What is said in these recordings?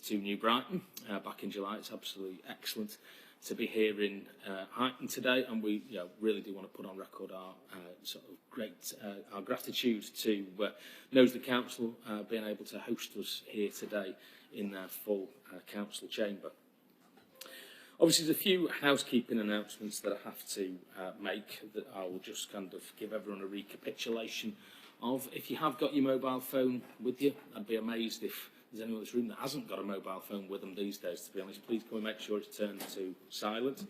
to New Brighton back in July. It's absolutely excellent to be here in Highton today, and we really do want to put on record our our gratitude to Knowsley Council being able to host us here today in their full council chamber. Obviously, there's a few housekeeping announcements that I have to make that I will just kind of give everyone a recapitulation of. If you have got your mobile phone with you, I'd be amazed if there's anyone in this room that hasn't got a mobile phone with them these days, to be honest. Please come and make sure it's turned to silent.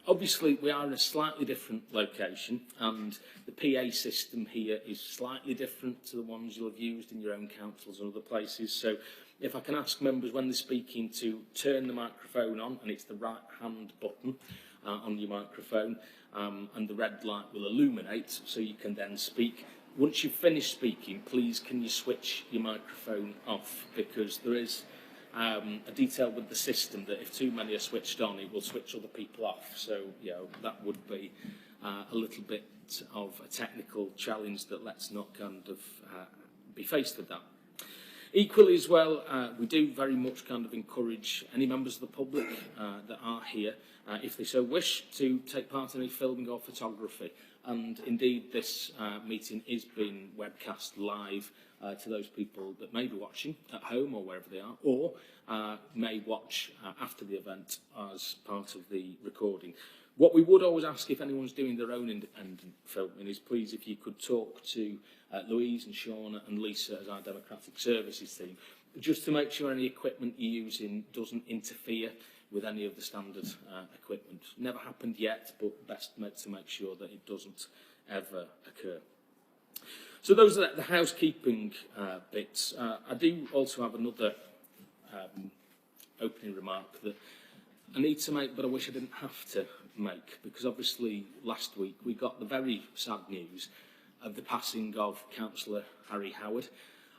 Obviously, we are in a slightly different location, and the PA system here is slightly different to the ones you'll have used in your own councils and other places. So if I can ask members when they're speaking to turn the microphone on, and it's the right-hand button on your microphone, and the red light will illuminate so you can then speak. Once you've finished speaking, please can you switch your microphone off, because there is a detail with the system that if too many are switched on, it will switch other people off. So, that would be a little bit of a technical challenge that let's not kind of be faced with that. Equally as well, we do very much kind of encourage any members of the public that are here, if they so wish, to take part in any filming or photography. And indeed, this meeting is being webcast live to those people that may be watching at home or wherever they are, or may watch after the event as part of the recording. What we would always ask, if anyone's doing their own independent filming, is please if you could talk to Louise and Shauna and Lisa as our Democratic Services team, just to make sure any equipment you're using doesn't interfere with any of the standard equipment. Never happened yet, but best to make sure that it doesn't ever occur. So those are the housekeeping bits. I do also have another opening remark that I need to make, but I wish I didn't have to make, because obviously last week we got the very sad news of the passing of Councillor Harry Howard.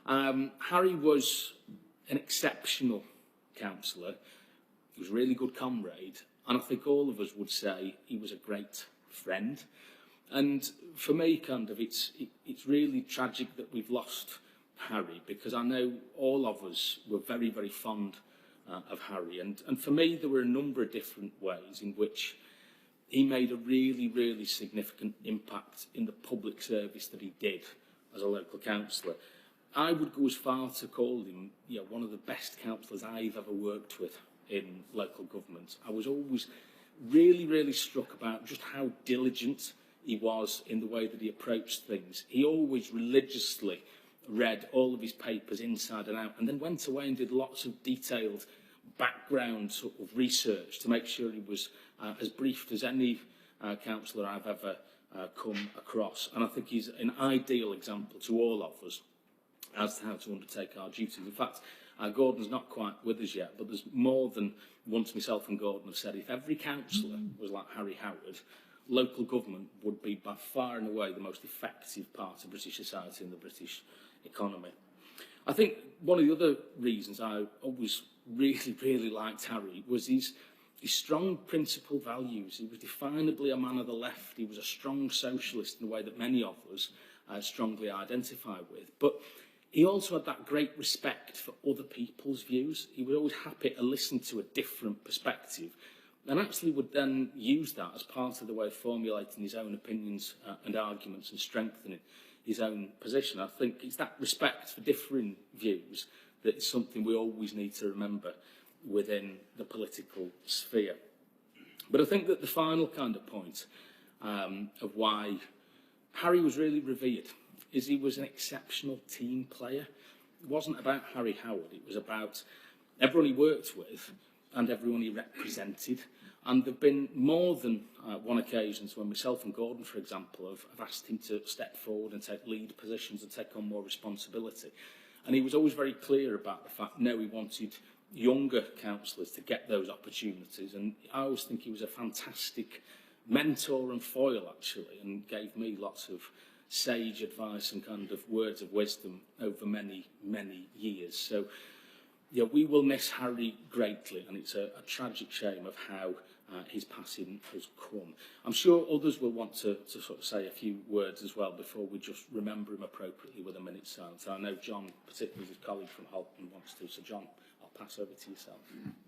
Harry was an exceptional councillor. He was a really good comrade, and I think all of us would say he was a great friend. And for me, kind of, it's really tragic that we've lost Harry, because I know all of us were very, very fond of Harry. And for me, there were a number of different ways in which he made a really, really significant impact in the public service that he did as a local councillor. I would go as far to call him, one of the best councillors I've ever worked with in local government. I was always really, really struck about just how diligent he was in the way that he approached things. He always religiously read all of his papers inside and out, and then went away and did lots of detailed background sort of research to make sure he was as briefed as any councillor I've ever come across. And I think he's an ideal example to all of us as to how to undertake our duties. In fact, Gordon's not quite with us yet, but there's more than once myself and Gordon have said, if every councillor was like Harry Howard, local government would be by far and away the most effective part of British society and the British economy. I think one of the other reasons I always really, really liked Harry was his strong principled values. He was definably a man of the left. He was a strong socialist in the way that many of us strongly identify with. But he also had that great respect for other people's views. He was always happy to listen to a different perspective, and actually would then use that as part of the way of formulating his own opinions and arguments and strengthening his own position. I think it's that respect for differing views that is something we always need to remember within the political sphere. But I think that the final kind of point of why Harry was really revered is he was an exceptional team player. It wasn't about Harry Howard, it was about everyone he worked with and everyone he represented. And there have been more than one occasions when myself and Gordon, for example, have asked him to step forward and take lead positions and take on more responsibility. And he was always very clear about the fact, no, he wanted younger councillors to get those opportunities. And I always think he was a fantastic mentor and foil, actually, and gave me lots of sage advice and kind of words of wisdom over many, many years. So, we will miss Harry greatly, and it's a tragic shame of how his passing has come. I'm sure others will want to sort of say a few words as well before we just remember him appropriately with a minute's silence. I know John, particularly his colleague from Holton, wants to. So John, I'll pass over to yourself.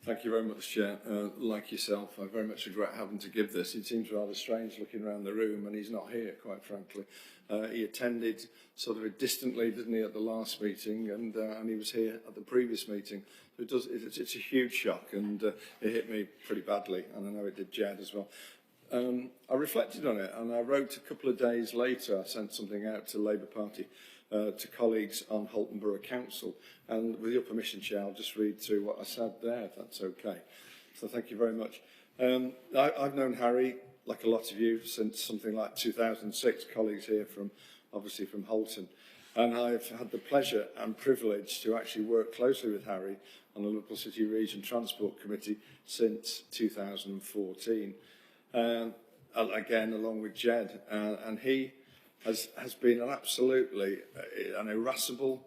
Thank you very much, Chair. Like yourself, I very much regret having to give this. It seems rather strange looking around the room, and he's not here, quite frankly. He attended sort of distantly, didn't he, at the last meeting, and he was here at the previous meeting. So it's a huge shock, and it hit me pretty badly, and I know it did Jed as well. I reflected on it, and I wrote a couple of days later, I sent something out to Labour Party, to colleagues on Halton Borough Council, and with your permission, Chair, I'll just read through what I said there, if that's okay. So thank you very much. I've known Harry, like a lot of you, since something like 2006, colleagues here from, obviously from Halton, and I've had the pleasure and privilege to actually work closely with Harry on the Liverpool City Region Transport Committee since 2014, again along with Jed, and he has been an irascible,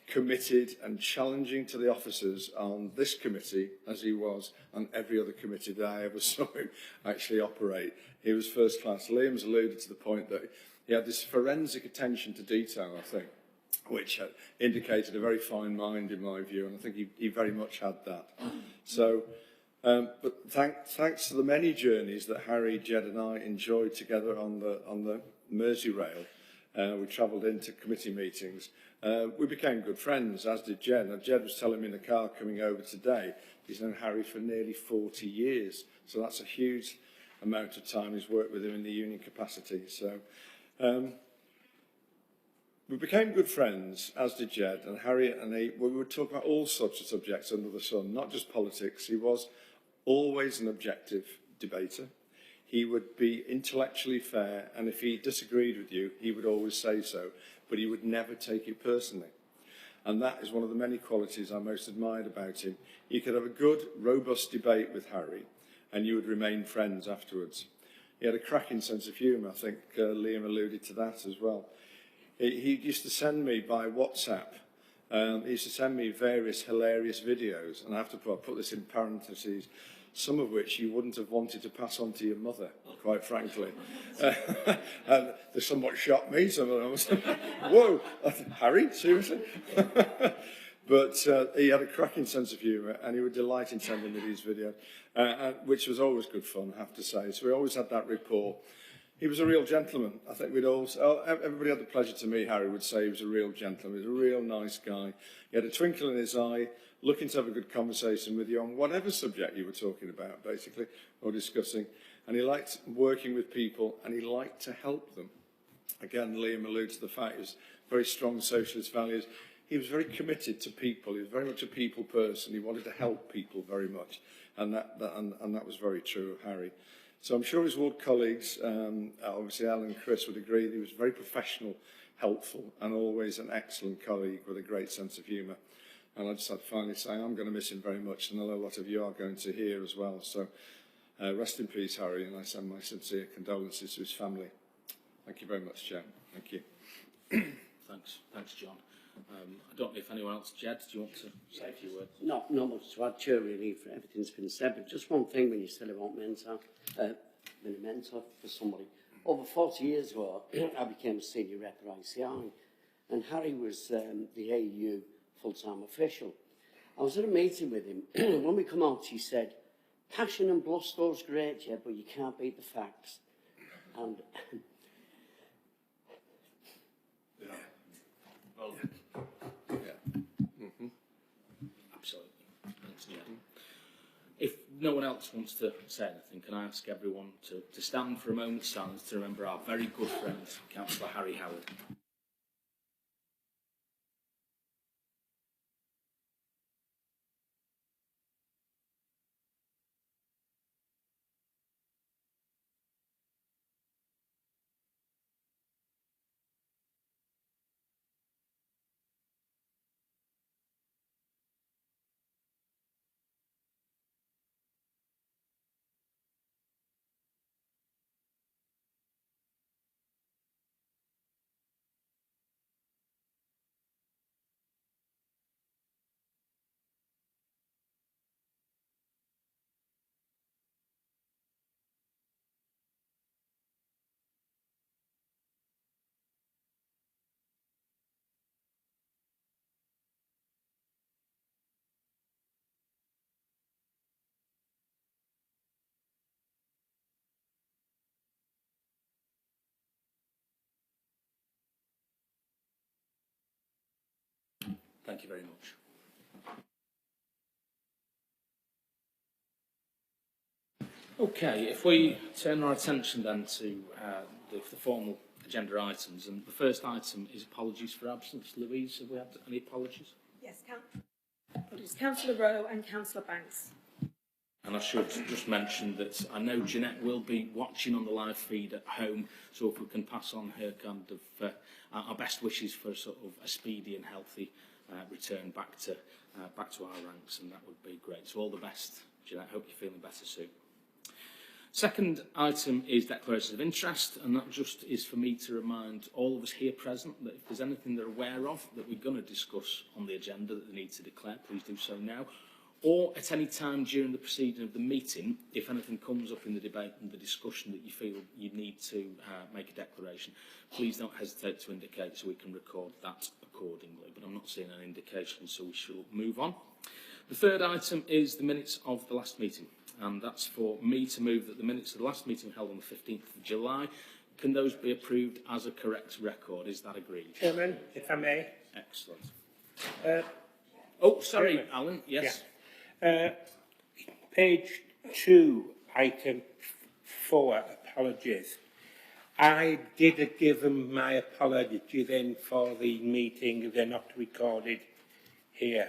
committed and challenging to the officers on this committee as he was on every other committee that I ever saw him actually operate. He was first class. Liam's alluded to the point that he had this forensic attention to detail, I think, which indicated a very fine mind in my view, and I think he very much had that. So, but thanks to the many journeys that Harry, Jed and I enjoyed together on the Merseyrail, we travelled into committee meetings. We became good friends, as did Jed. Now, Jed was telling me in the car coming over today, he's known Harry for nearly 40 years. So that's a huge amount of time he's worked with him in the union capacity. So we became good friends, as did Jed. And Harry and he, we would talk about all sorts of subjects under the sun, not just politics. He was always an objective debater. He would be intellectually fair, and if he disagreed with you, he would always say so, but he would never take it personally. And that is one of the many qualities I most admired about him. You could have a good, robust debate with Harry, and you would remain friends afterwards. He had a cracking sense of humour. I think Liam alluded to that as well. He used to send me by WhatsApp, he used to send me various hilarious videos, and I have to put this in parentheses, some of which you wouldn't have wanted to pass on to your mother, quite frankly. And they somewhat shocked me. Some of them was, whoa, Harry, seriously? But he had a cracking sense of humour, and he would delight in sending me these videos, which was always good fun, I have to say. So we always had that rapport. He was a real gentleman. I think everybody had the pleasure to meet Harry would say he was a real gentleman. He was a real nice guy. He had a twinkle in his eye, looking to have a good conversation with you on whatever subject you were talking about, basically, or discussing. And he liked working with people, and he liked to help them. Again, Liam alludes to the fact he was very strong socialist values. He was very committed to people. He was very much a people person. He wanted to help people very much. And that was very true of Harry. So I'm sure his ward colleagues, obviously Alan and Chris would agree that he was very professional, helpful, and always an excellent colleague with a great sense of humour. And I just had to finally say I'm going to miss him very much, and I know a lot of you are going to hear as well. So rest in peace, Harry, and I send my sincere condolences to his family. Thank you very much, Chair. Thank you. Thanks, John. I don't know if anyone else, Jed, do you want to say a few words? Not much to add, Chair, really, for everything's been said, but just one thing when you said about being a mentor for somebody. Over 40 years ago, I became a senior rep at ICI, and Harry was the AU full-time official. I was at a meeting with him. When we come out, he said, passion and bluster's great, yeah, but you can't beat the facts. And Absolutely. Thanks, Jed. If no one else wants to say anything, can I ask everyone to stand for a moment's silence to remember our very good friend, Councillor Harry Howard. Thank you very much. Okay, if we turn our attention then to the formal agenda items, and the first item is apologies for absence. Louise, have we had any apologies? Yes, Councillor Rowe and Councillor Banks. And I should just mention that I know Jeanette will be watching on the live feed at home, so if we can pass on her kind of our best wishes for sort of a speedy and healthy return back to our ranks, and that would be great. So all the best, Jeanette. Hope you're feeling better soon. Second item is declarations of interest, and that just is for me to remind all of us here present that if there's anything they're aware of that we're going to discuss on the agenda that they need to declare, please do so now. Or at any time during the proceeding of the meeting, if anything comes up in the debate and the discussion that you feel you need to make a declaration, please don't hesitate to indicate so we can record that accordingly. But I'm not seeing an indication, so we shall move on. The third item is the minutes of the last meeting, and that's for me to move that the minutes of the last meeting held on the 15th of July, can those be approved as a correct record? Is that agreed? Chairman, if I may. Excellent. Oh, sorry, Chairman. Alan, yes. Yeah. Page 2, item 4, apologies. I did give them my apology then for the meeting. They're not recorded here.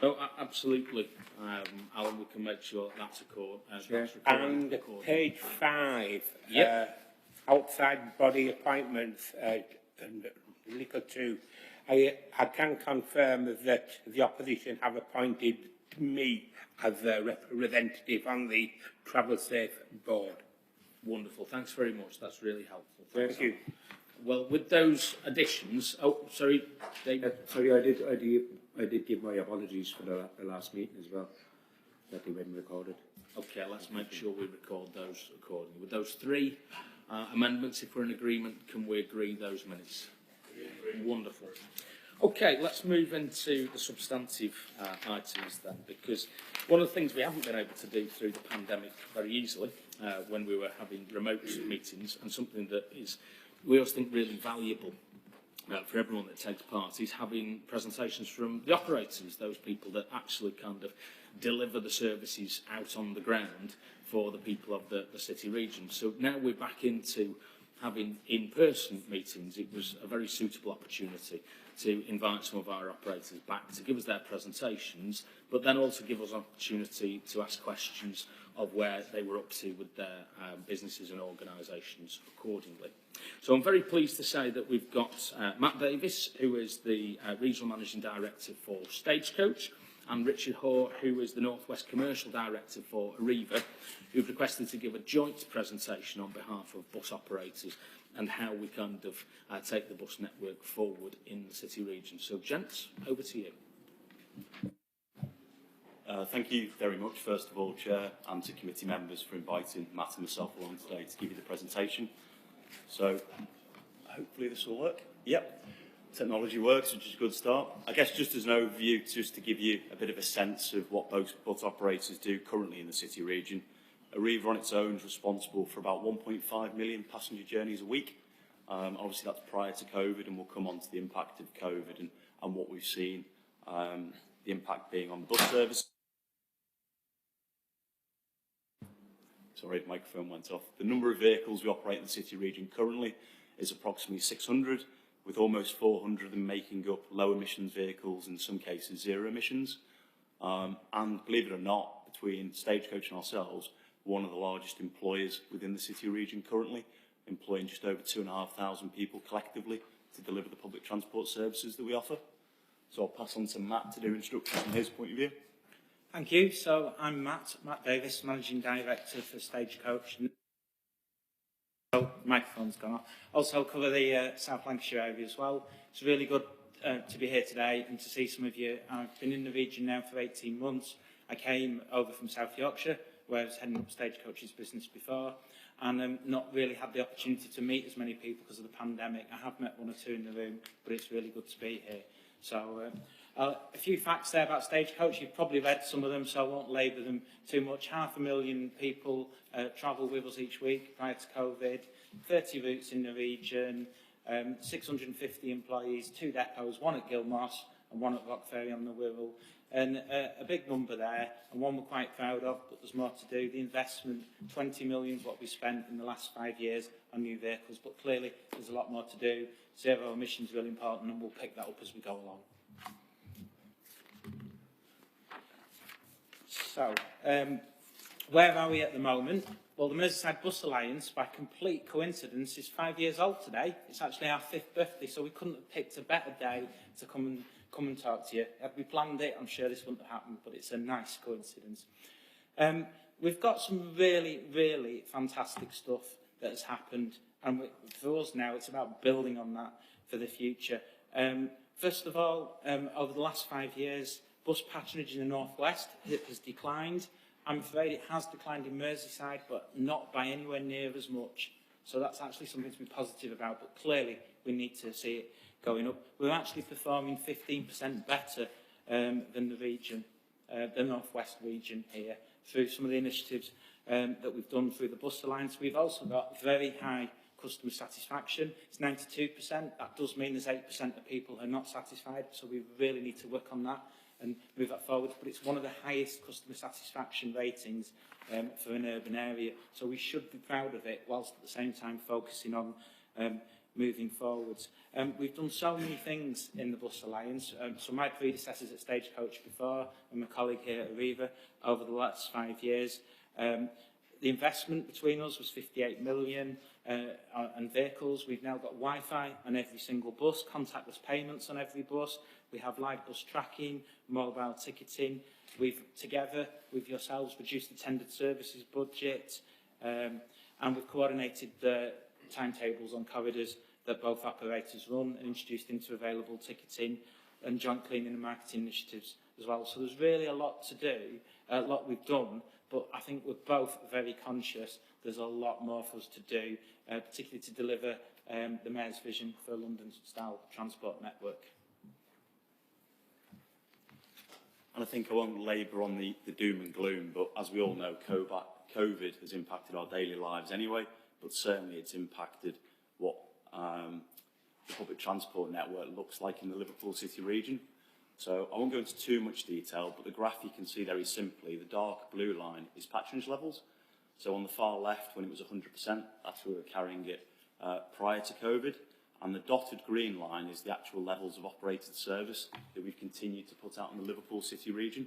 Oh, absolutely. Alan, we can make sure that's recorded. And page 5, Yep. outside body appointments, Liquor 2. I can confirm that the opposition have appointed me as a representative on the Travel Safe Board. Wonderful. Thanks very much. That's really helpful. Thank you. Well, with those additions, oh, sorry, David. Sorry, I did give my apologies for the last meeting as well, that they weren't recorded. Okay, let's make sure we record those accordingly. With those three amendments, if we're in agreement, can we agree those minutes? Wonderful. Okay, let's move into the substantive items then, because one of the things we haven't been able to do through the pandemic very easily when we were having remote meetings, and something that is, we always think, really valuable for everyone that takes part, is having presentations from the operators, those people that actually kind of deliver the services out on the ground for the people of the city region. So now we're back into having in-person meetings. It was a very suitable opportunity to invite some of our operators back to give us their presentations, but then also give us an opportunity to ask questions of where they were up to with their businesses and organisations accordingly. So I'm very pleased to say that we've got Matt Davis, who is the Regional Managing Director for Stagecoach, and Richard Hoare, who is the North West Commercial Director for Arriva, who've requested to give a joint presentation on behalf of bus operators and how we kind of take the bus network forward in the city region. So, gents, over to you. Thank you very much, first of all, Chair, and to committee members for inviting Matt and myself along today to give you the presentation. So, hopefully this will work. Yep. Technology works, which is a good start. I guess just as an overview, just to give you a bit of a sense of what both bus operators do currently in the city region. Arriva on its own is responsible for about 1.5 million passenger journeys a week. Obviously that's prior to COVID, and we'll come on to the impact of COVID and what we've seen, the impact being on the bus service. Sorry, the microphone went off. The number of vehicles we operate in the city region currently is approximately 600, with almost 400 of them making up low emissions vehicles, in some cases zero emissions. And believe it or not, between Stagecoach and ourselves, one of the largest employers within the city region currently, employing just over 2,500 people collectively to deliver the public transport services that we offer. So I'll pass on to Matt to do instructions from his point of view. Thank you. So I'm Matt Davis, Managing Director for Stagecoach. Oh, microphone's gone off. Also cover the South Lancashire area as well. It's really good to be here today and to see some of you. I've been in the region now for 18 months. I came over from South Yorkshire, where I was heading up Stagecoach's business before, and not really had the opportunity to meet as many people because of the pandemic. I have met one or two in the room, but it's really good to be here. So a few facts there about Stagecoach. You've probably read some of them, so I won't labour them too much. 500,000 people travel with us each week prior to COVID, 30 routes in the region, 650 employees, 2 depots, 1 at Gilmoss and 1 at Rock Ferry on the Wirral. And a big number there, and one we're quite proud of, but there's more to do. The investment, 20 million is what we spent in the last 5 years on new vehicles, but clearly there's a lot more to do. Zero emissions is really important, and we'll pick that up as we go along. So, where are we at the moment? Well, the Merseyside Bus Alliance, by complete coincidence, is 5 years old today. It's actually our 5th birthday, so we couldn't have picked a better day to come and talk to you. Had we planned it, I'm sure this wouldn't have happened, but it's a nice coincidence. We've got some really, really fantastic stuff that has happened, and for us now, it's about building on that for the future. First of all, over the last 5 years, bus patronage in the North West has declined. I'm afraid it has declined in Merseyside, but not by anywhere near as much. So that's actually something to be positive about, but clearly we need to see it going up. We're actually performing 15% better than the region, the North West region here, through some of the initiatives that we've done through the Bus Alliance. We've also got very high customer satisfaction. It's 92%. That does mean there's 8% of people who are not satisfied, so we really need to work on that and move that forward. But it's one of the highest customer satisfaction ratings for an urban area, so we should be proud of it, whilst at the same time focusing on moving forwards. We've done so many things in the Bus Alliance. So my predecessors at Stagecoach before, and my colleague here at Arriva over the last 5 years, the investment between us was 58 million on vehicles. We've now got Wi-Fi on every single bus, contactless payments on every bus. We have live bus tracking, mobile ticketing. We've, together with yourselves, reduced the tendered services budget, and we've coordinated the timetables on corridors that both operators run and introduced into available ticketing and joint cleaning and marketing initiatives as well. So there's really a lot to do, a lot we've done, but I think we're both very conscious there's a lot more for us to do, particularly to deliver the Mayor's vision for a London-style transport network. And I think I won't labour on the doom and gloom, but as we all know, COVID has impacted our daily lives anyway, but certainly it's impacted what the public transport network looks like in the Liverpool City Region. So I won't go into too much detail, but the graph you can see very simply, the dark blue line is patronage levels. So on the far left, when it was 100%, that's where we were carrying it prior to COVID. And the dotted green line is the actual levels of operated service that we've continued to put out in the Liverpool City Region.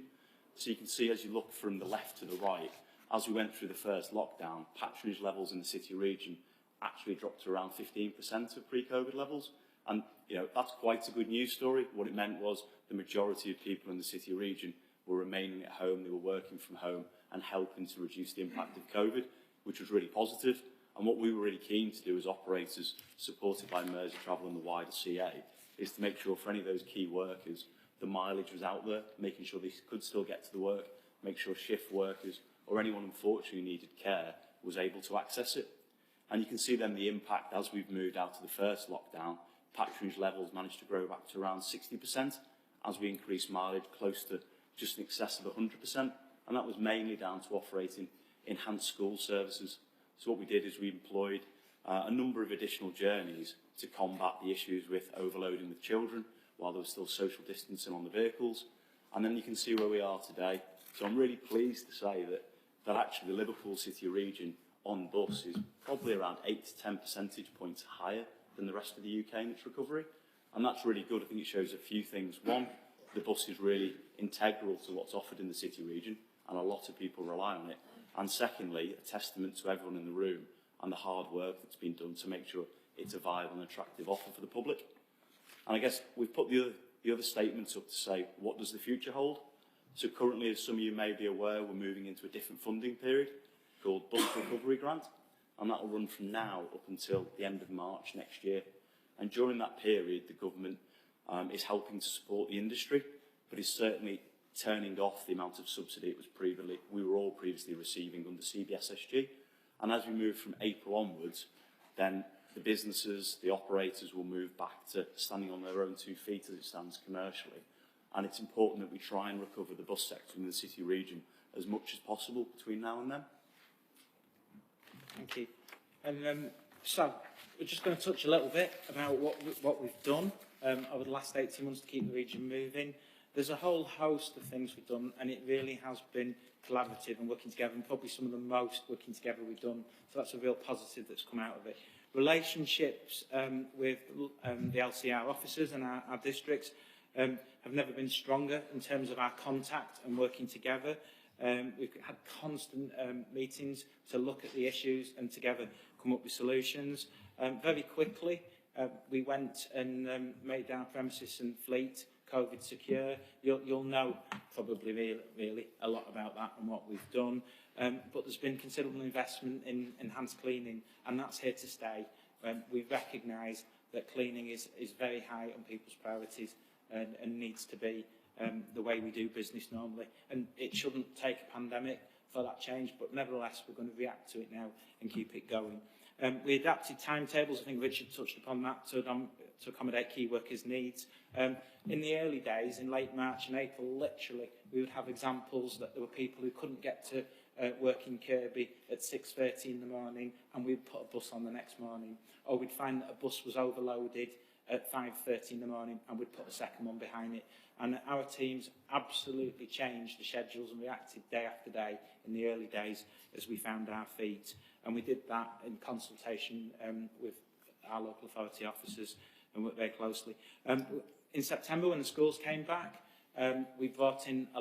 So you can see as you look from the left to the right, as we went through the first lockdown, patronage levels in the City Region actually dropped to around 15% of pre-COVID levels. And that's quite a good news story. What it meant was the majority of people in the City Region were remaining at home, they were working from home and helping to reduce the impact of COVID, which was really positive. And what we were really keen to do as operators, supported by Merseytravel and the wider CA, is to make sure for any of those key workers, the mileage was out there, making sure they could still get to the work, make sure shift workers or anyone unfortunately who needed care was able to access it. And you can see then the impact as we've moved out of the first lockdown. Patronage levels managed to grow back to around 60% as we increased mileage close to just in excess of 100%. And that was mainly down to operating enhanced school services. So what we did is we employed a number of additional journeys to combat the issues with overloading with children while there was still social distancing on the vehicles. And then you can see where we are today. So I'm really pleased to say that actually the Liverpool City Region on bus is probably around 8 to 10 percentage points higher than the rest of the UK in its recovery. And that's really good. I think it shows a few things. One, the bus is really integral to what's offered in the City Region, and a lot of people rely on it. And secondly, a testament to everyone in the room and the hard work that's been done to make sure it's a viable and attractive offer for the public. And I guess we've put the other statements up to say, what does the future hold? So currently, as some of you may be aware, we're moving into a different funding period called Bus Recovery Grant, and that will run from now up until the end of March next year. And during that period, the government is helping to support the industry, but is certainly turning off the amount of subsidy we were all previously receiving under CBSSG. And as we move from April onwards, then the businesses, the operators will move back to standing on their own 2 feet as it stands commercially. And it's important that we try and recover the bus sector in the City Region as much as possible between now and then. Thank you. And So, we're just going to touch a little bit about what we've done over the last 18 months to keep the region moving. There's a whole host of things we've done, and it really has been collaborative and working together, and probably some of the most working together we've done. So that's a real positive that's come out of it. Relationships with the LCR officers and our districts have never been stronger in terms of our contact and working together. We've had constant meetings to look at the issues and together come up with solutions. Very quickly, we went and made our premises and fleet COVID secure. You'll know probably really a lot about that and what we've done. But there's been considerable investment in enhanced cleaning, and that's here to stay. We recognise that cleaning is very high on people's priorities and needs to be the way we do business normally. And it shouldn't take a pandemic for that change, but nevertheless, we're going to react to it now and keep it going. We adapted timetables. I think Richard touched upon that to accommodate key workers' needs. In the early days, in late March and April, literally, we would have examples that there were people who couldn't get to work in Kirby at 6:30 in the morning, and we'd put a bus on the next morning. Or we'd find that a bus was overloaded at 5:30 in the morning, and we'd put a second one behind it. And our teams absolutely changed the schedules and reacted day after day in the early days as we found our feet. And we did that in consultation with our local authority officers and worked very closely. In September, when the schools came back, we brought in a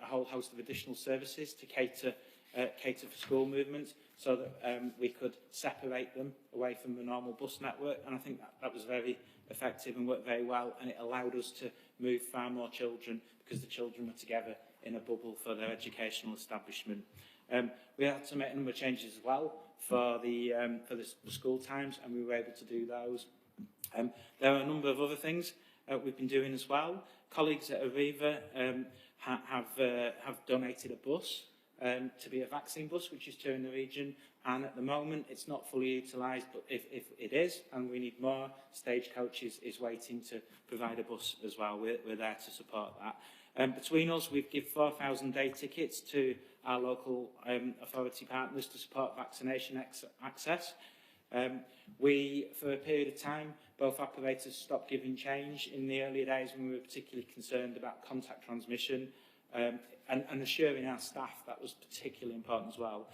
whole host of additional services to cater for school movement, so that we could separate them away from the normal bus network. And I think that was very effective and worked very well, and it allowed us to move far more children because the children were together in a bubble for their educational establishment. We had to make a number of changes as well for the school times, and we were able to do those. There are a number of other things we've been doing as well. Colleagues at Arriva have donated a bus to be a vaccine bus, which is touring the region, and at the moment it's not fully utilised, but if it is, and we need more, Stagecoach is waiting to provide a bus as well. We're there to support that. Between us, we've given 4,000 day tickets to our local authority partners to support vaccination access. We, for a period of time, both operators stopped giving change in the earlier days when we were particularly concerned about contact transmission, and assuring our staff that was particularly important as well.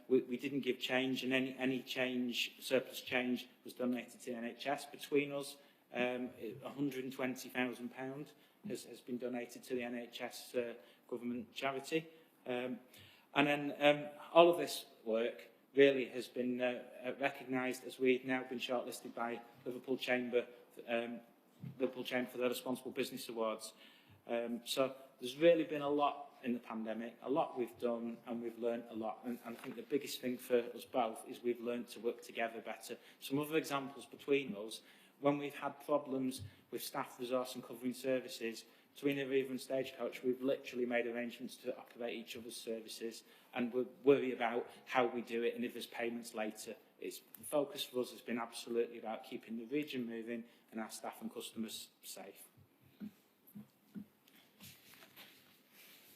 We didn't give change, and any change, surplus change, was donated to the NHS. Between us, £120,000 has been donated to the NHS government charity. And then all of this work really has been recognised, as we've now been shortlisted by Liverpool Chamber for their Responsible Business Awards. So there's really been a lot in the pandemic, a lot we've done, and we've learned a lot. And I think the biggest thing for us both is we've learned to work together better. Some other examples between us, when we've had problems with staff resource and covering services, between Arriva and Stagecoach, we've literally made arrangements to operate each other's services, and we worry about how we do it and if there's payments later. The focus for us has been absolutely about keeping the region moving and our staff and customers safe.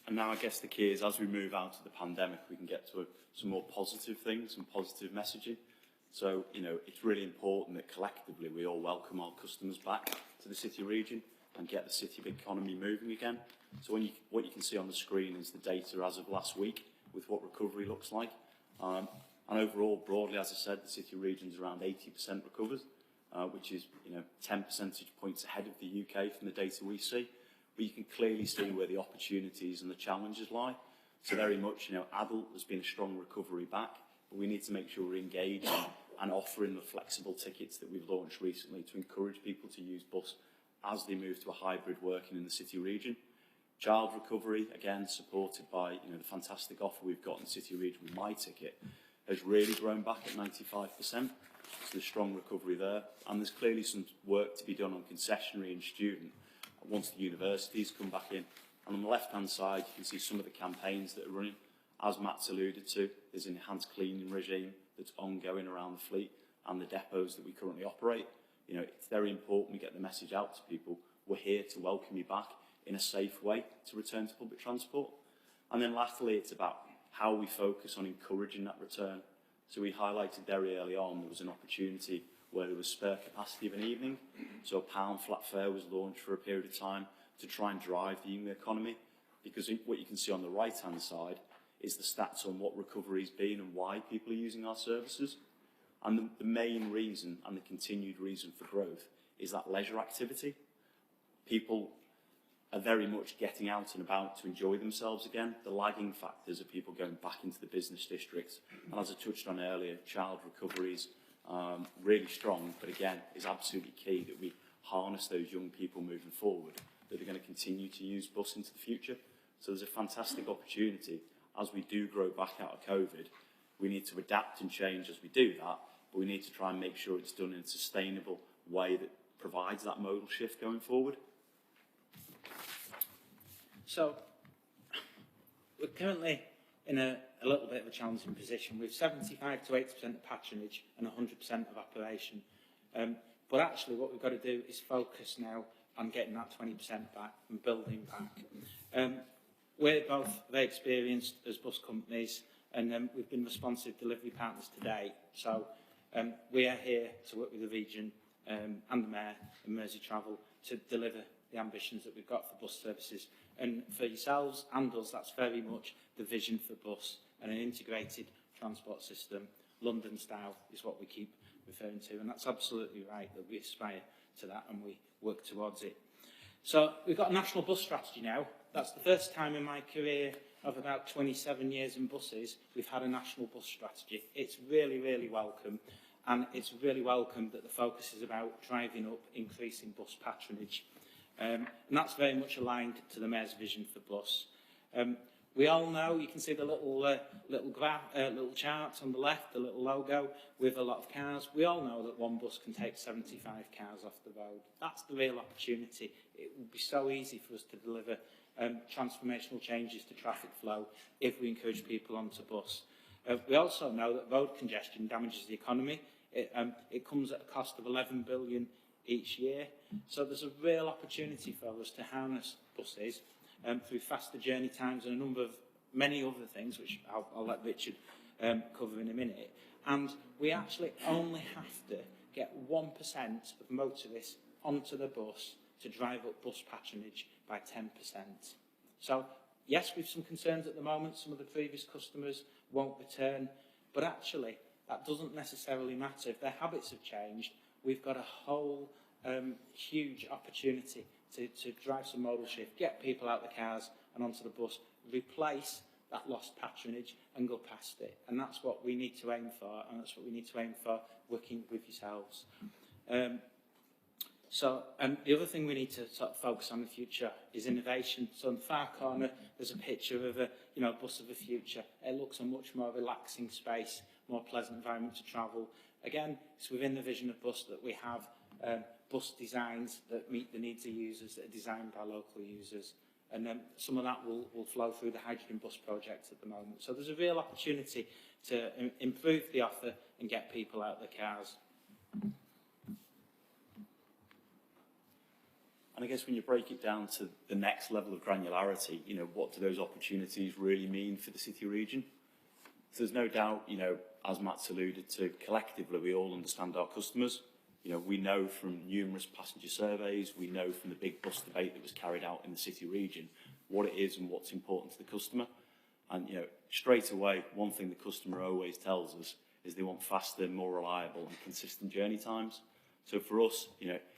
And now I guess the key is, as we move out of the pandemic, we can get to some more positive things and positive messaging. So, it's really important that collectively we all welcome our customers back to the city region and get the city economy moving again. So what you can see on the screen is the data as of last week with what recovery looks like. And overall, broadly, as I said, the city region's around 80% recovered, which is 10 percentage points ahead of the UK from the data we see. But you can clearly see where the opportunities and the challenges lie. So very much, adult has been a strong recovery back, but we need to make sure we're engaging and offering the flexible tickets that we've launched recently to encourage people to use bus as they move to a hybrid working in the city region. Child recovery, again, supported by the fantastic offer we've got in the city region with My Ticket, has really grown back at 95%. So there's strong recovery there. And there's clearly some work to be done on concessionary and student once the universities come back in. And on the left-hand side, you can see some of the campaigns that are running. As Matt's alluded to, there's an enhanced cleaning regime that's ongoing around the fleet and the depots that we currently operate. It's very important we get the message out to people. We're here to welcome you back in a safe way to return to public transport. And then lastly, it's about how we focus on encouraging that return. So we highlighted very early on there was an opportunity where there was spare capacity of an evening. So a £1 flat fare was launched for a period of time to try and drive the evening economy. Because what you can see on the right-hand side is the stats on what recovery's been and why people are using our services. And the main reason and the continued reason for growth is that leisure activity. People are very much getting out and about to enjoy themselves again. The lagging factors of people going back into the business districts. And as I touched on earlier, child recovery is really strong, but again, it's absolutely key that we harness those young people moving forward, that are going to continue to use bus into the future. So there's a fantastic opportunity as we do grow back out of COVID. We need to adapt and change as we do that, but we need to try and make sure it's done in a sustainable way that provides that modal shift going forward. So, we're currently in a little bit of a challenging position with 75 to 80% of patronage and 100% of operation. But actually what we've got to do is focus now on getting that 20% back and building back. We're both very experienced as bus companies, and we've been responsive delivery partners today. So we are here to work with the region and the Mayor and Merseytravel to deliver the ambitions that we've got for bus services. And for yourselves and us, that's very much the vision for bus and an integrated transport system. London style is what we keep referring to, and that's absolutely right that we aspire to that and we work towards it. So we've got a national bus strategy now. That's the first time in my career of about 27 years in buses we've had a national bus strategy. It's really, really welcome, and it's really welcome that the focus is about driving up, increasing bus patronage. And that's very much aligned to the Mayor's vision for bus. We all know, you can see the little chart on the left, the little logo with a lot of cars. We all know that one bus can take 75 cars off the road. That's the real opportunity. It would be so easy for us to deliver transformational changes to traffic flow if we encourage people onto bus. We also know that road congestion damages the economy. It comes at a cost of 11 billion each year. So there's a real opportunity for us to harness buses through faster journey times and a number of many other things, which I'll let Richard cover in a minute. And we actually only have to get 1% of motorists onto the bus to drive up bus patronage by 10%. So, yes, we've some concerns at the moment. Some of the previous customers won't return, but actually that doesn't necessarily matter. If their habits have changed, we've got a whole huge opportunity to drive some modal shift, get people out of the cars and onto the bus, replace that lost patronage and go past it. And that's what we need to aim for, and that's what we need to aim for working with yourselves. The other thing we need to sort of focus on in the future is innovation. So in the far corner, there's a picture of a bus of the future. It looks a much more relaxing space, more pleasant environment to travel. Again, it's within the vision of bus that we have bus designs that meet the needs of users, that are designed by local users. And some of that will flow through the hydrogen bus project at the moment. So there's a real opportunity to improve the offer and get people out of the cars. And I guess when you break it down to the next level of granularity, what do those opportunities really mean for the city region? So there's no doubt, as Matt's alluded to, collectively we all understand our customers. We know from numerous passenger surveys, we know from the big bus debate that was carried out in the city region, what it is and what's important to the customer. And, straight away, one thing the customer always tells us is they want faster, more reliable and consistent journey times. So for us,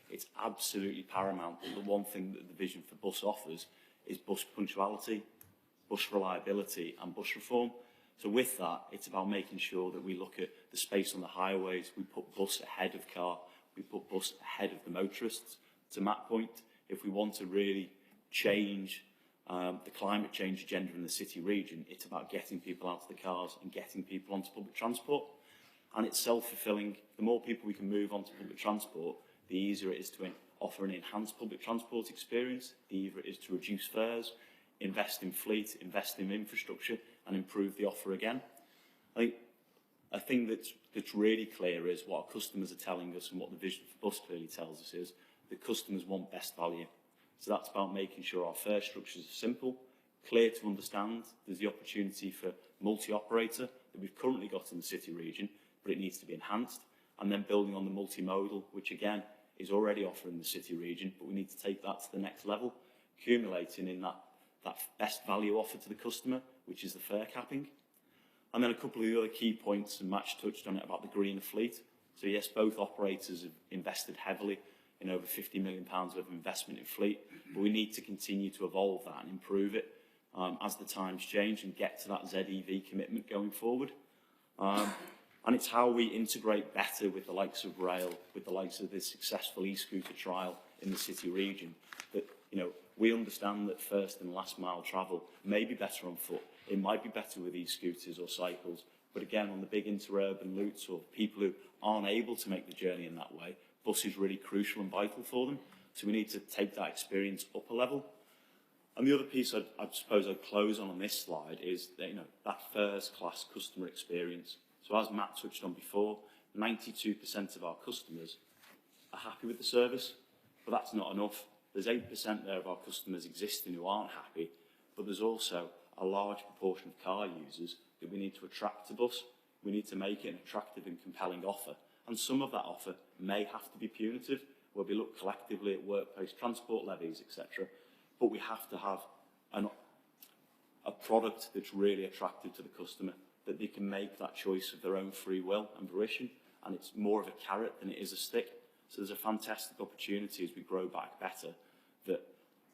it's absolutely paramount that the one thing that the vision for bus offers is bus punctuality, bus reliability and bus reform. So with that, it's about making sure that we look at the space on the highways, we put bus ahead of car, we put bus ahead of the motorists. To Matt's point, if we want to really change the climate change agenda in the city region, it's about getting people out of the cars and getting people onto public transport. And it's self-fulfilling. The more people we can move onto public transport, the easier it is to offer an enhanced public transport experience, the easier it is to reduce fares, invest in fleet, invest in infrastructure, and improve the offer again. I think a thing that's really clear is what our customers are telling us, and what the vision for bus clearly tells us is that customers want best value. So that's about making sure our fare structures are simple, clear to understand. There's the opportunity for multi-operator, that we've currently got in the city region, but it needs to be enhanced, and then building on the multimodal, which again is already offered in the city region, but we need to take that to the next level, accumulating in that best value offer to the customer, which is the fare capping. And then a couple of the other key points, and Match touched on it, about the greener fleet. So yes, both operators have invested heavily in over £50 million of investment in fleet, but we need to continue to evolve that and improve it as the times change and get to that ZEV commitment going forward. And it's how we integrate better with the likes of rail, with the likes of this successful e-scooter trial in the city region, that, you know, we understand that first and last mile travel may be better on foot. It might be better with e-scooters or cycles, but again, on the big interurban routes or people who aren't able to make the journey in that way, bus is really crucial and vital for them. So we need to take that experience up a level. And the other piece I suppose I'd close on this slide is that, you know, that first-class customer experience. So as Matt touched on before, 92% of our customers are happy with the service, but that's not enough. There's 8% there of our customers existing who aren't happy, but there's also a large proportion of car users that we need to attract to bus. We need to make it an attractive and compelling offer. And some of that offer may have to be punitive, where we look collectively at workplace transport levies, etc. But we have to have a product that's really attractive to the customer, that they can make that choice of their own free will and volition, and it's more of a carrot than it is a stick. So there's a fantastic opportunity as we grow back better, that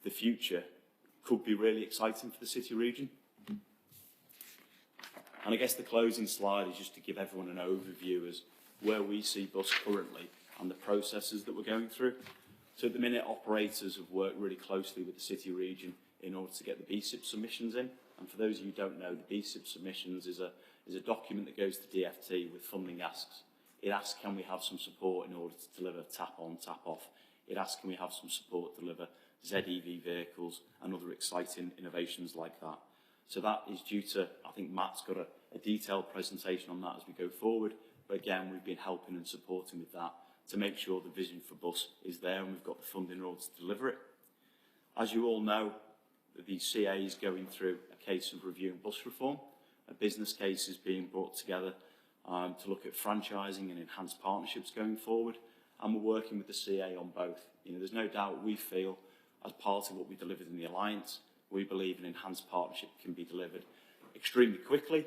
the future could be really exciting for the city region. And I guess the closing slide is just to give everyone an overview as where we see bus currently and the processes that we're going through. So at the minute, operators have worked really closely with the city region in order to get the BSIP submissions in. And for those of you who don't know, the BSIP submissions is a document that goes to DFT with funding asks. It asks, can we have some support in order to deliver tap on, tap off? It asks, can we have some support to deliver ZEV vehicles and other exciting innovations like that? So that is due to, I think Matt's got a detailed presentation on that as we go forward. But again, we've been helping and supporting with that to make sure the vision for bus is there and we've got the funding in order to deliver it. As you all know, the CA is going through a case of reviewing bus reform. A business case is being brought together to look at franchising and enhanced partnerships going forward. And we're working with the CA on both. You know, there's no doubt we feel, as part of what we delivered in the Alliance, we believe an enhanced partnership can be delivered extremely quickly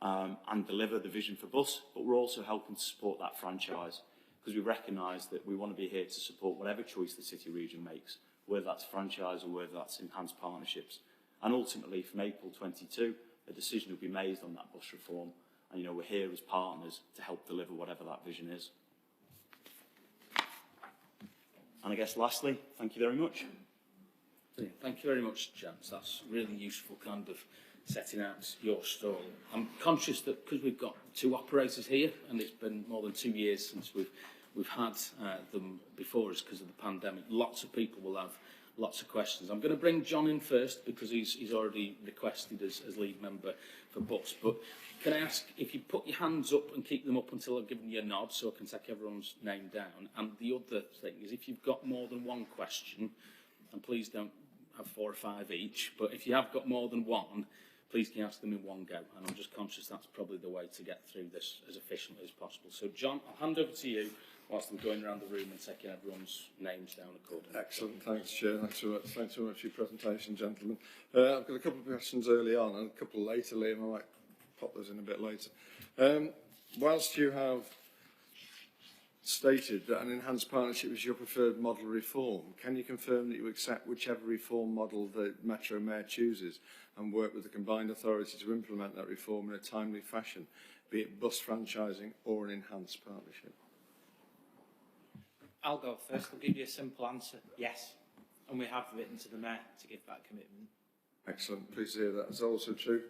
and deliver the vision for bus, but we're also helping to support that franchise because we recognise that we want to be here to support whatever choice the city region makes, whether that's franchise or whether that's enhanced partnerships. And ultimately, from April 22, a decision will be made on that bus reform, and you know, we're here as partners to help deliver whatever that vision is. And I guess lastly, thank you very much. Thank you very much, James. That's really useful kind of setting out your story. I'm conscious that because we've got two operators here and it's been more than 2 years since we've had them before us because of the pandemic, lots of people will have lots of questions. I'm going to bring John in first because he's already requested as lead member for bus. But can I ask if you put your hands up and keep them up until I've given you a nod so I can take everyone's name down. And the other thing is if you've got more than one question, and please don't have 4 or 5 each, but if you have got more than one, please can you ask them in one go. And I'm just conscious that's probably the way to get through this as efficiently as possible. So John, I'll hand over to you whilst I'm going around the room and taking everyone's names down accordingly. Excellent, thanks Chair. Thanks so much for your presentation, gentlemen. I've got a couple of questions early on and a couple later, Liam. I might pop those in a bit later. Whilst you have stated that an enhanced partnership is your preferred model of reform, can you confirm that you accept whichever reform model the Metro Mayor chooses and work with the combined authority to implement that reform in a timely fashion, be it bus franchising or an enhanced partnership? I'll go first. I'll give you a simple answer. Yes. And we have written to the Mayor to give that commitment. Excellent. Pleased to hear that. Is that also true?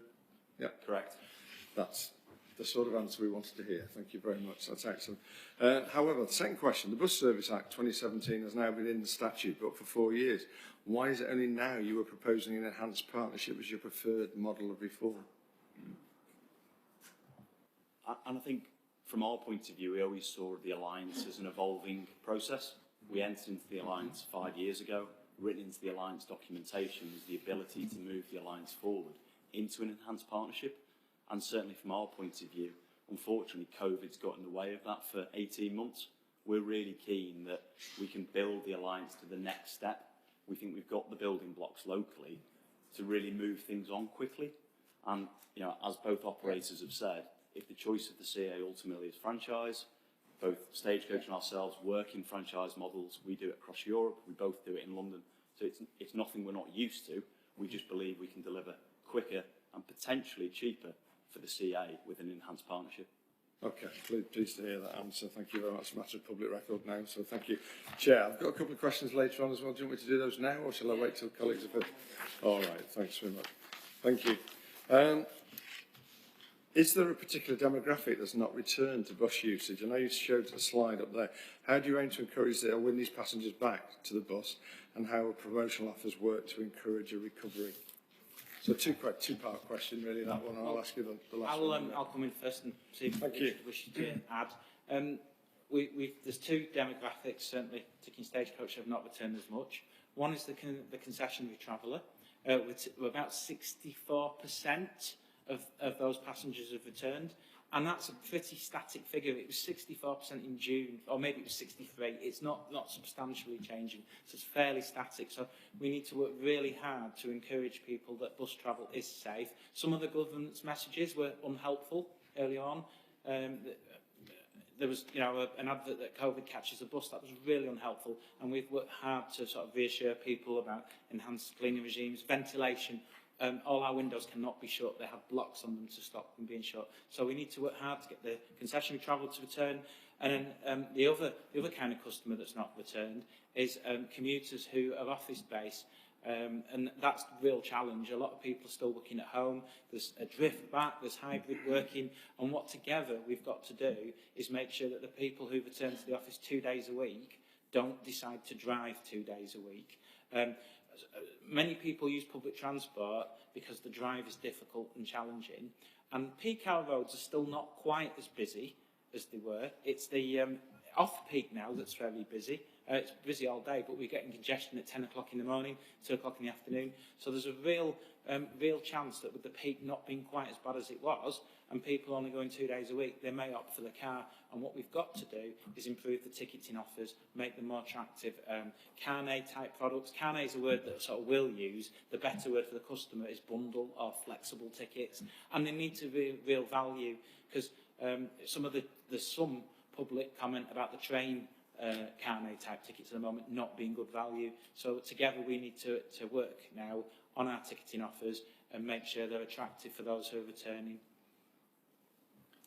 Yeah. Correct. That's the sort of answer we wanted to hear. Thank you very much. That's excellent. However, the second question, the Bus Service Act 2017 has now been in the statute book for 4 years. Why is it only now you are proposing an enhanced partnership as your preferred model of reform? And I think from our point of view, we always saw the Alliance as an evolving process. We entered into the Alliance 5 years ago. Written into the Alliance documentation was the ability to move the Alliance forward into an enhanced partnership. And certainly from our point of view, unfortunately, COVID's got in the way of that for 18 months. We're really keen that we can build the alliance to the next step. We think we've got the building blocks locally to really move things on quickly. And, you know, as both operators have said, if the choice of the CA ultimately is franchise, both Stagecoach and ourselves work in franchise models. We do it across Europe. We both do it in London. So it's nothing we're not used to. We just believe we can deliver quicker and potentially cheaper for the CA with an enhanced partnership. Okay, pleased to hear that answer. Thank you very much. It's a matter of public record now, so thank you. Chair, I've got a couple of questions later on as well. Do you want me to do those now, or shall I wait till colleagues have heard? All right, thanks very much. Thank you. Is there a particular demographic that's not returned to bus usage? I know you showed a slide up there. How do you aim to encourage or win these passengers back to the bus, and how will promotional offers work to encourage a recovery? So two-part question, really, that one. I'll ask you the last one. I'll come in first and see if Thank you you. wish to add. There's two demographics, certainly, taking Stagecoach have not returned as much. One is the concessionary traveller. We're about 64% of those passengers have returned, and that's a pretty static figure. It was 64% in June, or maybe it was 63. It's not substantially changing, so it's fairly static. So we need to work really hard to encourage people that bus travel is safe. Some of the government's messages were unhelpful early on. There was, an advert that COVID catches a bus. That was really unhelpful, and we've worked hard to sort of reassure people about enhanced cleaning regimes, ventilation. All our windows cannot be shut. They have blocks on them to stop them being shut. So we need to work hard to get the concessionary travel to return. And then the other kind of customer that's not returned is commuters who are office-based. And that's the real challenge. A lot of people are still working at home. There's a drift back, there's hybrid working. And what together we've got to do is make sure that the people who return to the office 2 days a week don't decide to drive 2 days a week. Many people use public transport because the drive is difficult and challenging. And peak hour roads are still not quite as busy as they were. It's the off-peak now that's very busy. It's busy all day, but we're getting congestion at 10 o'clock in the morning, 2 o'clock in the afternoon. So there's a real chance that with the peak not being quite as bad as it was, and people only going 2 days a week, they may opt for the car. And what we've got to do is improve the ticketing offers, make them more attractive. Carnet-type products. Carnet is a word that sort of we'll use. The better word for the customer is bundle or flexible tickets. And they need to be real value, because there's some public comment about the train carnet-type tickets at the moment not being good value. So together we need to work now on our ticketing offers and make sure they're attractive for those who are returning.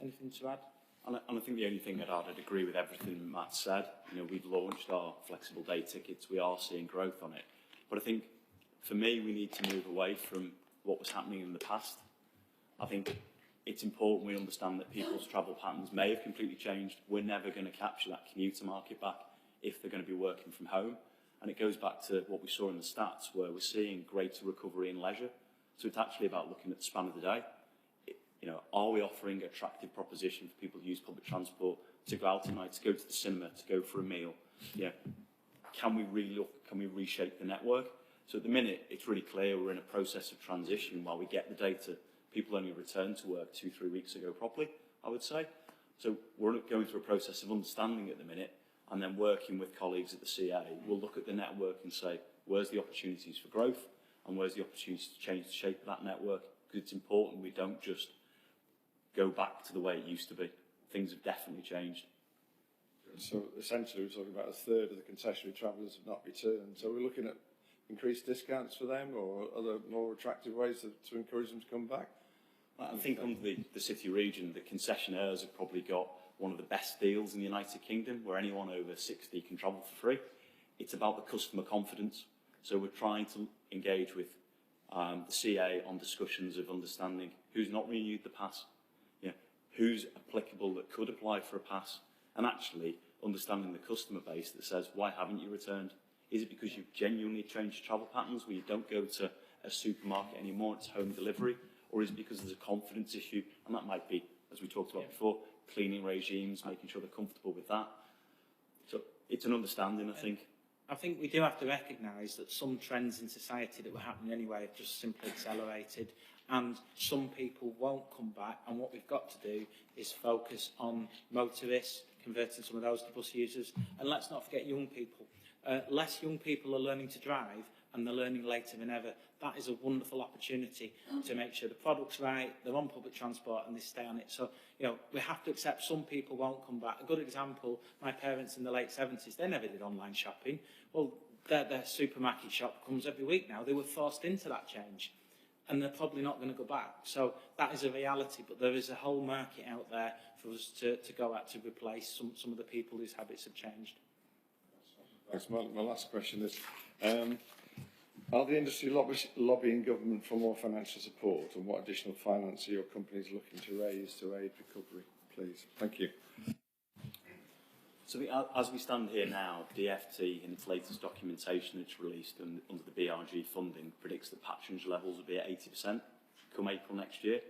Anything to add? And I think the only thing I'd add, I'd agree with everything Matt said. We've launched our flexible day tickets. We are seeing growth on it. But I think, for me, we need to move away from what was happening in the past. I think it's important we understand that people's travel patterns may have completely changed. We're never going to capture that commuter market back if they're going to be working from home. And it goes back to what we saw in the stats, where we're seeing greater recovery in leisure. So it's actually about looking at the span of the day. Are we offering an attractive proposition for people who use public transport to go out tonight, to go to the cinema, to go for a meal? Can we reshape the network? So at the minute, it's really clear we're in a process of transition while we get the data. People only returned to work 2-3 weeks ago properly, I would say. So we're going through a process of understanding at the minute, and then working with colleagues at the CA, we'll look at the network and say, where's the opportunities for growth, and where's the opportunities to change the shape of that network? Because it's important we don't just go back to the way it used to be. Things have definitely changed. So essentially we're talking about a third of the concessionary travellers have not returned. So we're looking at increased discounts for them, or other more attractive ways to encourage them to come back? I think under the City Region, the concessionaires have probably got one of the best deals in the United Kingdom, where anyone over 60 can travel for free. It's about the customer confidence. So we're trying to engage with the CA on discussions of understanding who's not renewed the pass, who's applicable that could apply for a pass, and actually understanding the customer base that says, why haven't you returned? Is it because you've genuinely changed travel patterns where you don't go to a supermarket anymore, it's home delivery? Or is it because there's a confidence issue? And that might be, as we talked about before, cleaning regimes, making sure they're comfortable with that. So it's an understanding, I think. I think we do have to recognise that some trends in society that were happening anyway have just simply accelerated, and some people won't come back, and what we've got to do is focus on motorists, converting some of those to bus users, and let's not forget young people. Less young people are learning to drive, and they're learning later than ever. That is a wonderful opportunity to make sure the product's right, they're on public transport, and they stay on it. So, you know, we have to accept some people won't come back. A good example, my parents in the late 70s, they never did online shopping. Well, their supermarket shop comes every week now. They were forced into that change, and they're probably not going to go back. So that is a reality, but there is a whole market out there for us to go at to replace some of the people whose habits have changed. Thanks. My last question is, are the industry lobbying government for more financial support, and what additional finance are your companies looking to raise to aid recovery, please? Thank you. So as we stand here now, DfT, in its latest documentation it's released under the BRG funding, predicts that patronage levels will be at 80% come April next year.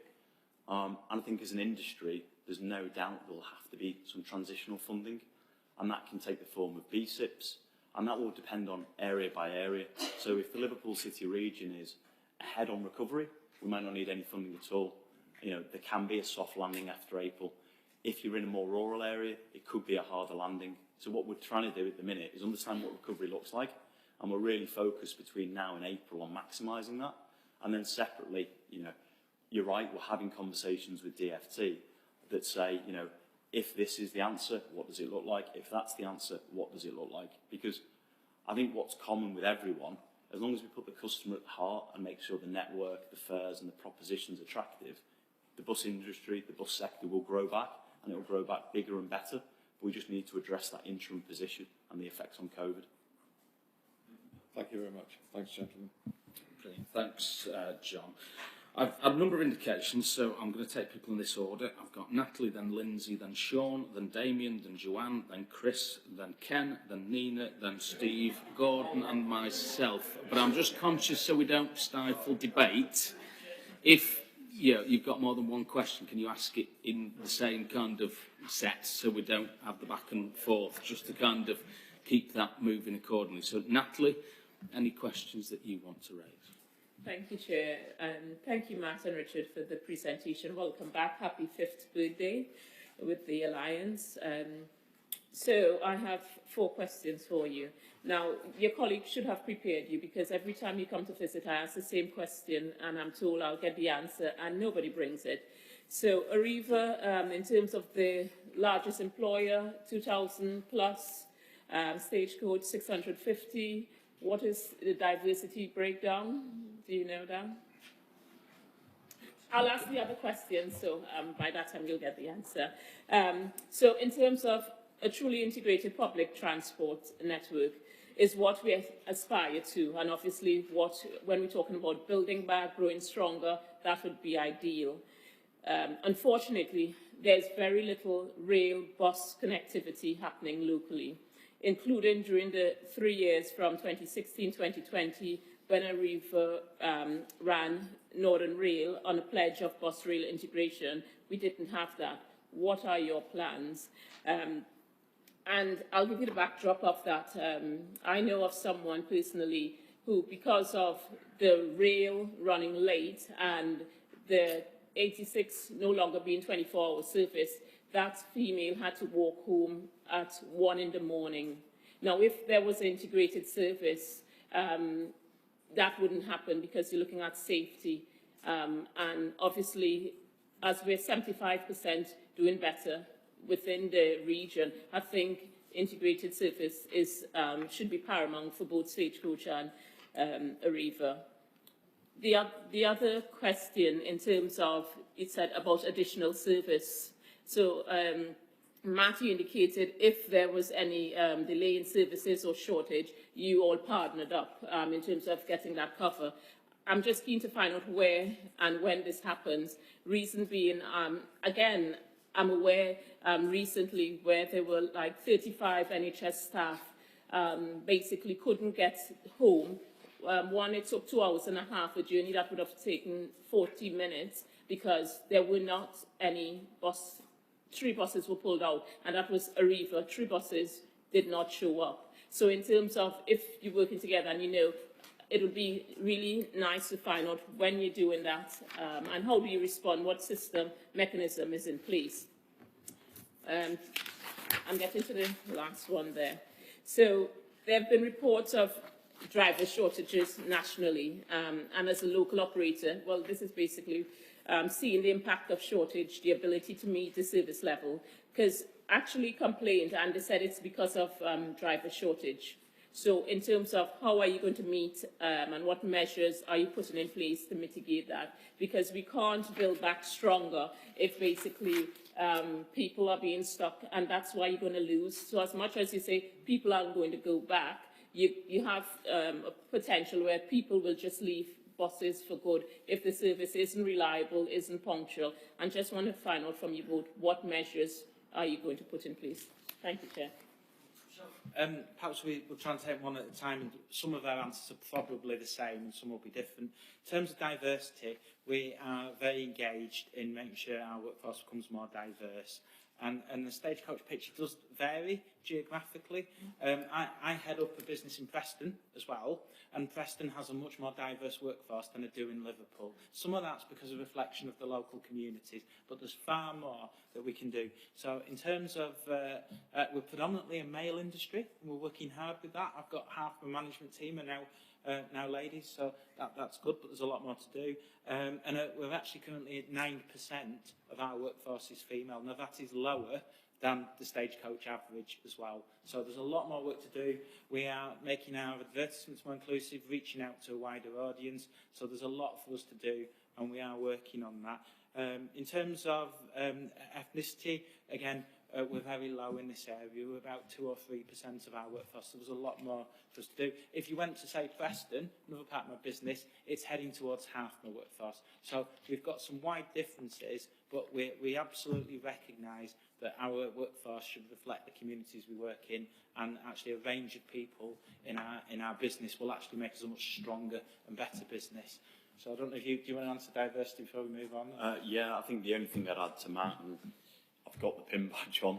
And I think as an industry, there's no doubt there'll have to be some transitional funding, and that can take the form of BSIPs, and that will depend on area by area. So if the Liverpool City Region is ahead on recovery, we might not need any funding at all. You know, there can be a soft landing after April. If you're in a more rural area, it could be a harder landing. So what we're trying to do at the minute is understand what recovery looks like, and we're really focused between now and April on maximising that. And then separately, you know, you're right, we're having conversations with DfT that say, you know, if this is the answer, what does it look like? If that's the answer, what does it look like? Because I think what's common with everyone, as long as we put the customer at the heart and make sure the network, the fares and the proposition's attractive, the bus industry, the bus sector will grow back, and it will grow back bigger and better. But we just need to address that interim position and the effects on COVID. Thank you very much. Thanks, gentlemen. Brilliant. Thanks, John. I've had a number of indications, so I'm going to take people in this order. I've got Natalie, then Lindsay, then Sean, then Damien, then Joanne, then Chris, then Ken, then Nina, then Steve, Gordon and myself. But I'm just conscious so we don't stifle debate. If you've got more than one question, can you ask it in the same kind of set so we don't have the back and forth, just to kind of keep that moving accordingly. So Natalie, any questions that you want to raise? Thank you, Chair. Thank you, Matt and Richard, for the presentation. Welcome back. Happy 5th birthday with the Alliance. So I have 4 questions for you. Now, your colleague should have prepared you, because every time you come to visit, I ask the same question and I'm told I'll get the answer and nobody brings it. So Arriva, in terms of the largest employer, 2,000 plus, Stagecoach 650. What is the diversity breakdown? Do you know that? I'll ask the other questions, so by that time you'll get the answer. So in terms of a truly integrated public transport network is what we aspire to, and obviously when we're talking about building back, growing stronger, that would be ideal. Unfortunately, there's very little rail bus connectivity happening locally, including during the 3 years from 2016-2020 when Arriva ran Northern Rail on a pledge of bus rail integration. We didn't have that. What are your plans? And I'll give you the backdrop of that. I know of someone personally who, because of the rail running late and the 86 no longer being 24-hour service, that female had to walk home at 1 in the morning. Now, if there was an integrated service, that wouldn't happen, because you're looking at safety. And obviously, as we're 75% doing better within the region, I think integrated service should be paramount for both Stagecoach and Arriva. The other question in terms of, it said about additional service. So Matthew indicated if there was any delay in services or shortage, you all partnered up in terms of getting that cover. I'm just keen to find out where and when this happens. Reason being, again, I'm aware recently where there were like 35 NHS staff basically couldn't get home. One, it took 2.5 hours, a journey that would have taken 40 minutes because there were not any 3 buses were pulled out, and that was Arriva. 3 buses did not show up. So in terms of if you're working together and you know, it would be really nice to find out when you're doing that and how do you respond, what system, mechanism is in place. I'm getting to the last one there. So there have been reports of driver shortages nationally, and as a local operator, well, this is basically seeing the impact of shortage, the ability to meet the service level, because actually complained and they said it's because of driver shortage. So in terms of how are you going to meet and what measures are you putting in place to mitigate that? Because we can't build back stronger if basically people are being stuck, and that's why you're going to lose. So as much as you say people aren't going to go back, you have a potential where people will just leave buses for good if the service isn't reliable, isn't punctual. And just want to find out from you both, what measures are you going to put in place? Thank you, Chair. Perhaps we'll try and take one at a time, and some of our answers are probably the same and some will be different. In terms of diversity, we are very engaged in making sure our workforce becomes more diverse. And the Stagecoach picture does vary geographically. I head up a business in Preston as well, and Preston has a much more diverse workforce than I do in Liverpool. Some of that's because of reflection of the local communities, but there's far more that we can do. So in terms of, we're predominantly a male industry, and we're working hard with that. I've got half my management team are now ladies, so that's good, but there's a lot more to do. And we're actually currently at 9% of our workforce is female. Now that is lower than the Stagecoach average as well. So there's a lot more work to do. We are making our advertisements more inclusive, reaching out to a wider audience. So there's a lot for us to do, and we are working on that. In terms of ethnicity, again, we're very low in this area. We're about 2 or 3% of our workforce. So there's a lot more for us to do. If you went to, say, Preston, another part of my business, it's heading towards half my workforce. So we've got some wide differences, but we absolutely recognise that our workforce should reflect the communities we work in, and actually a range of people in our business will actually make us a much stronger and better business. So I don't know if do you want to answer diversity before we move on? Yeah, I think the only thing I'd add to Matt, and I've got the pin badge on,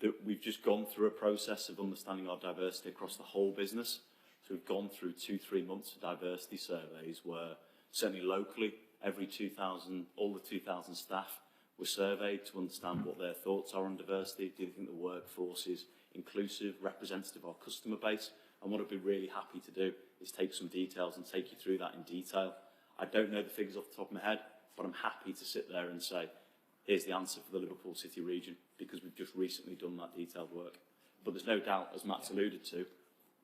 that we've just gone through a process of understanding our diversity across the whole business. So we've gone through 2-3 months of diversity surveys where certainly locally, all the 2,000 staff were surveyed to understand what their thoughts are on diversity. Do they think the workforce is inclusive, representative of our customer base? And what I'd be really happy to do is take some details and take you through that in detail. I don't know the figures off the top of my head, but I'm happy to sit there and say, here's the answer for the Liverpool City Region, because we've just recently done that detailed work. But there's no doubt, as Matt's alluded to,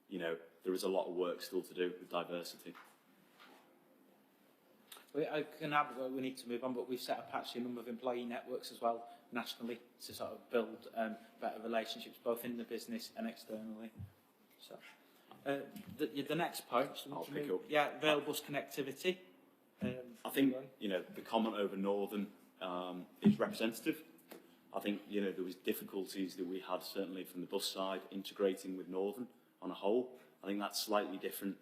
you know, there is a lot of work still to do with diversity. I can add that we need to move on, but we've set up actually a number of employee networks as well nationally to sort of build better relationships both in the business and externally. So the next point, I'll pick up. Yeah, rail bus connectivity. I think, you know, the comment over Northern is representative. I think, you know, there was difficulties that we had certainly from the bus side integrating with Northern on a whole. I think that's slightly different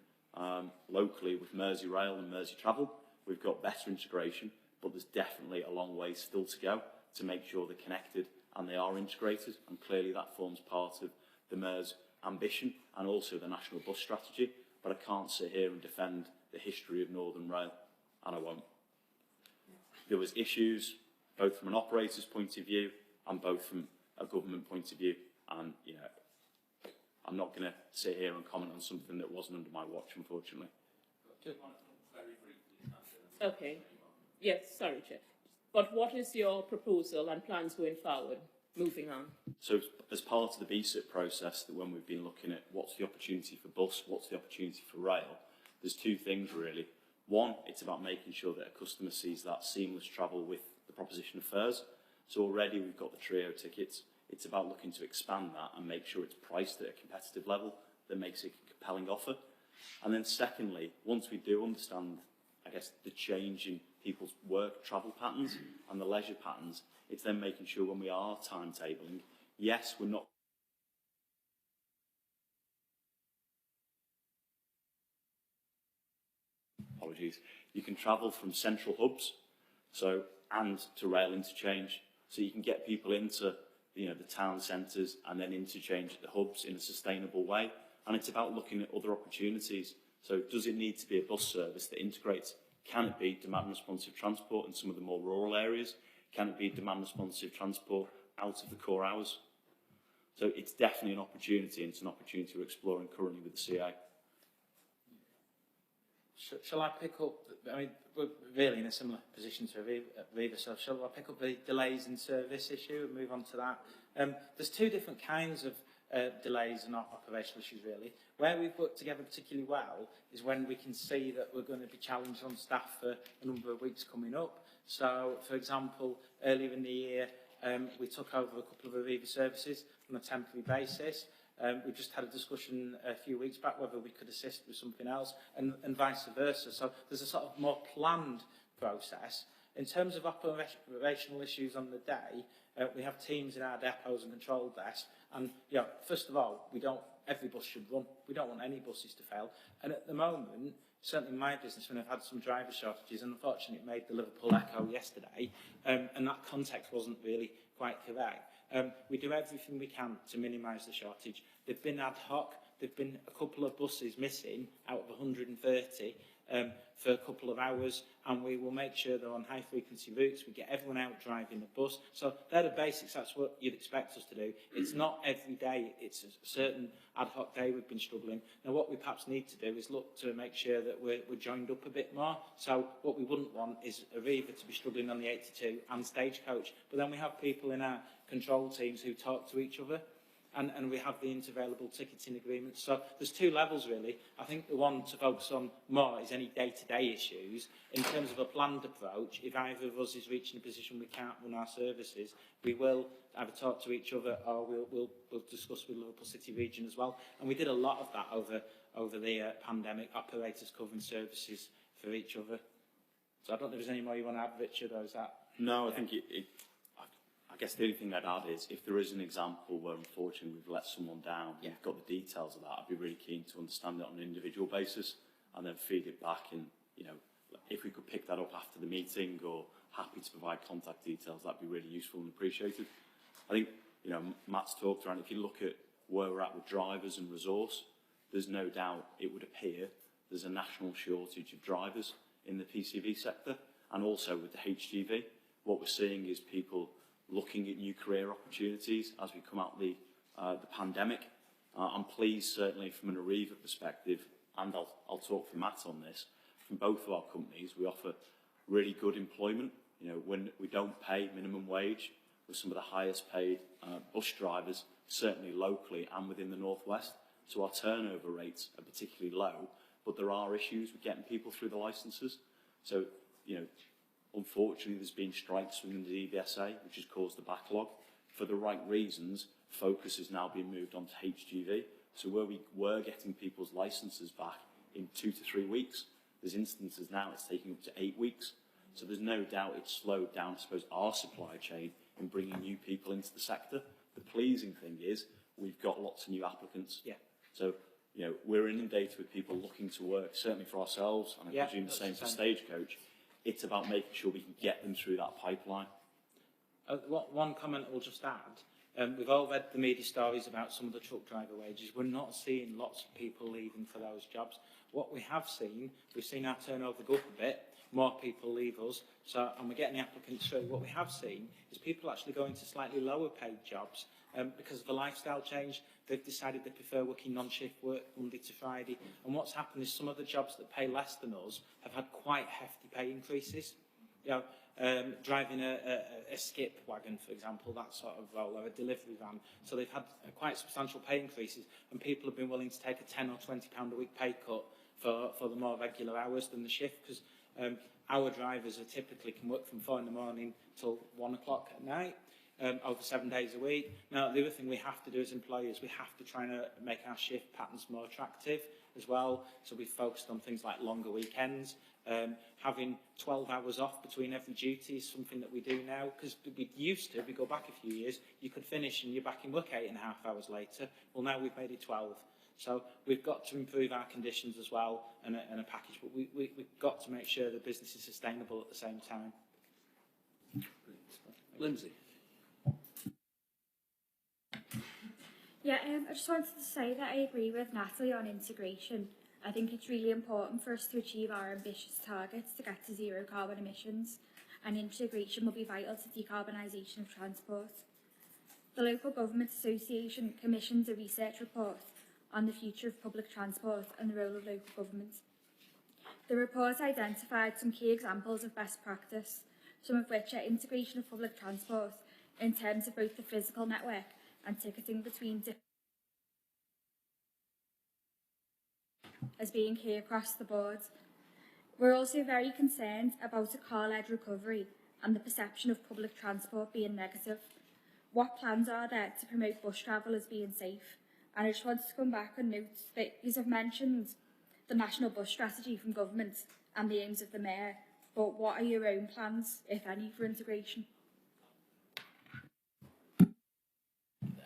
locally with Merseyravel and Merseytravel. We've got better integration, but there's definitely a long way still to go to make sure they're connected and they are integrated, and clearly that forms part of the MERS ambition and also the national bus strategy. But I can't sit here and defend the history of Northern Rail, and I won't. There was issues both from an operator's point of view and both from a government point of view, and you know, I'm not going to sit here and comment on something that wasn't under my watch, unfortunately. Okay. Yes, sorry, Chair. But what is your proposal and plans going forward? Moving on. So as part of the BSIP process, that when we've been looking at what's the opportunity for bus, what's the opportunity for rail, there's two things really. One, it's about making sure that a customer sees that seamless travel with the proposition of fares. So already we've got the trio tickets. It's about looking to expand that and make sure it's priced at a competitive level that makes it a compelling offer. And then secondly, once we do understand, I guess, the change in people's work travel patterns and the leisure patterns, it's then making sure when we are timetabling, yes, we're not you can travel from central hubs, and to rail interchange, so you can get people into, you know, the town centres and then interchange at the hubs in a sustainable way. And it's about looking at other opportunities. So does it need to be a bus service that integrates? Can it be demand responsive transport in some of the more rural areas? Can it be demand responsive transport out of the core hours? So it's definitely an opportunity, and it's an opportunity we're exploring currently with the CA. Shall I pick up, I mean, we're really in a similar position to Arriva, so shall I pick up the delays in service issue and move on to that? There's two different kinds of delays and operational issues, really. Where we've worked together particularly well is when we can see that we're going to be challenged on staff for a number of weeks coming up. So, for example, earlier in the year, we took over a couple of Arriva services on a temporary basis. We just had a discussion a few weeks back whether we could assist with something else, and vice versa. So there's a sort of more planned process. In terms of operational issues on the day, we have teams in our depots and control desks, and first of all, every bus should run. We don't want any buses to fail. And at the moment, certainly in my business, when I've had some driver shortages, and unfortunately it made the Liverpool Echo yesterday, and that context wasn't really quite correct. We do everything we can to minimise the shortage. They've been ad hoc. There've been a couple of buses missing out of 130 for a couple of hours, and we will make sure they're on high-frequency routes. We get everyone out driving the bus. So they're the basics. That's what you'd expect us to do. It's not every day. It's a certain ad hoc day we've been struggling. Now, what we perhaps need to do is look to make sure that we're joined up a bit more. So what we wouldn't want is Arriva to be struggling on the 82 and Stagecoach. But then we have people in our control teams who talk to each other. And we have the interavailable ticketing agreements. So there's two levels, really. I think the one to focus on more is any day-to-day issues. In terms of a planned approach, if either of us is reaching a position we can't run our services, we will either talk to each other or we'll discuss with Liverpool City Region as well. And we did a lot of that over the pandemic, operators covering services for each other. So I don't know if there's any more you want to add, Richard, or is that... No, I think I guess the only thing I'd add is if there is an example where unfortunately we've let someone down, you've got the details of that, I'd be really keen to understand it on an individual basis and then feed it back, and if we could pick that up after the meeting or happy to provide contact details, that'd be really useful and appreciated. I think, Matt's talked around, if you look at where we're at with drivers and resource, there's no doubt it would appear there's a national shortage of drivers in the PCV sector, and also with the HGV. What we're seeing is people looking at new career opportunities as we come out the pandemic. I'm pleased, certainly from an Arriva perspective, and I'll talk for Matt on this, from both of our companies, we offer really good employment. When we don't pay minimum wage, we're some of the highest paid bus drivers, certainly locally and within the Northwest. So our turnover rates are particularly low, but there are issues with getting people through the licences. So, unfortunately, there's been strikes within the DVSA, which has caused the backlog. For the right reasons, focus is now being moved on to HGV. So where we were getting people's licences back in 2 to 3 weeks, there's instances now it's taking up to 8 weeks. So there's no doubt it's slowed down, I suppose, our supply chain in bringing new people into the sector. The pleasing thing is we've got lots of new applicants. Yeah. So, we're inundated with people looking to work, certainly for ourselves, and I presume the same for Stagecoach. It's about making sure we can get them through that pipeline. One comment I'll just add. We've all read the media stories about some of the truck driver wages. We're not seeing lots of people leaving for those jobs. What we have seen, we've seen our turnover go up a bit. More people leave us, and we're getting the applicants through. What we have seen is people actually going to slightly lower paid jobs because of a lifestyle change. They've decided they prefer working non-shift work Monday to Friday. And what's happened is some of the jobs that pay less than us have had quite hefty pay increases. Driving a skip wagon, for example, that sort of role, or a delivery van. So they've had quite substantial pay increases, and people have been willing to take a £10 or £20 a week pay cut for the more regular hours than the shift, because our drivers are typically can work from 4 in the morning till 1 o'clock at night. Over 7 days a week. Now, the other thing we have to do as employers, we have to try and make our shift patterns more attractive as well. So we've focused on things like longer weekends. Having 12 hours off between every duty is something that we do now, because we used to, if we go back a few years, you could finish and you're back in work 8.5 hours later. Well, now we've made it 12. So we've got to improve our conditions as well and a package, but we've got to make sure the business is sustainable at the same time. Lindsay. Yeah, I just wanted to say that I agree with Natalie on integration. I think it's really important for us to achieve our ambitious targets to get to zero carbon emissions, and integration will be vital to decarbonisation of transport. The Local Government Association commissioned a research report on the future of public transport and the role of local government. The report identified some key examples of best practice, some of which are integration of public transport in terms of both the physical network and ticketing between different as being key across the board. We're also very concerned about a car-led recovery and the perception of public transport being negative. What plans are there to promote bus travel as being safe? And I just wanted to come back and note that you have mentioned the National Bus Strategy from government and the aims of the Mayor, but what are your own plans, if any, for integration?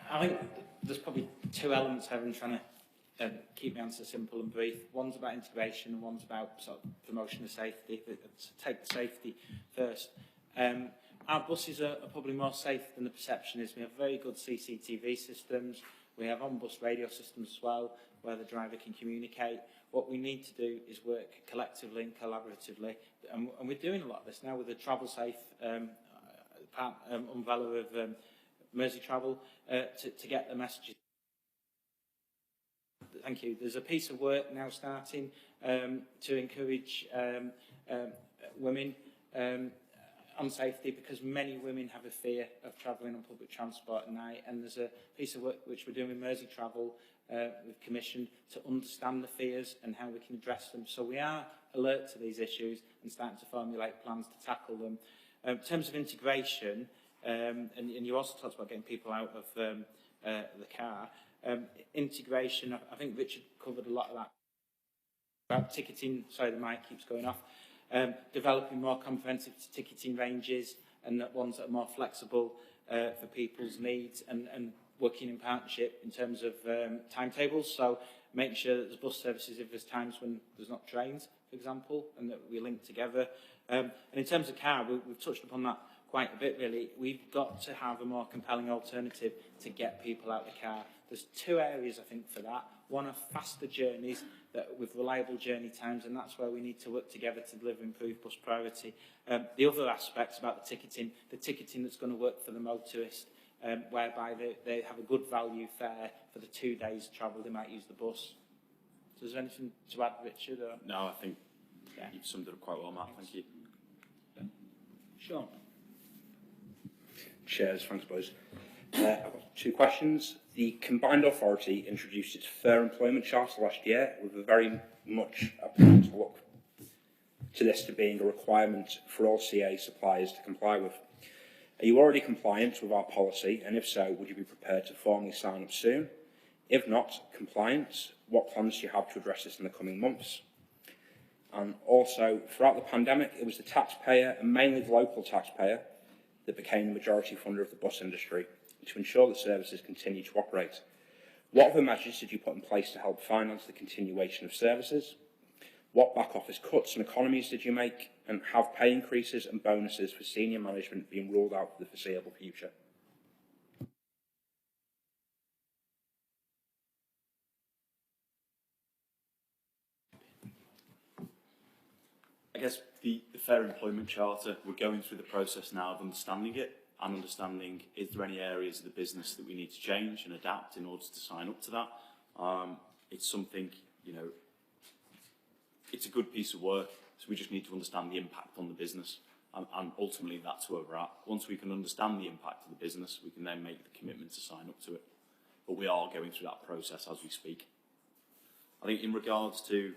I think there's probably two elements I've been trying to keep my answer simple and brief. One's about integration and one's about sort of promotion of safety. Let's take the safety first. Our buses are probably more safe than the perception is. We have very good CCTV systems. We have on-bus radio systems as well, where the driver can communicate. What we need to do is work collectively and collaboratively. And we're doing a lot of this now with the Travel Safe umbrella of Merseytravel to get the messages. Thank you. There's a piece of work now starting to encourage women on safety, because many women have a fear of travelling on public transport at night, and there's a piece of work which we're doing with Merseytravel with Commission to understand the fears and how we can address them. So we are alert to these issues and starting to formulate plans to tackle them. In terms of integration, and you also talked about getting people out of the car. Integration, I think Richard covered a lot of that. About ticketing, sorry, the mic keeps going off. Developing more comprehensive ticketing ranges and ones that are more flexible for people's needs, and working in partnership in terms of timetables. So making sure that there's bus services if there's times when there's not trains, for example, and that we link together. And in terms of car, we've touched upon that quite a bit, really. We've got to have a more compelling alternative to get people out of the car. There's two areas, I think, for that. One are faster journeys with reliable journey times, and that's where we need to work together to deliver improved bus priority. The other aspect's about the ticketing that's going to work for the motorist, whereby they have a good value fare for the 2 days travel they might use the bus. So is there anything to add, Richard? Or? No, I think you've summed it up quite well, Matt. Thank you. Sean. Chairs, thanks, boys. I've got two questions. The Combined Authority introduced its Fair Employment Charter last year with a very much apparent look to this to being a requirement for all CA suppliers to comply with. Are you already compliant with our policy, and if so, would you be prepared to formally sign up soon? If not compliant, what plans do you have to address this in the coming months? And also, throughout the pandemic, it was the taxpayer, and mainly the local taxpayer, that became the majority funder of the bus industry to ensure that services continue to operate. What other measures did you put in place to help finance the continuation of services? What back office cuts and economies did you make? And have pay increases and bonuses for senior management been ruled out for the foreseeable future? I guess the Fair Employment Charter, we're going through the process now of understanding it and understanding is there any areas of the business that we need to change and adapt in order to sign up to that. It's something, you know, it's a good piece of work, so we just need to understand the impact on the business, and ultimately that's where we're at. Once we can understand the impact of the business, we can then make the commitment to sign up to it. But we are going through that process as we speak. I think in regards to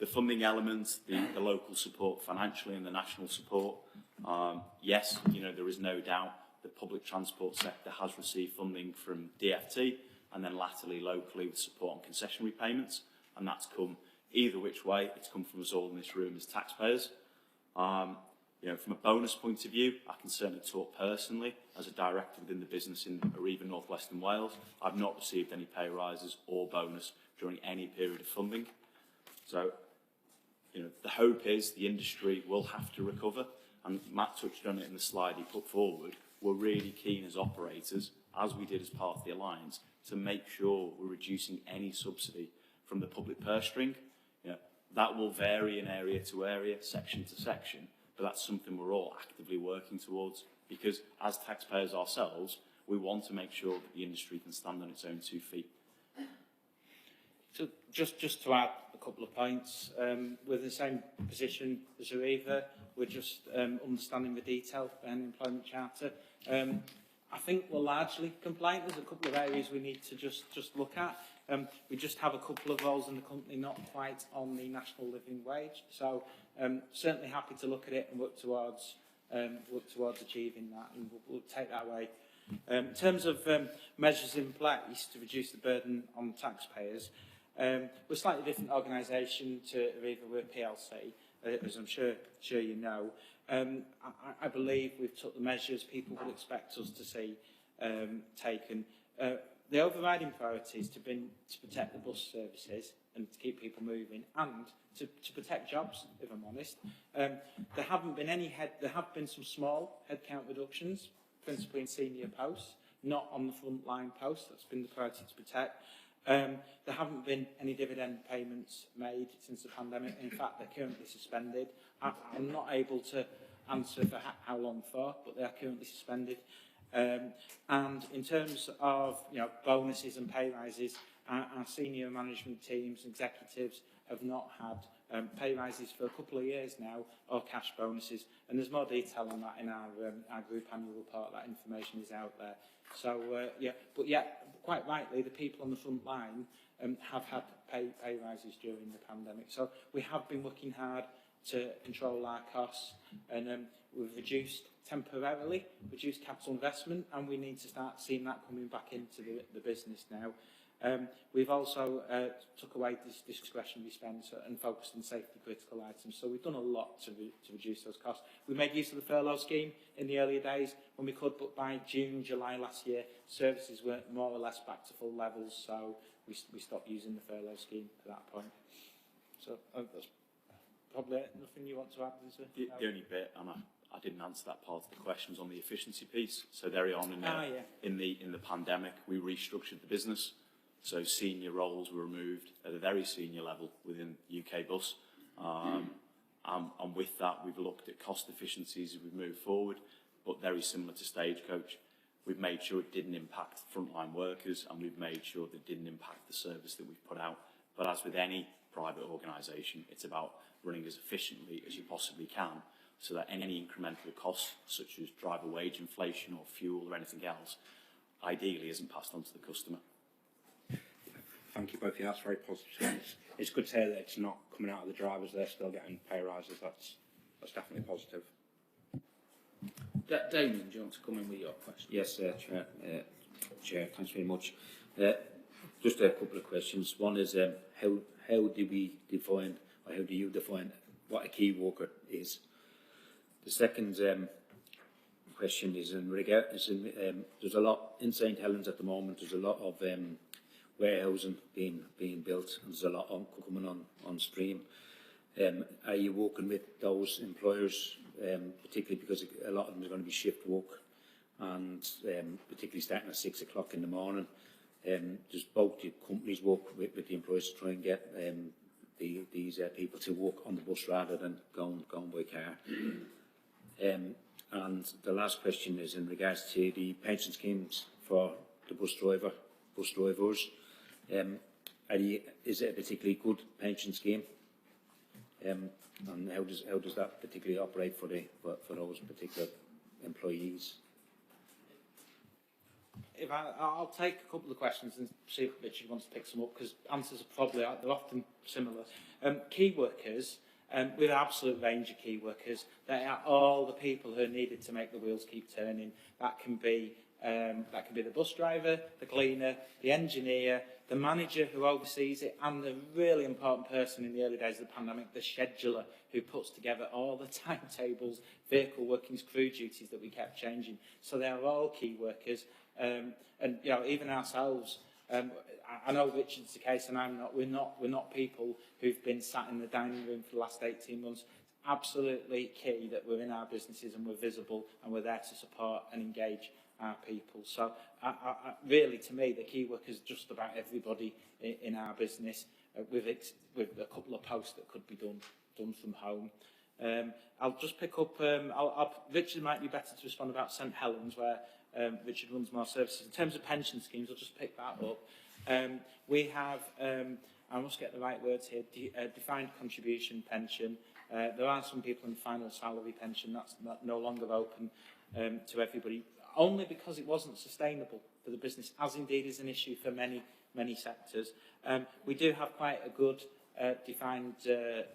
the funding elements, the local support financially and the national support, yes, you know, there is no doubt the public transport sector has received funding from DFT and then latterly locally with support on concessionary payments, and that's come either which way. It's come from us all in this room as taxpayers. You know, from a bonus point of view, I can certainly talk personally as a director within the business in Arriva North Western Wales. I've not received any pay rises or bonus during any period of funding. So, you know, the hope is the industry will have to recover, and Matt touched on it in the slide he put forward. we're really keen as operators, as we did as part of the Alliance, to make sure we're reducing any subsidy from the public purse string. You know, that will vary in area to area, section to section, but that's something we're all actively working towards, because as taxpayers ourselves, we want to make sure that the industry can stand on its own 2 feet. So just to add a couple of points, we're in the same position as Arriva. We're just understanding the detail behind the Employment Charter. I think we're largely compliant. There's a couple of areas we need to just look at. We just have a couple of roles in the company not quite on the national living wage. So certainly happy to look at it and work towards achieving that, and we'll take that away. In terms of measures in place to reduce the burden on taxpayers, we're a slightly different organisation to Arriva. We're PLC, as I'm sure you know. I believe we've took the measures people would expect us to see taken. The overriding priority is to protect the bus services and to keep people moving, and to protect jobs, if I'm honest. There have been some small headcount reductions, principally in senior posts, not on the frontline posts. That's been the priority to protect. There haven't been any dividend payments made since the pandemic. In fact, they're currently suspended. I'm not able to answer for how long for, but they are currently suspended. And in terms of bonuses and pay rises, our senior management teams, executives, have not had pay rises for a couple of years now, or cash bonuses. And there's more detail on that in our group annual report. That information is out there. So quite rightly, the people on the front line have had pay rises during the pandemic. So we have been working hard to control our costs, and we've temporarily reduced capital investment, and we need to start seeing that coming back into the business now. We've also took away this discretionary spend and focused on safety critical items. So we've done a lot to reduce those costs. We made use of the furlough scheme in the earlier days when we could, but by June, July last year, services were more or less back to full levels, so we stopped using the furlough scheme at that point. So that's probably it. Nothing you want to add? The only bit, and I didn't answer that part of the question, was on the efficiency piece. So very on in the pandemic, we restructured the business. So senior roles were removed at a very senior level within UK Bus. And with that, we've looked at cost efficiencies as we've moved forward, but very similar to Stagecoach. We've made sure it didn't impact frontline workers, and we've made sure that it didn't impact the service that we've put out. But as with any private organisation, it's about running as efficiently as you possibly can, so that any incremental costs, such as driver wage inflation or fuel or anything else, ideally isn't passed on to the customer. Thank you both. Yeah, that's very positive. It's good to hear that it's not coming out of the drivers. They're still getting pay rises. That's definitely positive. Damien, do you want to come in with your question? Yes, Chair, thanks very much. Just a couple of questions. One is how do we define, or how do you define what a key worker is? The second question is there's a lot in St Helens at the moment. There's a lot of warehousing being built, and there's a lot coming on stream. Are you working with those employers, particularly because a lot of them are going to be shift work, and particularly starting at 6 o'clock in the morning? Does both the companies work with the employers to try and get these people to work on the bus rather than going by car? And the last question is in regards to the pension schemes for the bus drivers. Is it a particularly good pension scheme? And how does that particularly operate for those particular employees? I'll take a couple of questions and see if Richard wants to pick some up, because answers are they're often similar. Key workers, with an absolute range of key workers, they are all the people who are needed to make the wheels keep turning. That can be the bus driver, the cleaner, the engineer, the manager who oversees it, and the really important person in the early days of the pandemic, the scheduler, who puts together all the timetables, vehicle workings, crew duties that we kept changing. So they are all key workers. And even ourselves, I know Richard's the case, and I'm not. We're not people who've been sat in the dining room for the last 18 months. It's absolutely key that we're in our businesses and we're visible and we're there to support and engage our people. So, really, to me, the key work is just about everybody in our business, with a couple of posts that could be done from home. I'll just pick up. Richard might be better to respond about St Helens, where Richard runs more services. In terms of pension schemes, I'll just pick that up. We have, I must get the right words here, defined contribution pension. There are some people in final salary pension that's no longer open to everybody, only because it wasn't sustainable for the business, as indeed is an issue for many sectors. We do have quite a good defined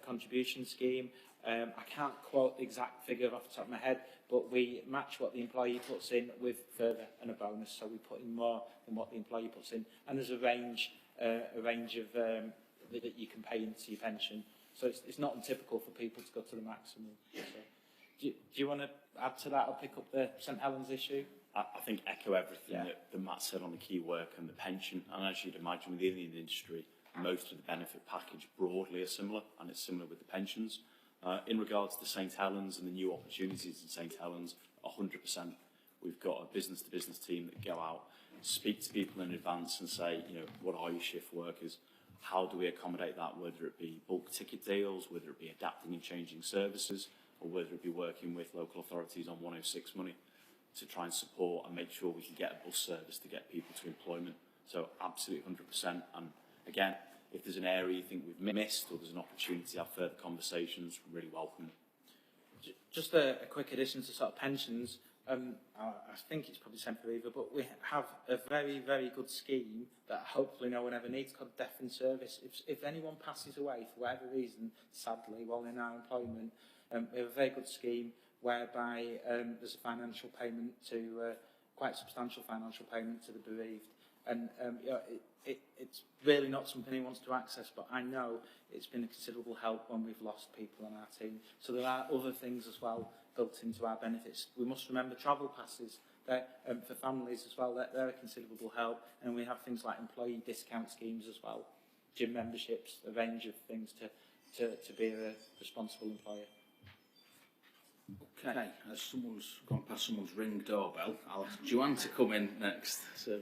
contribution scheme. I can't quote the exact figure off the top of my head, but we match what the employee puts in with further and a bonus, so we put in more than what the employee puts in, and there's a range of that you can pay into your pension. So it's not untypical for people to go to the maximum. So, do you want to add to that or pick up the St Helens issue? I think echo everything that Matt said on the key work and the pension, and as you'd imagine within the industry, most of the benefit package broadly are similar, and it's similar with the pensions. In regards to St Helens and the new opportunities in St Helens, 100%. We've got a business-to-business team that go out, speak to people in advance and say, you know, what are your shift workers? How do we accommodate that, whether it be bulk ticket deals, whether it be adapting and changing services, or whether it be working with local authorities on 106 money to try and support and make sure we can get a bus service to get people to employment. So absolutely 100%. And again, if there's an area you think we've missed or there's an opportunity to have further conversations, we're really welcome. Just a quick addition to sort of pensions. I think it's probably same for Arriva, but we have a very, very good scheme that hopefully no one ever needs, called Death in Service. If anyone passes away for whatever reason, sadly, while in our employment, we have a very good scheme whereby there's a financial payment to, quite substantial financial payment to the bereaved. And you know, it's really not something he wants to access, but I know it's been a considerable help when we've lost people on our team. So there are other things as well built into our benefits. We must remember travel passes for families as well. They're a considerable help, and we have things like employee discount schemes as well, gym memberships, a range of things to be a responsible employer. Okay, as someone's gone past someone's ring doorbell, I'll ask Joanne to come in next. So.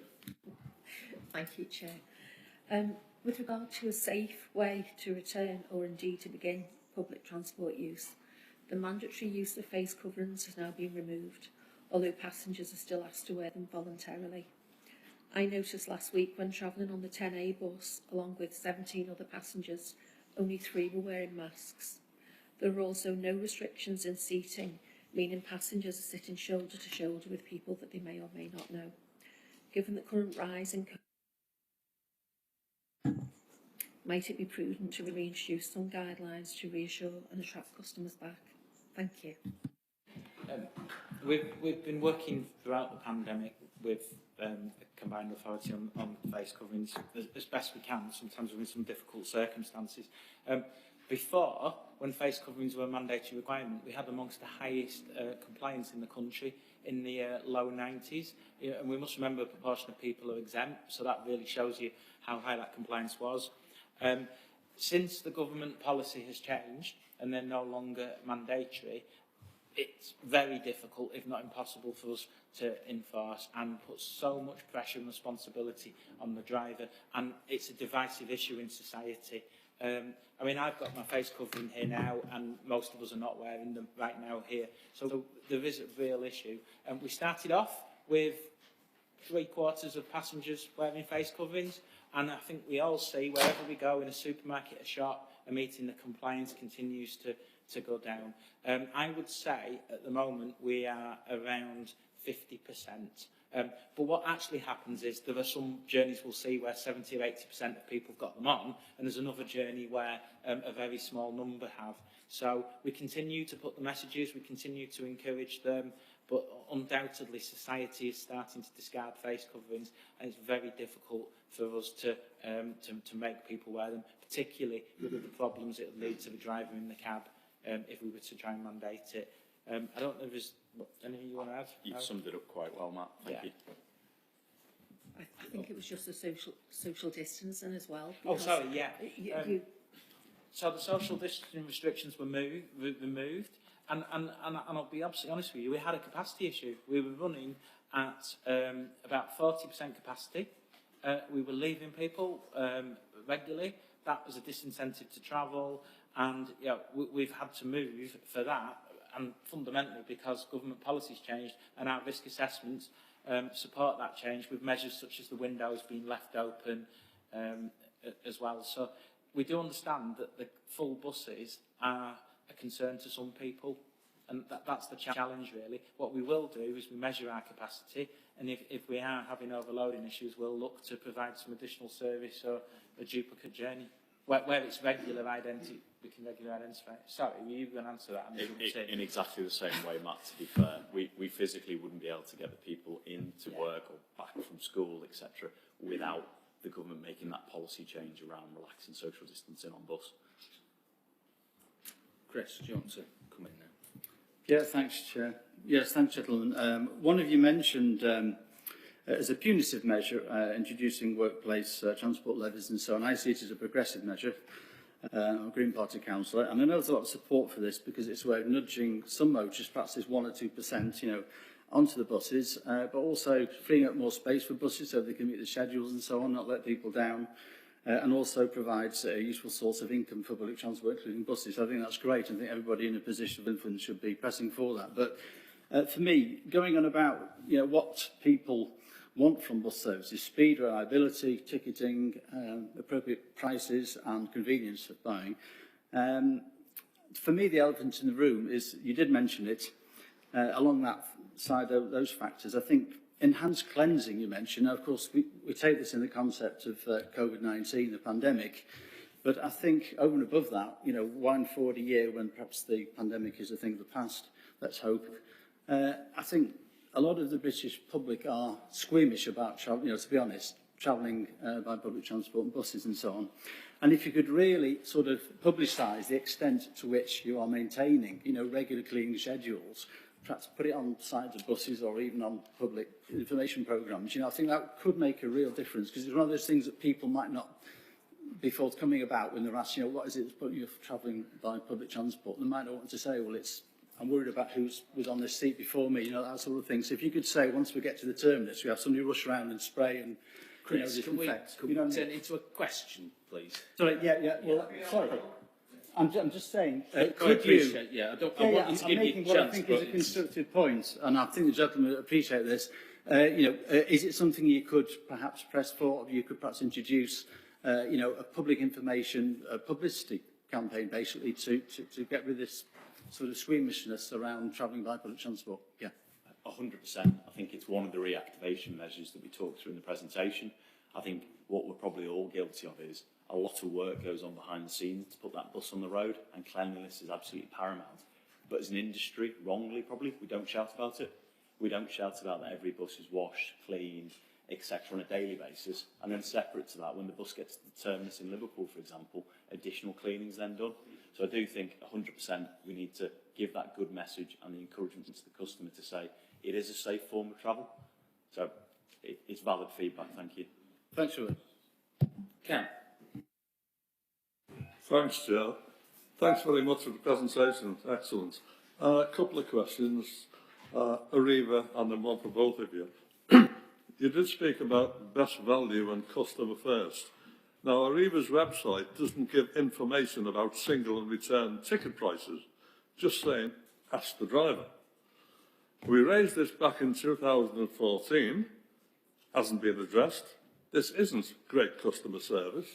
Thank you, Chair. With regard to a safe way to return or indeed to begin public transport use, the mandatory use of face coverings has now been removed, although passengers are still asked to wear them voluntarily. I noticed last week when travelling on the 10A bus, along with 17 other passengers, only 3 were wearing masks. There are also no restrictions in seating, meaning passengers are sitting shoulder to shoulder with people that they may or may not know. Given the current rise in might it be prudent to reintroduce some guidelines to reassure and attract customers back? Thank you. We've been working throughout the pandemic with a combined authority on face coverings as best we can. Sometimes we're in some difficult circumstances. Before, when face coverings were a mandatory requirement, we had amongst the highest compliance in the country, in the low 90s. And we must remember a proportion of people are exempt, so that really shows you how high that compliance was. Since the government policy has changed and they're no longer mandatory, it's very difficult, if not impossible, for us to enforce, and puts so much pressure and responsibility on the driver, and it's a divisive issue in society. I mean, I've got my face covering here now, and most of us are not wearing them right now here. So there is a real issue. We started off with 3/4 of passengers wearing face coverings, and I think we all see, wherever we go, in a supermarket, a shop, a meeting, the compliance continues to go down. I would say, at the moment, we are around 50%. But what actually happens is there are some journeys we'll see where 70 or 80% of people have got them on, and there's another journey where a very small number have. So we continue to put the messages, we continue to encourage them, but undoubtedly society is starting to discard face coverings, and it's very difficult for us to make people wear them, particularly with the problems it would lead to the driver in the cab if we were to try and mandate it. I don't know if there's anything you want to add? You've summed it up quite well, Matt. Thank you. I think it was just the social distancing as well. Oh, sorry, yeah. You So the social distancing restrictions were removed, and I'll be absolutely honest with you, we had a capacity issue. We were running at about 40% capacity. We were leaving people regularly. That was a disincentive to travel, and we've had to move for that, and fundamentally because government policies changed and our risk assessments support that change with measures such as the windows being left open as well. So we do understand that the full buses are a concern to some people, and that's the challenge really. What we will do is we measure our capacity, and if we are having overloading issues, we'll look to provide some additional service or a duplicate journey. Where it's regular identity, we can regularly identify. Sorry, were you going to answer that? In exactly the same way, Matt, to be fair. We physically wouldn't be able to get the people into work or back from school, etc., without the government making that policy change around relaxing social distancing on bus. Chris, do you want to come in now? Yeah, thanks, Chair. Yes, thanks, gentlemen. One of you mentioned as a punitive measure introducing workplace transport levies and so on. I see it as a progressive measure. I'm a Green Party councillor, and I know there's a lot of support for this because it's a way of nudging some motorists, perhaps there's 1 or 2%, onto the buses, but also freeing up more space for buses so they can meet the schedules and so on, not let people down, and also provides a useful source of income for public transport, including buses. I think that's great. I think everybody in a position of influence should be pressing for that. But for me, going on about what people want from bus services: speed, reliability, ticketing, appropriate prices and convenience of buying. For me, the elephant in the room is, you did mention it, along that side of those factors, I think enhanced cleansing you mentioned. Now, of course, we take this in the concept of COVID-19, the pandemic, but I think over and above that, one forward a year when perhaps the pandemic is a thing of the past, let's hope, I think a lot of the British public are squeamish about travel, to be honest, travelling by public transport and buses and so on. And if you could really sort of publicise the extent to which you are maintaining, regular cleaning schedules, perhaps put it on sides of buses or even on public information programmes, I think that could make a real difference, because it's one of those things that people might not be forthcoming about when they're asked, what is it that's putting you travelling by public transport? They might not want to say, well, I'm worried about who was on this seat before me, that sort of thing. So if you could say, once we get to the terminus, we have somebody rush around and spray and Chris, can we turn it into a question, please? Sorry, well, sorry. I'm just saying, could you... Yeah, I want you to give me a chance. What I think is a constructive point, and I think the gentleman would appreciate this. Is it something you could perhaps press for, or you could perhaps introduce, a public information, a publicity campaign, basically, to get rid of this sort of squeamishness around travelling by public transport? Yeah. 100%. I think it's one of the reactivation measures that we talked through in the presentation. I think what we're probably all guilty of is a lot of work goes on behind the scenes to put that bus on the road, and cleanliness is absolutely paramount. But as an industry, wrongly probably, we don't shout about it. We don't shout about that every bus is washed, cleaned, etc. on a daily basis. And then separate to that, when the bus gets to the terminus in Liverpool, for example, additional cleaning is then done. So I do think 100% we need to give that good message and the encouragement to the customer to say it is a safe form of travel. So it's valid feedback. Thank you. Thanks, Stuart. Ken. Thanks, Chair. Thanks very much for the presentation. Excellent. A couple of questions. Arriva, and then one for both of you. You did speak about best value and customer first. Now, Arriva's website doesn't give information about single and return ticket prices, just saying, ask the driver. We raised this back in 2014, hasn't been addressed. This isn't great customer service.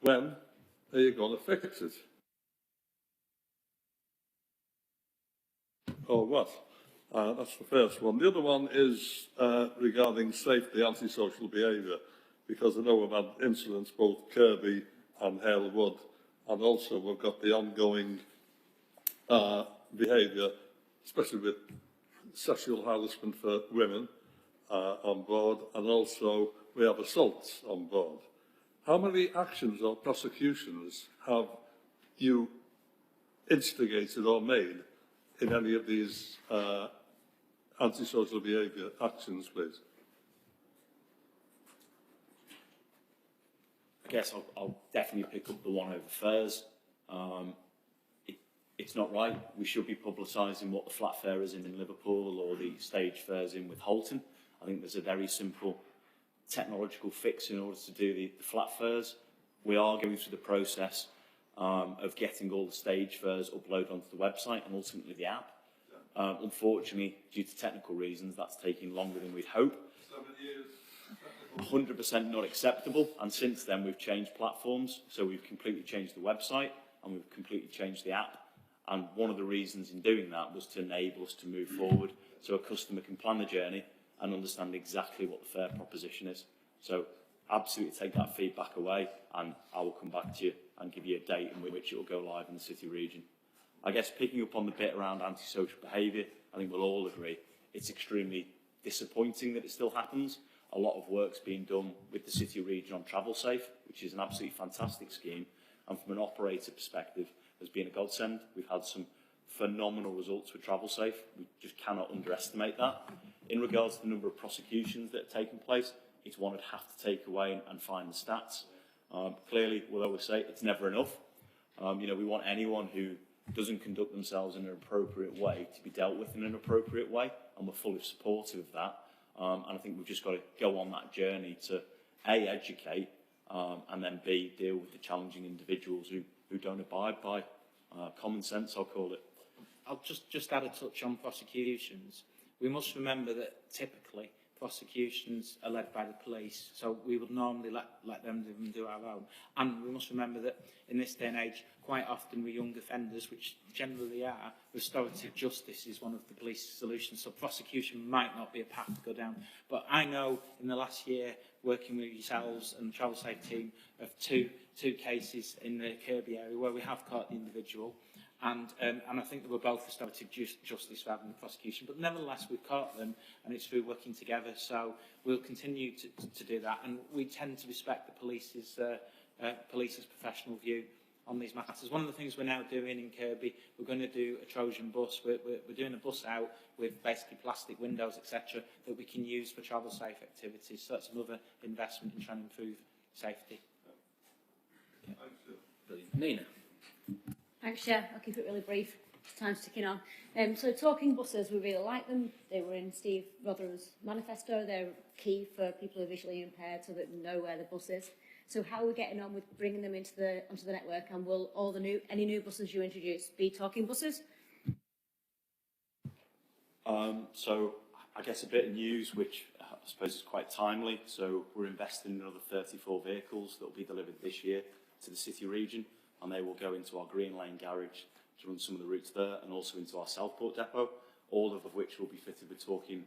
When are you going to fix it? Or what? That's the first one. The other one is regarding safety, antisocial behaviour, because I know we've had incidents, both Kirby and Hale Wood, and also we've got the ongoing behaviour, especially with sexual harassment for women on board, and also we have assaults on board. How many actions or prosecutions have you instigated or made in any of these antisocial behaviour actions, please? I guess I'll definitely pick up the one over fares. It's not right. We should be publicising what the flat fare is in Liverpool or the stage fares in with Holton. I think there's a very simple technological fix in order to do the flat fares. We are going through the process of getting all the stage fares uploaded onto the website and ultimately the app. Unfortunately, due to technical reasons, that's taking longer than we'd hope. 7 years. 100% not acceptable, and since then we've changed platforms, so we've completely changed the website and we've completely changed the app, and one of the reasons in doing that was to enable us to move forward so a customer can plan the journey and understand exactly what the fare proposition is. So absolutely take that feedback away, and I will come back to you and give you a date in which it will go live in the city region. I guess picking up on the bit around antisocial behaviour, I think we'll all agree it's extremely disappointing that it still happens. A lot of work's being done with the city region on Travel Safe, which is an absolutely fantastic scheme, and from an operator perspective has been a godsend. We've had some phenomenal results with Travel Safe. We just cannot underestimate that. In regards to the number of prosecutions that have taken place, it's one I'd have to take away and find the stats. Clearly, we'll always say it's never enough. We want anyone who doesn't conduct themselves in an appropriate way to be dealt with in an appropriate way, and we're fully supportive of that. And I think we've just got to go on that journey to A, educate, and then B, deal with the challenging individuals who don't abide by common sense, I'll call it. I'll just add a touch on prosecutions. We must remember that typically prosecutions are led by the police, so we would normally let them do our own. And we must remember that in this day and age, quite often with young offenders, which generally are, restorative justice is one of the police solutions, so prosecution might not be a path to go down. But I know in the last year, working with yourselves and the Travel Safe team, of two cases in the Kirby area where we have caught the individual, and I think they were both restorative justice rather than prosecution, but nevertheless we've caught them, and it's through working together, so we'll continue to do that, and we tend to respect the police's professional view on these matters. One of the things we're now doing in Kirby, we're going to do a Trojan Bus. We're doing a bus out with basically plastic windows, etc., that we can use for travel safe activities, so that's another investment in trying to improve safety. Yeah. Brilliant. Nina. Thanks, Chair. I'll keep it really brief. Time's ticking on. So talking buses, we really like them. They were in Steve Rotherham's manifesto. They're key for people who are visually impaired so that they know where the bus is. So how are we getting on with bringing them onto the network, and will any new buses you introduce be talking buses? So I guess a bit of news which I suppose is quite timely. So we're investing in another 34 vehicles that will be delivered this year to the city region, and they will go into our Green Lane garage to run some of the routes there, and also into our Southport depot, all of which will be fitted with talking,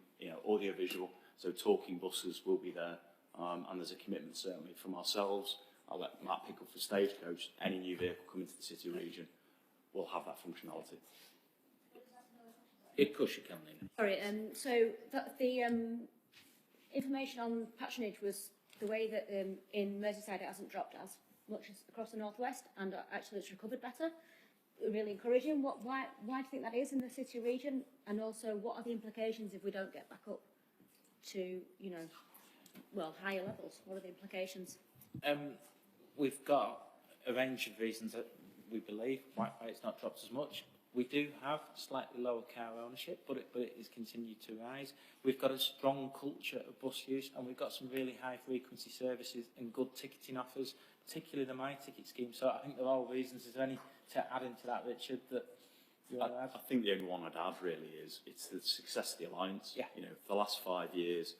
audio visual. So talking buses will be there, and there's a commitment certainly from ourselves. I'll let Matt pick up for Stagecoach. Any new vehicle coming to the city region will have that functionality. Of course you can, Nina. Sorry, so the information on patronage was the way that in Merseytrave it hasn't dropped as much as across the northwest, and actually it's recovered better. Really encouraging. Why do you think that is in the city region? And also, what are the implications if we don't get back up to, higher levels? What are the implications? We've got a range of reasons that we believe why it's not dropped as much. We do have slightly lower car ownership, but it has continued to rise. We've got a strong culture of bus use, and we've got some really high frequency services and good ticketing offers, particularly the My Ticket scheme. So I think they're all reasons. Is there any to add into that, Richard, that you want to add? I think the only one I'd add really is it's the success of the Alliance. Yeah. For the last 5 years,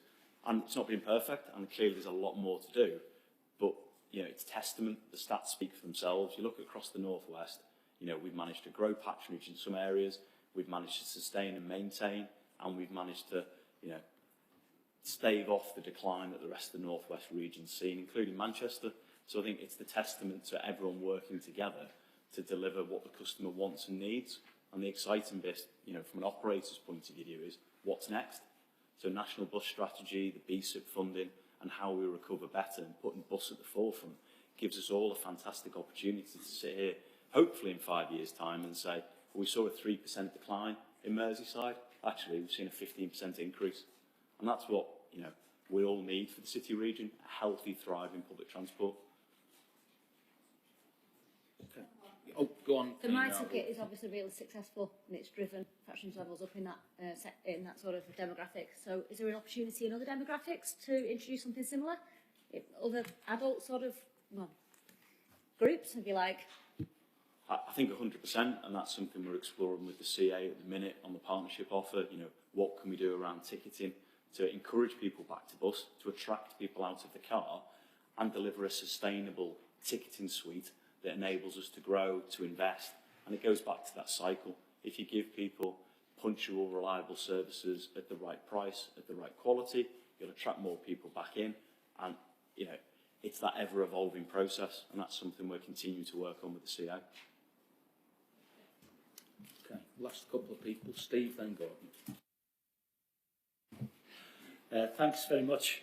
and it's not been perfect, and clearly there's a lot more to do, but it's testament. The stats speak for themselves. You look across the northwest. We've managed to grow patronage in some areas, we've managed to sustain and maintain, and we've managed to, stave off the decline that the rest of the northwest region's seen, including Manchester. So I think it's the testament to everyone working together to deliver what the customer wants and needs. And the exciting bit, from an operator's point of view, is what's next. So national bus strategy, the BSIP funding, and how we recover better, and putting bus at the forefront gives us all a fantastic opportunity to sit here, hopefully in 5 years' time, and say, well, we saw a 3% decline in Merseyside. Actually, we've seen a 15% increase. And that's what, we all need for the city region, a healthy, thriving public transport. Go on. So my ticket is obviously really successful and it's driven patronage levels up in that sort of demographic. So is there an opportunity in other demographics to introduce something similar? If other adult sort of groups, if you like? I think 100%, and that's something we're exploring with the CA at the minute on the partnership offer. You know, what can we do around ticketing to encourage people back to bus, to attract people out of the car, and deliver a sustainable ticketing suite that enables us to grow, to invest, and it goes back to that cycle. If you give people punctual, reliable services at the right price, at the right quality, you'll attract more people back in, and you know, it's that ever-evolving process, and that's something we're continuing to work on with the CA. Okay, last couple of people. Steve, then Gordon. Thanks very much.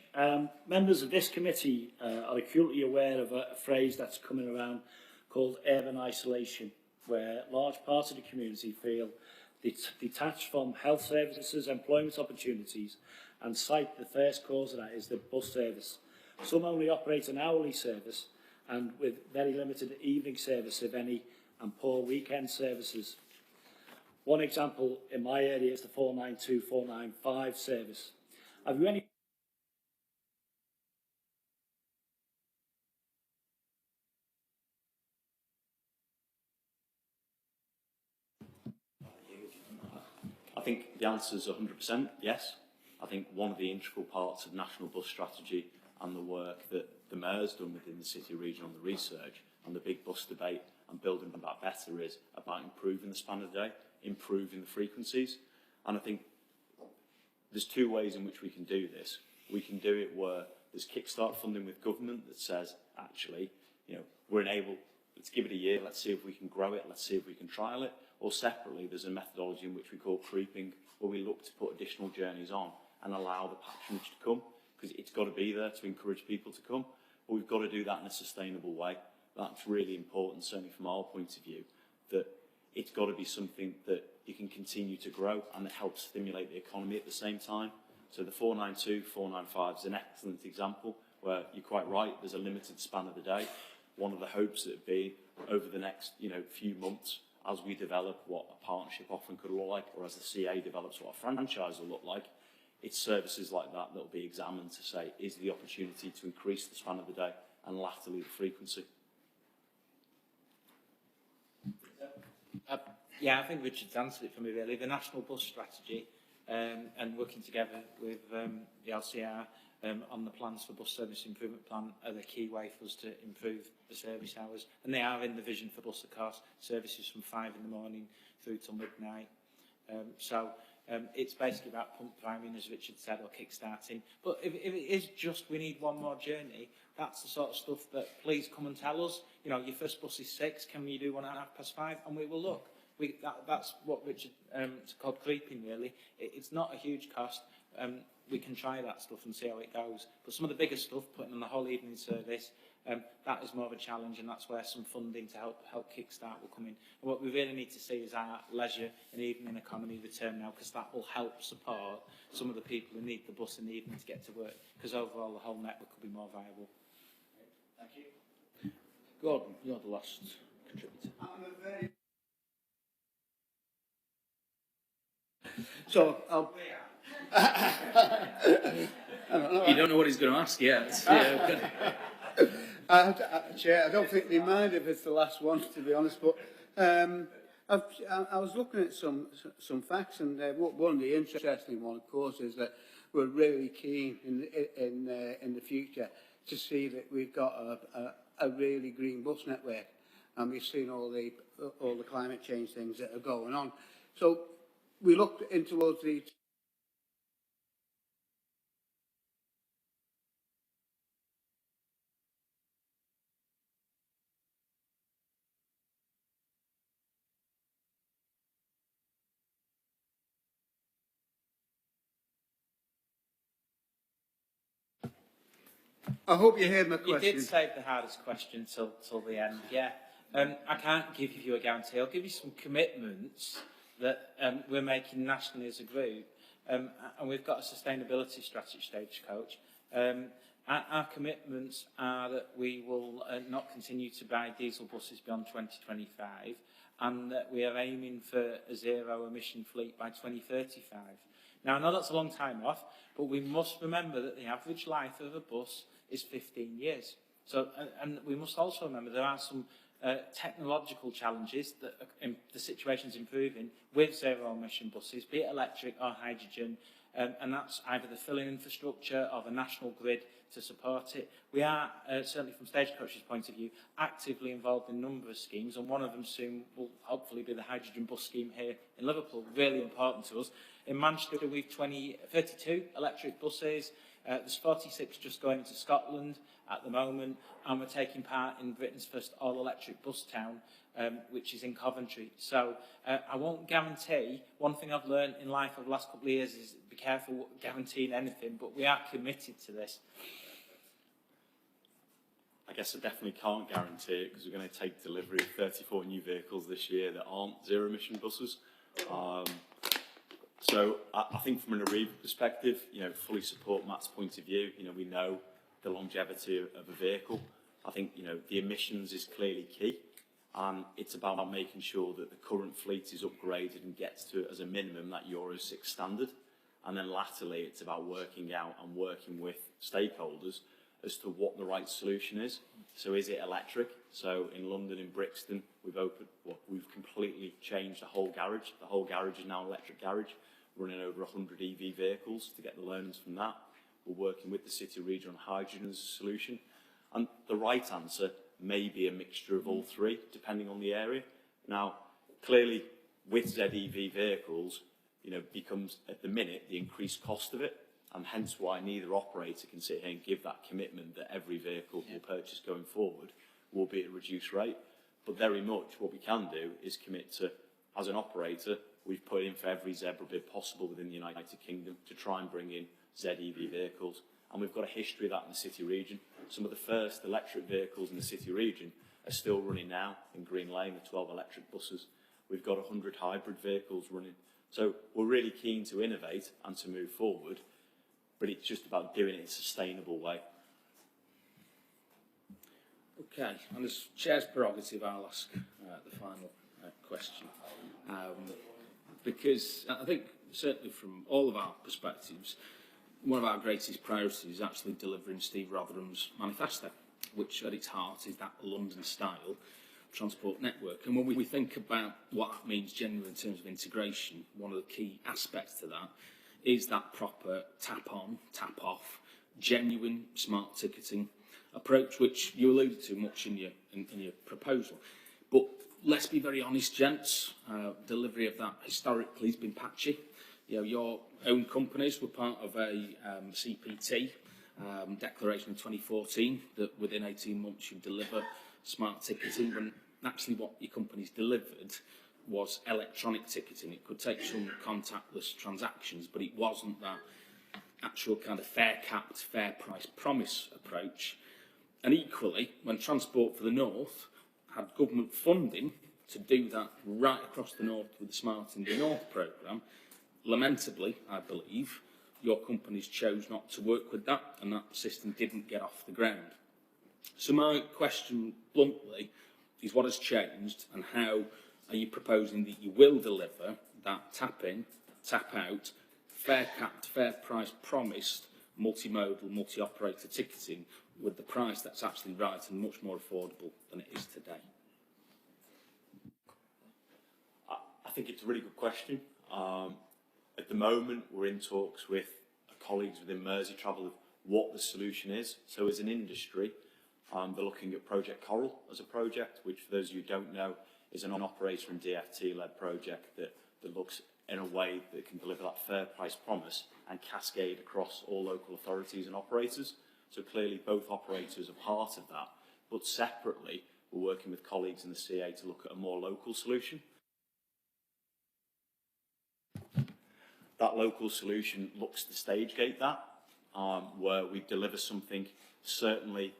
Members of this committee are acutely aware of a phrase that's coming around called urban isolation, where large parts of the community feel detached from health services, employment opportunities, and cite the first cause of that is the bus service. Some only operate an hourly service and with very limited evening service, if any, and poor weekend services. One example in my area is the 492, 495 service. Have you any I think the answer is 100% yes. I think one of the integral parts of national bus strategy and the work that the Mayor's done within the City Region on the research and the big bus debate and building that better is about improving the span of the day, improving the frequencies. And I think there's two ways in which we can do this. We can do it where there's kickstart funding with government that says, actually, you know, we're enabled, let's give it a year, let's see if we can grow it, let's see if we can trial it. Or separately, there's a methodology in which we call creeping, where we look to put additional journeys on and allow the patronage to come, because it's got to be there to encourage people to come. But we've got to do that in a sustainable way. That's really important, certainly from our point of view, that it's got to be something that you can continue to grow and that helps stimulate the economy at the same time. So the 492, 495 is an excellent example where you're quite right, there's a limited span of the day. One of the hopes that would be over the next few months, as we develop what a partnership offering could look like, or as the CA develops what a franchise will look like, it's services like that that will be examined to say, is the opportunity to increase the span of the day and latterly the frequency. Yeah, I think Richard's answered it for me really. The national bus strategy and working together with the LCR on the plans for bus service improvement plan are the key way for us to improve the service hours. And they are in the vision for bus, of course, services from 5 in the morning through till midnight. It's basically about pump priming, as Richard said, or kick-starting. But if it is just we need one more journey, that's the sort of stuff that please come and tell us. You know, your first bus is 6, can you do one at 5:30? And we will look. That's what Richard, it's called creeping really. It's not a huge cost. We can try that stuff and see how it goes. But some of the bigger stuff, putting on the whole evening service, that is more of a challenge, and that's where some funding to help kickstart will come in. And what we really need to see is our leisure and evening economy return now, because that will help support some of the people who need the bus in the evening to get to work, because overall the whole network could be more viable. Thank you. Gordon, you're the last contributor. So you don't know what he's going to ask yet. Chair, I don't think they mind if it's the last one, to be honest. But I was looking at some facts, and one of the interesting one, of course, is that we're really keen in the future to see that we've got a really green bus network, and we've seen all the climate change things that are going on. So we looked in towards the I hope you heard my question. You did save the hardest question till the end, yeah. I can't give you a guarantee. I'll give you some commitments that we're making nationally as a group. And we've got a sustainability strategy, Stagecoach. Our commitments are that we will not continue to buy diesel buses beyond 2025, and that we are aiming for a zero emission fleet by 2035. Now, I know that's a long time off, but we must remember that the average life of a bus is 15 years. So, and we must also remember there are some technological challenges that the situation's improving with zero emission buses, be it electric or hydrogen, and that's either the filling infrastructure or the national grid to support it. We are, certainly from Stagecoach's point of view, actively involved in a number of schemes, and one of them soon will hopefully be the hydrogen bus scheme here in Liverpool, really important to us. In Manchester, we've 32 electric buses. There's 46 just going into Scotland at the moment, and we're taking part in Britain's first all-electric bus town, which is in Coventry. So I won't guarantee. One thing I've learned in life over the last couple of years is be careful guaranteeing anything, but we are committed to this. I guess I definitely can't guarantee it because we're going to take delivery of 34 new vehicles this year that aren't zero-emission buses. So I think from an Arriva perspective, fully support Matt's point of view. We know the longevity of a vehicle. I think, the emissions is clearly key. And it's about making sure that the current fleet is upgraded and gets to, as a minimum, that Euro 6 standard. And then latterly, it's about working out and working with stakeholders as to what the right solution is. So is it electric? So in London, in Brixton, we've completely changed the whole garage. The whole garage is now an electric garage, running over 100 EV vehicles to get the learnings from that. We're working with the City Region on hydrogen as a solution. And the right answer may be a mixture of all three, depending on the area. Now, clearly, with ZEV vehicles, becomes, at the minute, the increased cost of it, and hence why neither operator can sit here and give that commitment that every vehicle will purchase going forward will be at a reduced rate. But very much what we can do is commit to, as an operator, we've put in for every zebra bid possible within the United Kingdom to try and bring in ZEV vehicles. And we've got a history of that in the City Region. Some of the first electric vehicles in the City Region are still running now in Green Lane, the 12 electric buses. We've got 100 hybrid vehicles running. So we're really keen to innovate and to move forward, but it's just about doing it in a sustainable way. Okay, and as Chair's prerogative, I'll ask the final question. Because I think, certainly from all of our perspectives, one of our greatest priorities is actually delivering Steve Rotherham's manifesto, which at its heart is that London-style transport network. And when we think about what that means genuinely in terms of integration, one of the key aspects to that is that proper tap-on, tap-off, genuine smart ticketing approach, which you alluded to much in your proposal. But let's be very honest, gents, delivery of that historically has been patchy. Your own companies were part of a CPT declaration in 2014 that within 18 months you'd deliver smart ticketing, when actually what your companies delivered was electronic ticketing. It could take some contactless transactions, but it wasn't that actual kind of fair capped, fair price promise approach. And equally, when Transport for the North had government funding to do that right across the north with the Smart in the North programme, lamentably, I believe, your companies chose not to work with that, and that system didn't get off the ground. So my question, bluntly, is what has changed, and how are you proposing that you will deliver that tap-in, tap-out, fair capped, fair price promised, multimodal, multi-operator ticketing with the price that's actually right and much more affordable than it is today? I think it's a really good question. At the moment, we're in talks with colleagues within Merseytravel of what the solution is. So as an industry, they're looking at Project Coral as a project, which for those of you who don't know, is an operator and DFT-led project that looks in a way that can deliver that fair price promise and cascade across all local authorities and operators. So clearly both operators are part of that, but separately we're working with colleagues in the CA to look at a more local solution. That local solution looks to stage gate that, where we deliver something certainly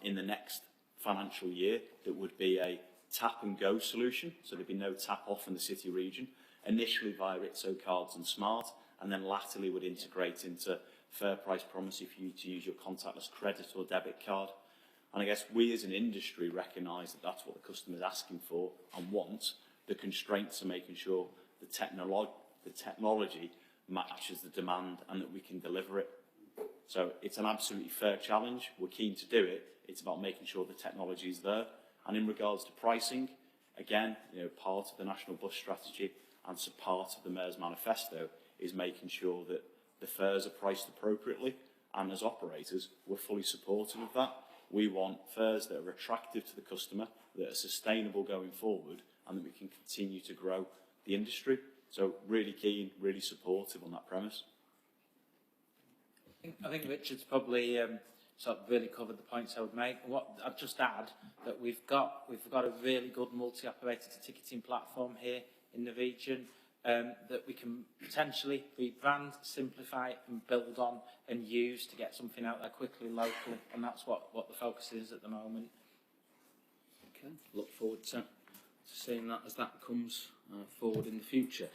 in the next financial year that would be a tap and go solution, so there'd be no tap off in the City Region, initially via ITSO cards and Smart, and then latterly would integrate into fair price promise if you to use your contactless credit or debit card. And I guess we as an industry recognise that that's what the customer is asking for and want. The constraints are making sure the technology matches the demand and that we can deliver it. So it's an absolutely fair challenge. We're keen to do it. It's about making sure the technology is there. And in regards to pricing, again, part of the National Bus Strategy and so part of the Mayor's Manifesto is making sure that the fares are priced appropriately. And as operators, we're fully supportive of that. We want fares that are attractive to the customer, that are sustainable going forward, and that we can continue to grow the industry. So really keen, really supportive on that premise. I think Richard's probably sort of really covered the points I would make. What I'd just add that we've got a really good multi-operator ticketing platform here in the region that we can potentially rebrand, simplify and build on and use to get something out there quickly, locally, and that's what the focus is at the moment. Okay, look forward to seeing that as that comes forward in the future.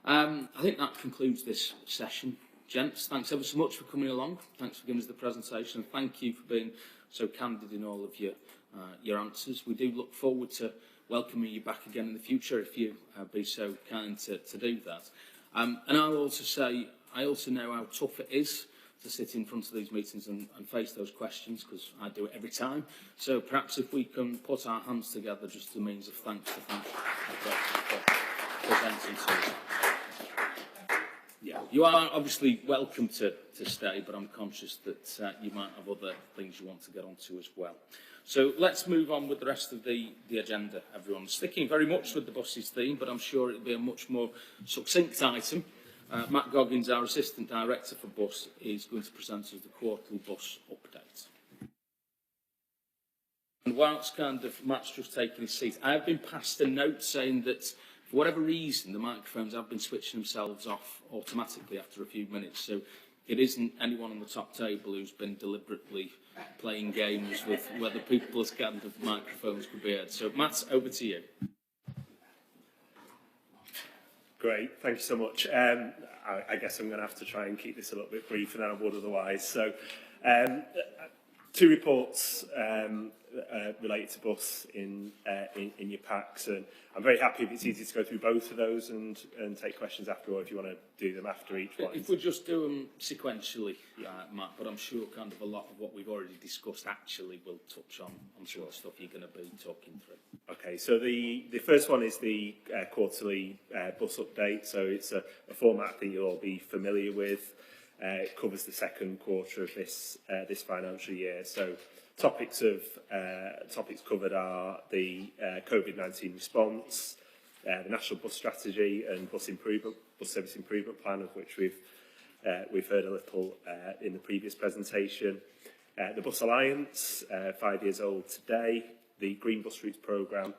I think that concludes this session. Gents, thanks ever so much for coming along. Thanks for giving us the presentation. And thank you for being so candid in all of your answers. We do look forward to welcoming you back again in the future if you be so kind to do that. And I'll also say, I also know how tough it is to sit in front of these meetings and face those questions, because I do it every time. So perhaps if we can put our hands together just as a means of thanks to thank you for presenting to us. Yeah, you are obviously welcome to stay, but I'm conscious that you might have other things you want to get onto as well. So let's move on with the rest of the agenda, everyone. Sticking very much with the buses theme, but I'm sure it'll be a much more succinct item. Matt Goggins, our Assistant Director for Bus, is going to present us the quarterly bus update. And whilst Matt's just taking his seat, I have been passed a note saying that for whatever reason, the microphones have been switching themselves off automatically after a few minutes. So it isn't anyone on the top table who's been deliberately playing games with whether people's microphones could be heard. So, Matt, over to you. Great, thank you so much. I guess I'm going to have to try and keep this a little bit briefer than I would otherwise. So, two reports related to bus in your packs, and I'm very happy if it's easy to go through both of those and take questions after, or if you want to do them after each one. If we just do them sequentially, Matt, but I'm sure kind of a lot of what we've already discussed actually will touch on some of the stuff you're going to be talking through. Okay, so the first one is the quarterly bus update. So it's a format that you'll all be familiar with. It covers the second quarter of this financial year. So topics covered are the COVID-19 response, the National Bus Strategy and bus service improvement plan, of which we've heard a little in the previous presentation. The Bus Alliance, 5 years old today, the Green Bus Routes programme,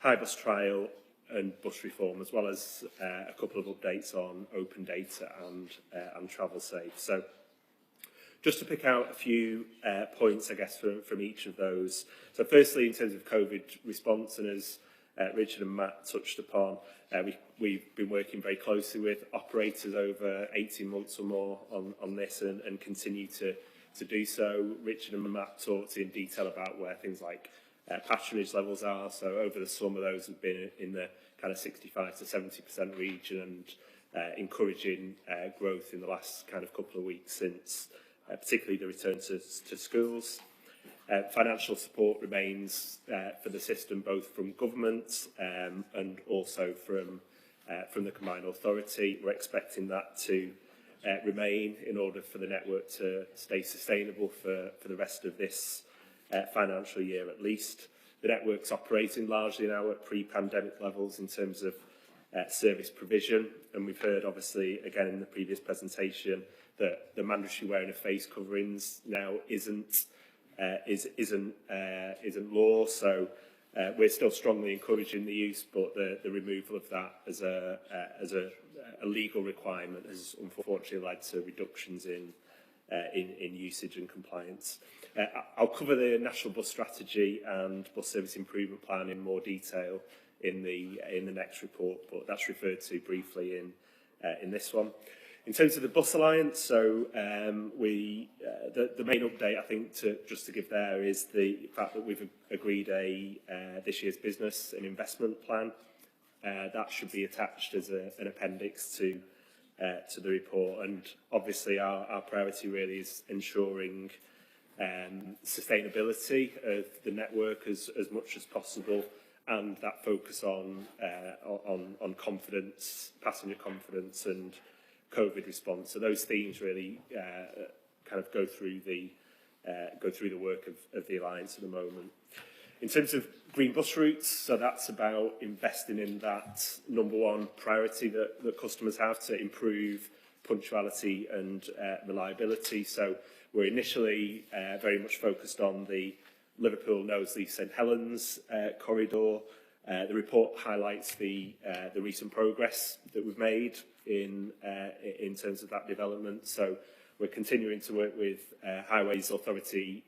Hybus trial and bus reform, as well as a couple of updates on open data and travel safe. So just to pick out a few points, I guess, from each of those. So firstly, in terms of COVID response, and as Richard and Matt touched upon, we've been working very closely with operators over 18 months or more on this and continue to do so. Richard and Matt talked in detail about where things like patronage levels are. So over the summer, those have been in the kind of 65 to 70% region, and encouraging growth in the last kind of couple of weeks since particularly the return to schools. Financial support remains for the system, both from government and also from the combined authority. We're expecting that to remain in order for the network to stay sustainable for the rest of this financial year at least. The network's operating largely now at pre-pandemic levels in terms of service provision, and we've heard obviously again in the previous presentation that the mandatory wearing of face coverings now isn't law. So we're still strongly encouraging the use, but the removal of that as a legal requirement has unfortunately led to reductions in usage and compliance. I'll cover the National Bus Strategy and Bus Service Improvement Plan in more detail in the next report, but that's referred to briefly in this one. In terms of the Bus Alliance, so the main update, I think, just to give there is the fact that we've agreed this year's business and investment plan. That should be attached as an appendix to the report. And obviously our priority really is ensuring sustainability of the network as much as possible, and that focus on confidence, passenger confidence, and COVID response. So those themes really kind of go through the work of the Alliance at the moment. In terms of green bus routes, so that's about investing in that number one priority that customers have to improve punctuality and reliability. So we're initially very much focused on the Liverpool Knowsley St Helens corridor. The report highlights the recent progress that we've made in terms of that development. So we're continuing to work with Highways Authority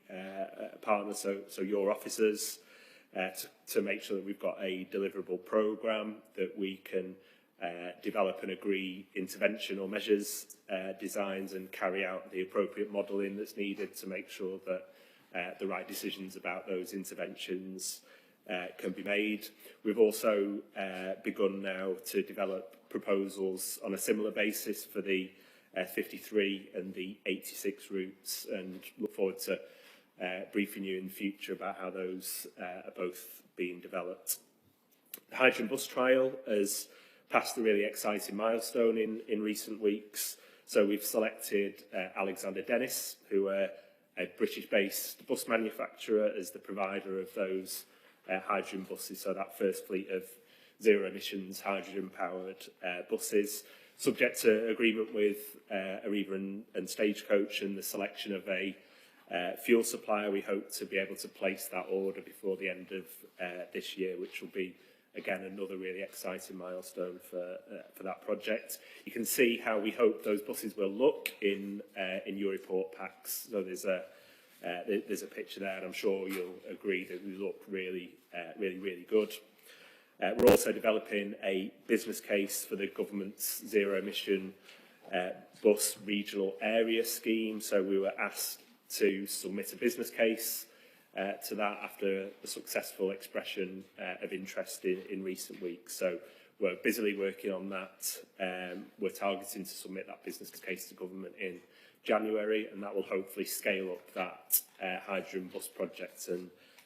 partners, so your officers, to make sure that we've got a deliverable programme that we can develop and agree intervention or measures, designs, and carry out the appropriate modelling that's needed to make sure that the right decisions about those interventions can be made. We've also begun now to develop proposals on a similar basis for the 53 and the 86 routes, and look forward to briefing you in the future about how those are both being developed. The hydrogen bus trial has passed a really exciting milestone in recent weeks. So we've selected Alexander Dennis, who are a British-based bus manufacturer, as the provider of those hydrogen buses, so that first fleet of zero emissions hydrogen-powered buses, subject to agreement with Arriva and Stagecoach and the selection of a fuel supplier. We hope to be able to place that order before the end of this year, which will be, again, another really exciting milestone for that project. You can see how we hope those buses will look in your report packs. So there's a picture there, and I'm sure you'll agree that they look really good. We're also developing a business case for the government's zero emission bus regional area scheme. So we were asked to submit a business case to that after a successful expression of interest in recent weeks. So we're busily working on that. We're targeting to submit that business case to government in January, and that will hopefully scale up that hydrogen bus project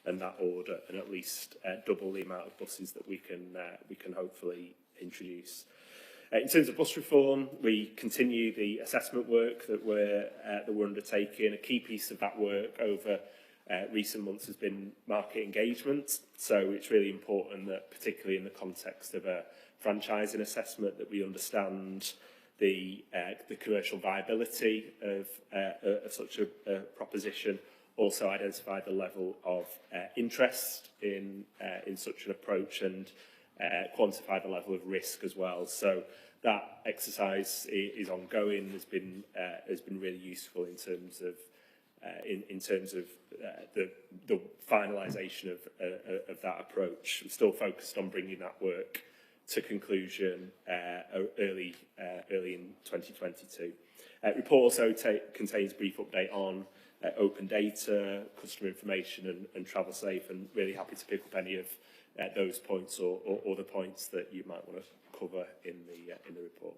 and that order, and at least double the amount of buses that we can hopefully introduce. In terms of bus reform, we continue the assessment work that we're undertaking. A key piece of that work over recent months has been market engagement. So it's really important that, particularly in the context of a franchising assessment, that we understand the commercial viability of such a proposition. Also identify the level of interest in such an approach, and quantify the level of risk as well. So that exercise is ongoing. Has been really useful in terms of the finalisation of that approach. We're still focused on bringing that work to conclusion early in 2022. Report also contains a brief update on open data, customer information, and travel safe, and really happy to pick up any of those points or other points that you might want to cover in the report.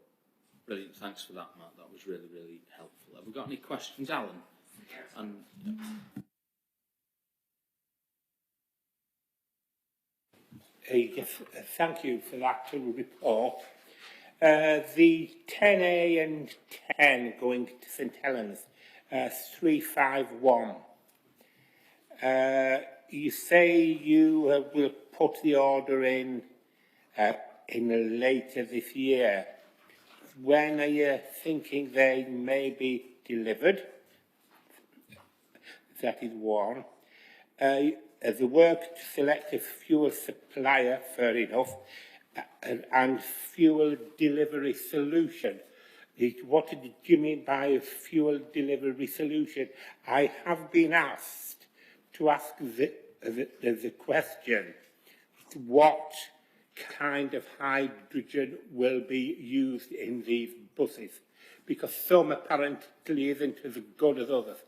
Brilliant, thanks for that, Matt. That was really, really helpful. Have we got any questions, Alan? And yes, thank you for that report. The 10A and 10 going to St Helens, 351. You say you will put the order in later this year. When are you thinking they may be delivered? That is one. The work to select a fuel supplier, fair enough, and fuel delivery solution. What did you mean by a fuel delivery solution? I have been asked to ask the question, what kind of hydrogen will be used in these buses? Because some apparently isn't as good as others.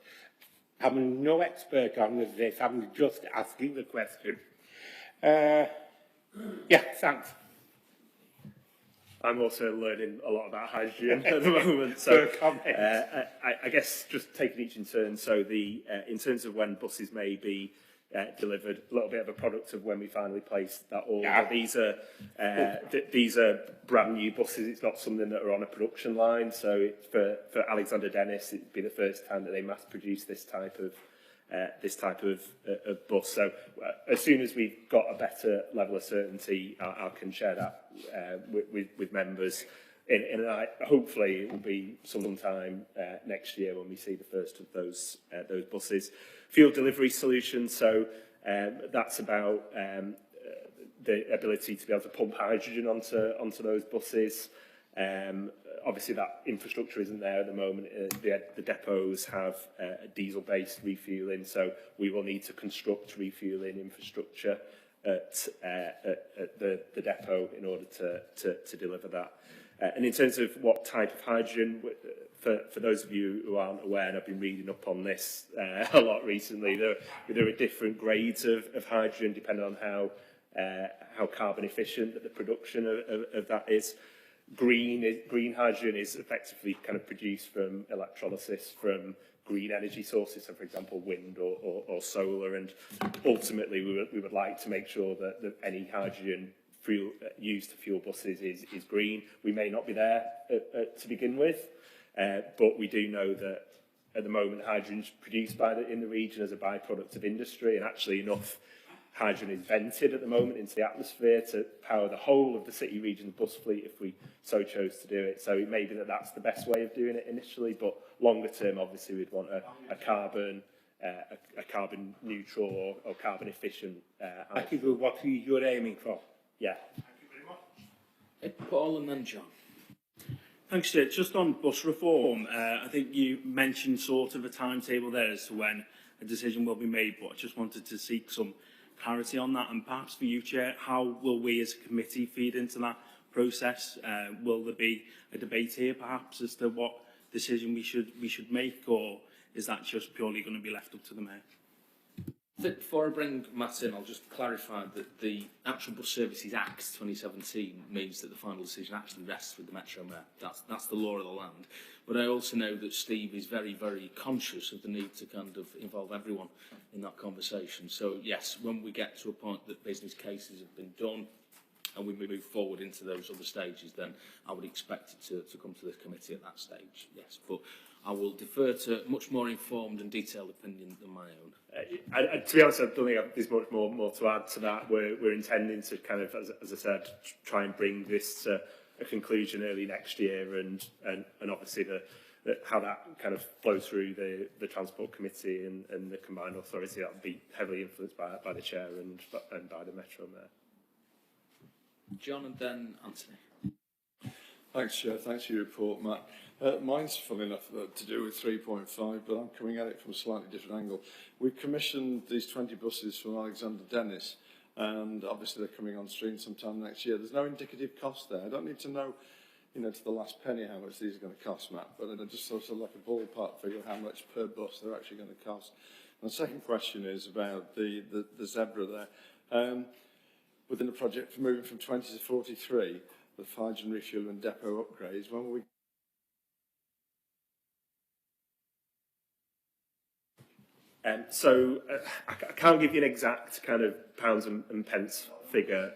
I'm no expert on this, I'm just asking the question. Yeah, thanks. I'm also learning a lot about hydrogen at the moment, so I guess just taking each in turn. So in terms of when buses may be delivered, a little bit of a product of when we finally place that order. Yeah. These are brand new buses. It's not something that are on a production line. So for Alexander Dennis, it'd be the first time that they mass produce this type of bus. So as soon as we've got a better level of certainty, I can share that with members. And hopefully it will be sometime next year when we see the first of those buses. Fuel delivery solutions, so that's about the ability to be able to pump hydrogen onto those buses. Obviously that infrastructure isn't there at the moment. The depots have diesel-based refuelling, so we will need to construct refuelling infrastructure at the depot in order to deliver that. And in terms of what type of hydrogen, for those of you who aren't aware, and I've been reading up on this a lot recently, there are different grades of hydrogen depending on how carbon efficient the production of that is. Green hydrogen is effectively kind of produced from electrolysis from green energy sources, so for example wind or solar, and ultimately we would like to make sure that any hydrogen fuel used to fuel buses is green. We may not be there to begin with, but we do know that at the moment hydrogen is produced in the region as a byproduct of industry, and actually enough hydrogen is vented at the moment into the atmosphere to power the whole of the city region bus fleet if we so chose to do it. So it may be that that's the best way of doing it initially, but longer term obviously we'd want a carbon neutral or carbon efficient hydrogen. What you're aiming for. Yeah. Thank you very much. Paul and then John. Thanks, Chair. Just on bus reform, I think you mentioned sort of a timetable there as to when a decision will be made, but I just wanted to seek some clarity on that, and perhaps for you, Chair, how will we as a committee feed into that process? Will there be a debate here perhaps as to what decision we should make, or is that just purely going to be left up to the Mayor? I think before I bring Matt in, I'll just clarify that the actual Bus Services Act 2017 means that the final decision actually rests with the Metro Mayor. That's the law of the land. But I also know that Steve is very, very conscious of the need to kind of involve everyone in that conversation. So yes, when we get to a point that business cases have been done and we move forward into those other stages, then I would expect it to come to the committee at that stage, yes. But I will defer to much more informed and detailed opinion than my own. To be honest, I don't think there's much more to add to that. We're intending to kind of, as I said, try and bring this to a conclusion early next year, and obviously how that kind of flows through the Transport Committee and the Combined Authority, that will be heavily influenced by the Chair and by the Metro Mayor. John and then Anthony. Thanks, Chair. Thanks for your report, Matt. Mine's fun enough to do with 3.5, but I'm coming at it from a slightly different angle. We've commissioned these 20 buses from Alexander Dennis, and obviously they're coming on stream sometime next year. There's no indicative cost there. I don't need to know, to the last penny how much these are going to cost, Matt, but I just sort of like a ballpark figure of how much per bus they're actually going to cost. And the second question is about the zebra there. Within the project for moving from 20 to 43, the hydrogen refuel and depot upgrades, when will we... So I can't give you an exact kind of pounds and pence figure.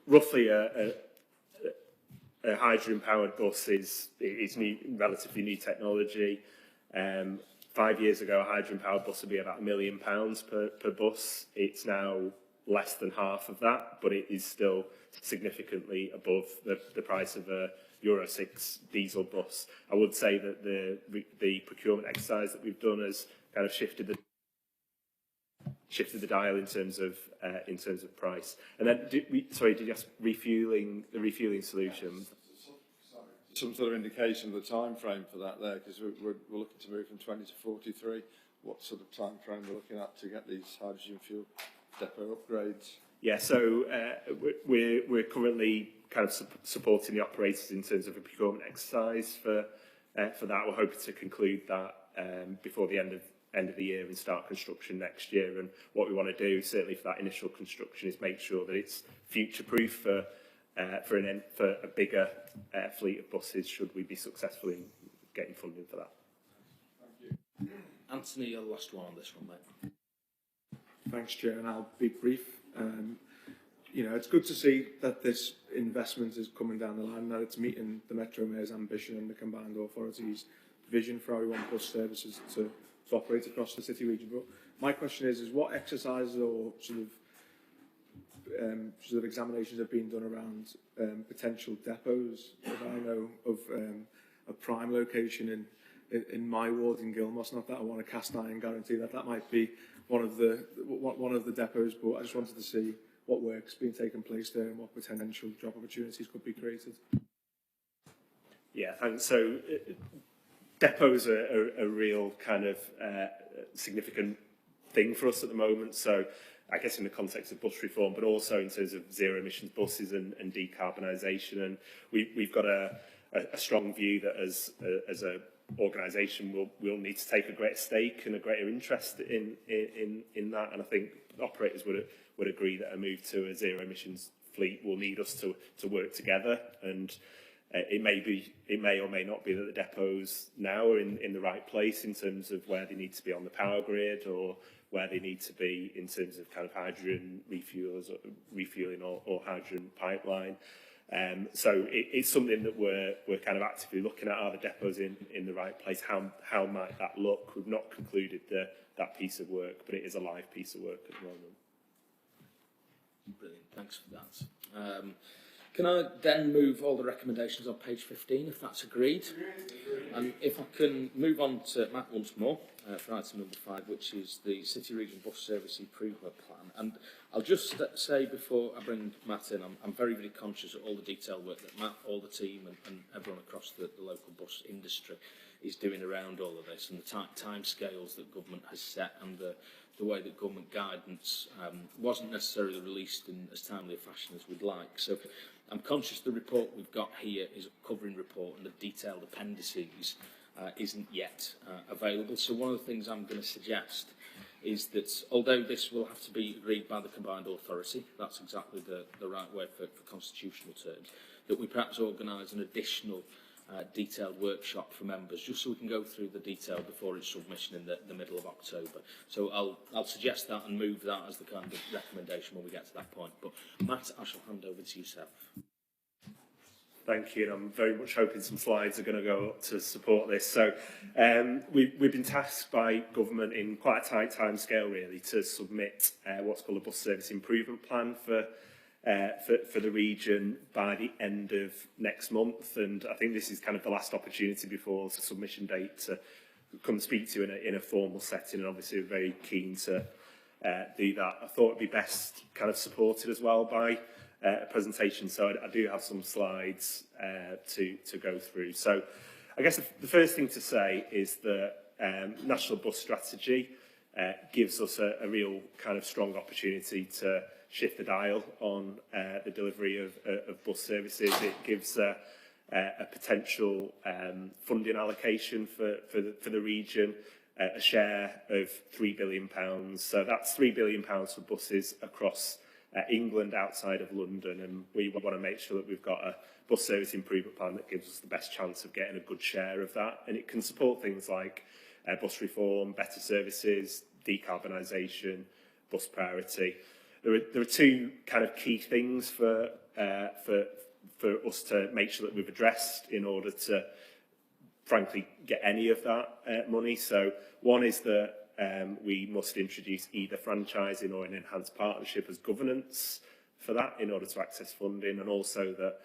Roughly a hydrogen-powered bus is new, relatively new technology. 5 years ago, a hydrogen-powered bus would be about £1 million per bus. It's now less than half of that, but it is still significantly above the price of a Euro 6 diesel bus. I would say that the procurement exercise that we've done has kind of shifted the dial in terms of price. And then, did you ask the refueling solution? Some sort of indication of the time frame for that there, because we're looking to move from 20 to 43. What sort of time frame we're looking at to get these hydrogen fuel depot upgrades? Yeah, so we're currently kind of supporting the operators in terms of a procurement exercise for that. We're hoping to conclude that before the end of the year and start construction next year. And what we want to do, certainly for that initial construction, is make sure that it's future-proof for a bigger fleet of buses, should we be successful in getting funding for that. Thank you. Anthony, you're the last one on this one, mate. Thanks, Chair, and I'll be brief. You know, it's good to see that this investment is coming down the line, that it's meeting the Metro Mayor's ambition and the combined authorities' vision for how we want bus services to operate across the city region. But my question is what exercises or sort of examinations have been done around potential depots? As I know of a prime location in my ward in Gilmos, not that I want to cast iron guarantee that might be one of the depots, but I just wanted to see what work's been taking place there and what potential job opportunities could be created. Yeah, thanks. So depots are a real kind of significant thing for us at the moment. So I guess in the context of bus reform, but also in terms of zero emissions buses and decarbonisation. And we've got a strong view that as a organisation we'll need to take a greater stake and a greater interest in that. And I think operators would agree that a move to a zero emissions fleet will need us to work together. And it may or may not be that the depots now are in the right place in terms of where they need to be on the power grid, or where they need to be in terms of kind of hydrogen refueling or hydrogen pipeline. So it's something that we're kind of actively looking at. Are the depots in the right place? How might that look? We've not concluded that piece of work, but it is a live piece of work at the moment. Brilliant, thanks for that. Can I then move all the recommendations on page 15, if that's agreed? And if I can move on to Matt once more for item number 5, which is the City Region Bus Service Improvement Plan. And I'll just say before I bring Matt in, I'm very, very conscious of all the detailed work that Matt, all the team and everyone across the local bus industry is doing around all of this, and the time scales that government has set, and the way that government guidance wasn't necessarily released in as timely a fashion as we'd like. So I'm conscious the report we've got here is a covering report, and the detailed appendices isn't yet available. So one of the things I'm going to suggest is that although this will have to be agreed by the combined authority, that's exactly the right way for constitutional terms, that we perhaps organise an additional detailed workshop for members, just so we can go through the detail before its submission in the middle of October. So I'll suggest that and move that as the kind of recommendation when we get to that point. But Matt, I shall hand over to yourself. Thank you, and I'm very much hoping some slides are going to go up to support this. So we've been tasked by government in quite a tight time scale, really, to submit what's called a bus service improvement plan for the region by the end of next month. And I think this is kind of the last opportunity before the submission date to come speak to you in a formal setting, and obviously we're very keen to do that. I thought it'd be best kind of supported as well by a presentation, so I do have some slides to go through. So I guess the first thing to say is that National Bus Strategy gives us a real kind of strong opportunity to shift the dial on the delivery of bus services. It gives a potential funding allocation for the region, a share of £3 billion. So that's £3 billion for buses across England outside of London, and we want to make sure that we've got a bus service improvement plan that gives us the best chance of getting a good share of that. And it can support things like bus reform, better services, decarbonisation, bus priority. There are two kind of key things for us to make sure that we've addressed in order to, frankly, get any of that money. So one is that we must introduce either franchising or an enhanced partnership as governance for that in order to access funding, and also that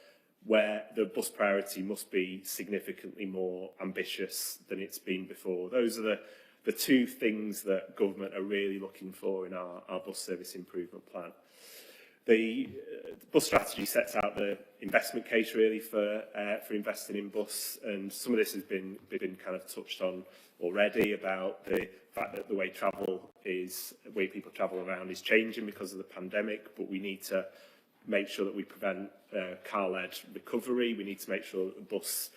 where the bus priority must be significantly more ambitious than it's been before. Those are the two things that government are really looking for in our bus service improvement plan. The bus strategy sets out the investment case really for investing in bus, and some of this has been kind of touched on already about the fact that the way people travel around is changing because of the pandemic, but we need to make sure that we prevent car-led recovery. We need to make sure that the bus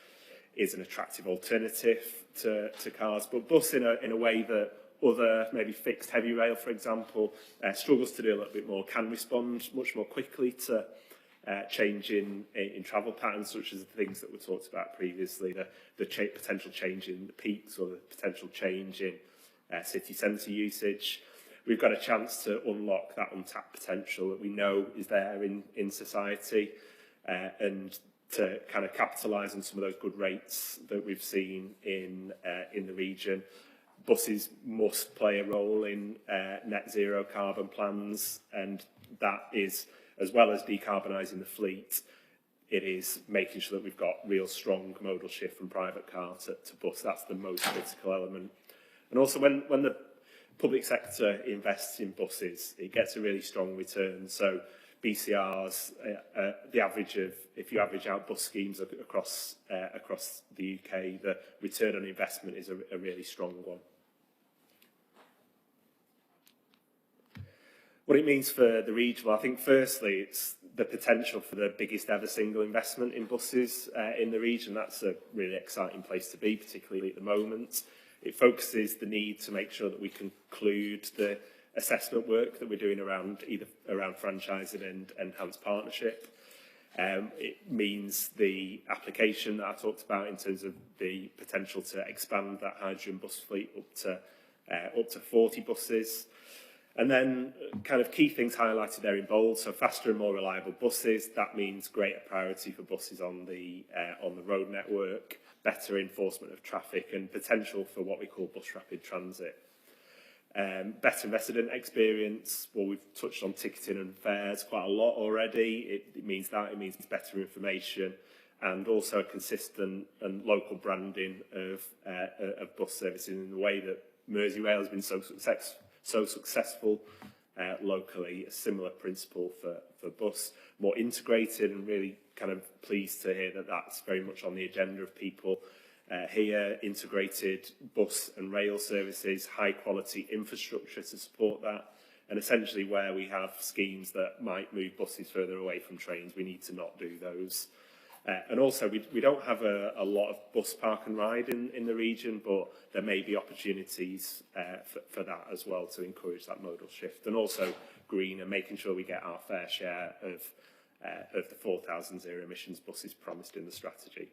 is an attractive alternative to cars, but bus in a way that other, maybe fixed heavy rail, for example, struggles to do a little bit more, can respond much more quickly to change in travel patterns, such as the things that were talked about previously, the potential change in the peaks or the potential change in city centre usage. We've got a chance to unlock that untapped potential that we know is there in society, and to kind of capitalise on some of those good rates that we've seen in the region. Buses must play a role in net zero carbon plans, and that is, as well as decarbonising the fleet, it is making sure that we've got real strong modal shift from private car to bus. That's the most critical element. And also when the public sector invests in buses, it gets a really strong return. So BCRs, the average of, if you average out bus schemes across the UK, the return on investment is a really strong one. What it means for the region, well, I think firstly it's the potential for the biggest ever single investment in buses in the region. That's a really exciting place to be, particularly at the moment. It focuses the need to make sure that we conclude the assessment work that we're doing around franchising and enhanced partnership. It means the application that I talked about in terms of the potential to expand that hydrogen bus fleet up to 40 buses. And then kind of key things highlighted there in bold, so faster and more reliable buses. That means greater priority for buses on the road network, better enforcement of traffic, and potential for what we call bus rapid transit. Better resident experience. Well, we've touched on ticketing and fares quite a lot already. It means better information, and also a consistent and local branding of bus services in the way that Merseyrail has been so successful locally. A similar principle for bus, more integrated, and really kind of pleased to hear that that's very much on the agenda of people here. Integrated bus and rail services, high quality infrastructure to support that, and essentially where we have schemes that might move buses further away from trains, we need to not do those. And also, we don't have a lot of bus park and ride in the region, but there may be opportunities for that as well, to encourage that modal shift. And also green, and making sure we get our fair share of the 4,000 zero emissions buses promised in the strategy.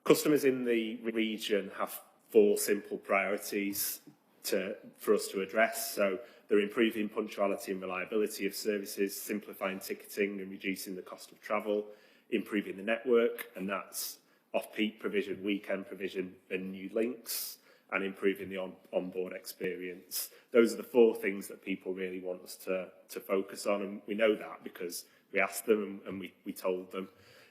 Customers in the region have 4 simple priorities for us to address. So they're improving punctuality and reliability of services, simplifying ticketing and reducing the cost of travel, improving the network, and that's off-peak provision, weekend provision, and new links, and improving the onboard experience. Those are the 4 things that people really want us to focus on, and we know that because we asked them and we told them.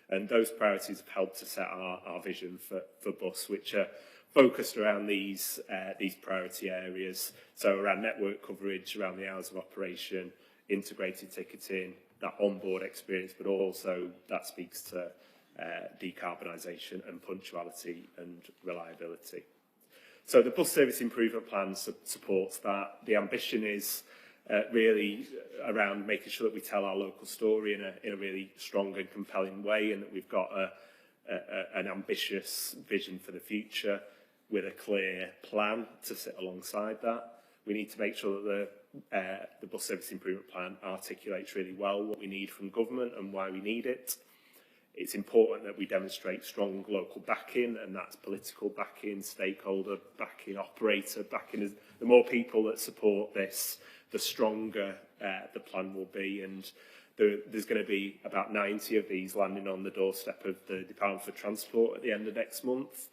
And those priorities have helped to set our vision for bus, which are focused around these priority areas. So around network coverage, around the hours of operation, integrated ticketing, that onboard experience, but also that speaks to decarbonisation and punctuality and reliability. So the bus service improvement plan supports that. The ambition is really around making sure that we tell our local story in a really strong and compelling way, and that we've got an ambitious vision for the future with a clear plan to sit alongside that. We need to make sure that the bus service improvement plan articulates really well what we need from government and why we need it. It's important that we demonstrate strong local backing, and that's political backing, stakeholder backing, operator backing. The more people that support this, the stronger the plan will be. And there's going to be about 90 of these landing on the doorstep of the Department for Transport at the end of next month.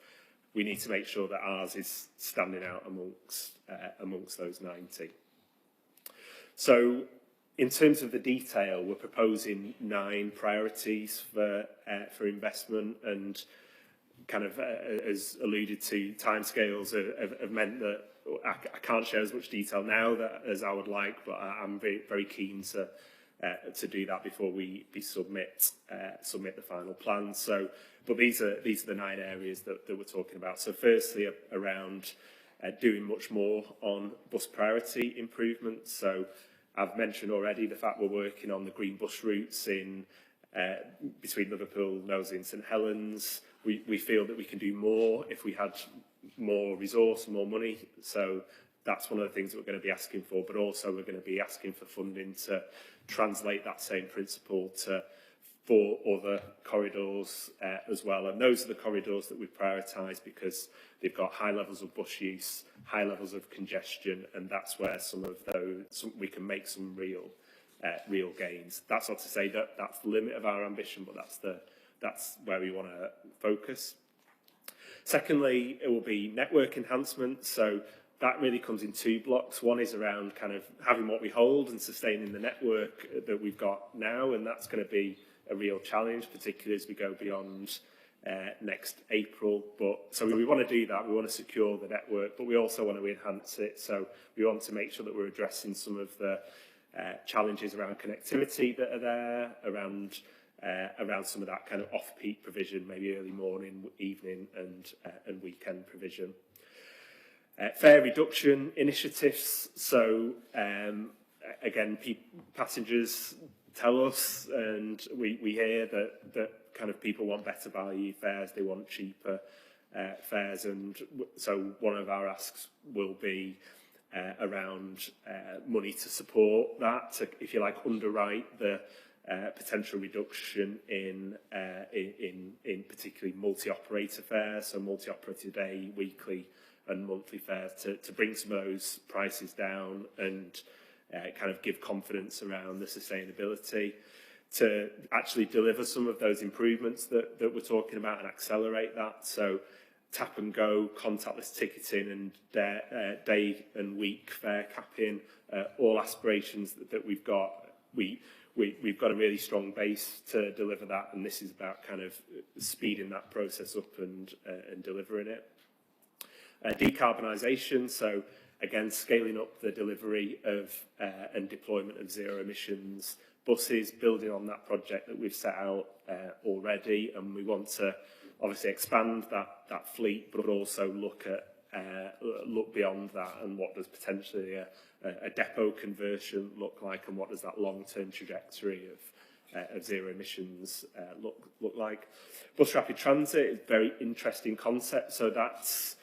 We need to make sure that ours is standing out amongst those 90. So in terms of the detail, we're proposing 9 priorities for investment, and kind of as alluded to, timescales have meant that I can't share as much detail now as I would like, but I'm very, very keen to do that before we submit the final plan. So, but these are the 9 areas that we're talking about. So firstly, around doing much more on bus priority improvements. So I've mentioned already the fact we're working on the green bus routes in between Liverpool, Mersey and St Helens. We feel that we can do more if we had more resource and more money. So that's one of the things that we're going to be asking for, but also we're going to be asking for funding to translate that same principle to 4 other corridors as well. And those are the corridors that we've prioritised because they've got high levels of bus use, high levels of congestion, and that's where some of those, we can make some real gains. That's not to say that that's the limit of our ambition, but that's where we want to focus. Secondly, it will be network enhancement. So that really comes in 2 blocks. One is around kind of having what we hold and sustaining the network that we've got now, and that's going to be a real challenge, particularly as we go beyond next April. So we want to do that. We want to secure the network, but we also want to enhance it. So we want to make sure that we're addressing some of the challenges around connectivity that are there, around some of that kind of off-peak provision, maybe early morning, evening and weekend provision. Fare reduction initiatives. So again, passengers tell us, and we hear that kind of people want better value fares, they want cheaper fares, and so one of our asks will be around money to support that, to, if you like, underwrite the potential reduction in particularly multi-operator fares, so multi-operator day, weekly and monthly fares, to bring some of those prices down and kind of give confidence around the sustainability, to actually deliver some of those improvements that we're talking about and accelerate that. So tap and go, contactless ticketing and day and week fare capping, all aspirations that we've got. We've got a really strong base to deliver that, and this is about kind of speeding that process up and delivering it. Decarbonisation, so again, scaling up the delivery of and deployment of zero emissions buses, building on that project that we've set out already, and we want to obviously expand that fleet, but also look beyond that, and what does potentially a depot conversion look like, and what does that long-term trajectory of zero emissions look like. Bus rapid transit is a very interesting concept. So that's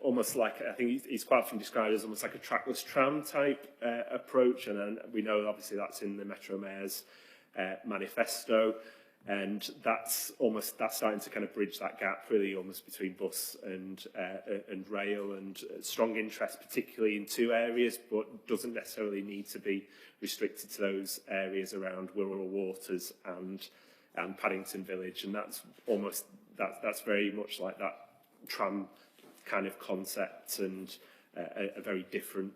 almost like, I think it's quite often described as almost like a trackless tram type approach, and then we know obviously that's in the Metro Mayor's manifesto, and that's starting to kind of bridge that gap really almost between bus and rail, and strong interest particularly in 2 areas, but doesn't necessarily need to be restricted to those areas around Wirral Waters and Paddington Village, and that's very much like that tram kind of concept, and a very different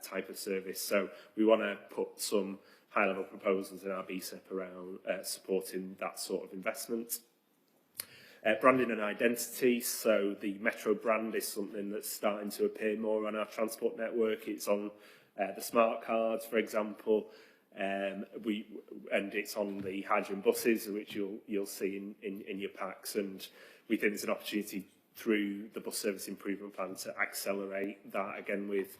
type of service. So we want to put some high-level proposals in our BSEP around supporting that sort of investment. Branding and identity, so the Metro brand is something that's starting to appear more on our transport network. It's on the smart cards, for example, and it's on the hydrogen buses, which you'll see in your packs, and we think there's an opportunity through the bus service improvement plan to accelerate that, again with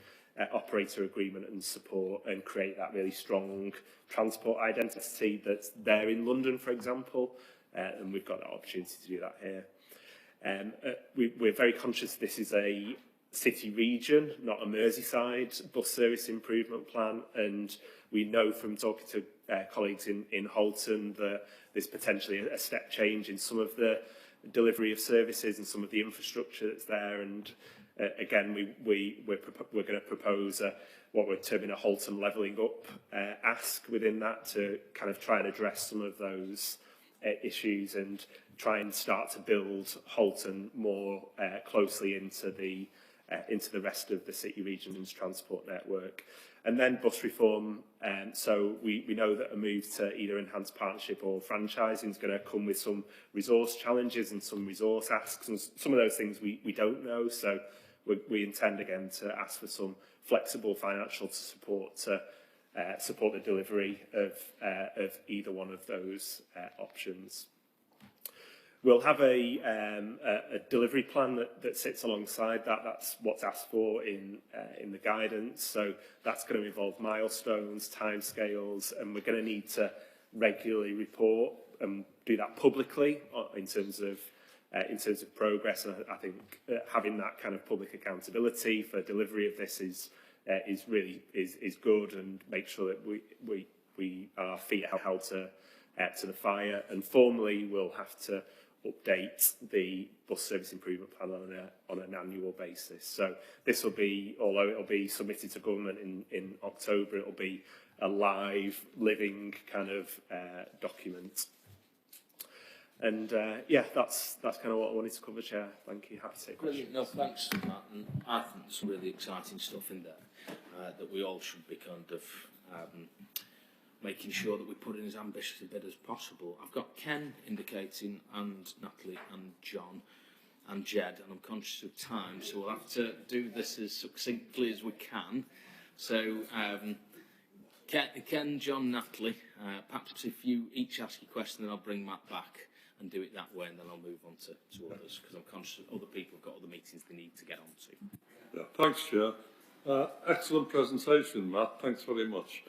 operator agreement and support, and create that really strong transport identity that's there in London, for example, and we've got that opportunity to do that here. We're very conscious this is a city region, not a Merseyside bus service improvement plan, and we know from talking to colleagues in Holton that there's potentially a step change in some of the delivery of services and some of the infrastructure that's there, and again we're going to propose what we're terming a Holton levelling up ask within that, to kind of try and address some of those issues and try and start to build Holton more closely into the rest of the city region's transport network. And then bus reform, so we know that a move to either enhanced partnership or franchising is going to come with some resource challenges and some resource asks, and some of those things we don't know, so we intend again to ask for some flexible financial support to support the delivery of either one of those options. We'll have a delivery plan that sits alongside that. That's what's asked for in the guidance. So that's going to involve milestones, timescales, and we're going to need to regularly report and do that publicly in terms of progress. And I think having that kind of public accountability for delivery of this is really good, and make sure that we our feet are held to the fire. And formally, we'll have to update the bus service improvement plan on an annual basis. So this will be, although it'll be submitted to government in October, it'll be a live, living kind of document. And yeah, that's kind of what I wanted to cover, Chair. Thank you. Happy to take questions. Brilliant. No, thanks for that. And I think there's some really exciting stuff in there that we all should be kind of making sure that we put in as ambitious a bid as possible. I've got Ken indicating, and Natalie, and John, and Jed, and I'm conscious of time, so we'll have to do this as succinctly as we can. So, Ken, John, Natalie, perhaps if you each ask a question, then I'll bring Matt back and do it that way, and then I'll move on to others, because I'm conscious that other people have got other meetings they need to get on to. Yeah, thanks, Chair. Excellent presentation, Matt. Thanks very much.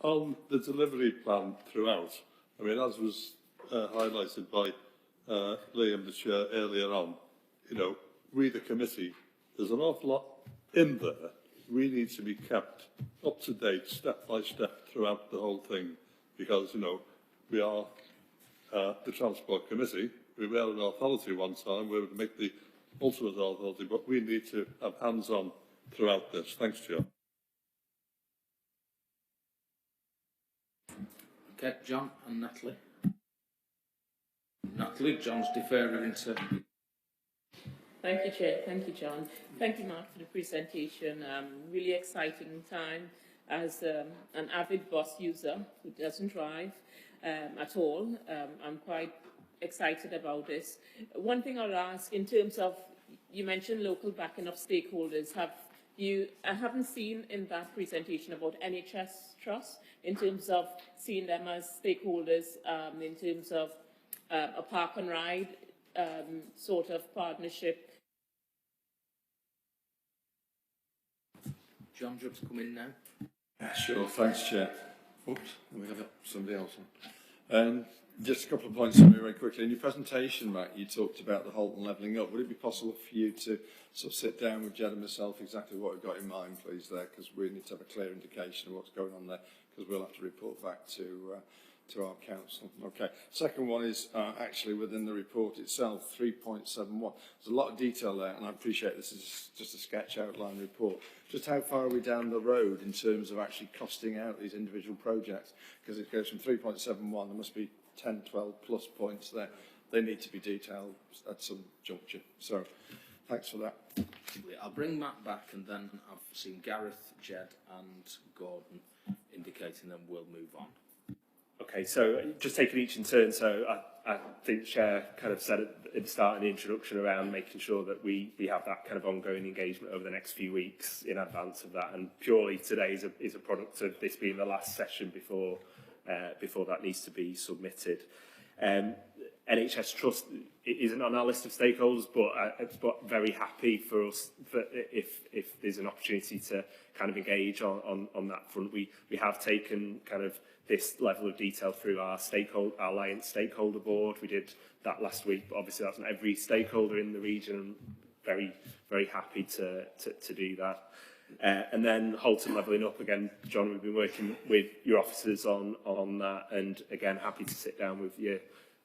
On the delivery plan throughout, I mean, as was highlighted by Liam, the Chair, earlier on, you know, we, the committee, there's an awful lot in there. We need to be kept up to date, step by step, throughout the whole thing, because, you know, we are the Transport Committee. We were an authority one time. We would make the ultimate authority, but we need to have hands-on throughout this. Thanks, Chair. Okay, John and Natalie. Natalie, John's deferring to... Thank you, Chair. Thank you, John. Thank you, Mark, for the presentation. Really exciting time as an avid bus user who doesn't drive at all. I'm quite excited about this. One thing I'll ask, in terms of, you mentioned local backing of stakeholders. I haven't seen in that presentation about NHS Trust, in terms of seeing them as stakeholders, in terms of a park and ride sort of partnership. John, do you want to come in now? Sure, thanks, Chair. Oops, we have somebody else on. Just a couple of points for me very quickly. In your presentation, Matt, you talked about the Halton levelling up. Would it be possible for you to sort of sit down with Jed and myself exactly what you've got in mind, please, there? Because we need to have a clear indication of what's going on there, because we'll have to report back to our council. Okay. Second one is actually within the report itself, 3.71. There's a lot of detail there, and I appreciate this is just a sketch outline report. Just how far are we down the road in terms of actually costing out these individual projects? Because it goes from 3.71, there must be 10, 12 plus points there. They need to be detailed at some juncture. So, thanks for that. I'll bring Matt back, and then I've seen Gareth, Jed and Gordon indicating then we'll move on. Okay, so just taking each in turn. So I think the Chair kind of said at the start in the introduction around making sure that we have that kind of ongoing engagement over the next few weeks in advance of that. And purely today is a product of this being the last session before that needs to be submitted. NHS Trust isn't on our list of stakeholders, but very happy for us that if there's an opportunity to kind of engage on that front. We have taken kind of this level of detail through our Alliance Stakeholder Board. We did that last week, but obviously that's not every stakeholder in the region. Very, very happy to do that. And then Halton levelling up again, John, we've been working with your officers on that, and again, happy to sit down with you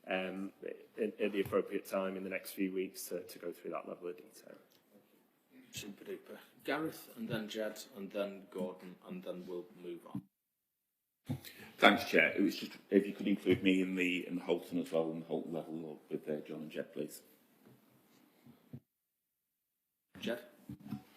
at the appropriate time in the next few weeks to go through that level of detail. Super duper. Gareth, and then Jed, and then Gordon, and then we'll move on. Thanks, Chair. It was just if you could include me in the Halton as well, and the Halton level up with John and Jed, please. Jed?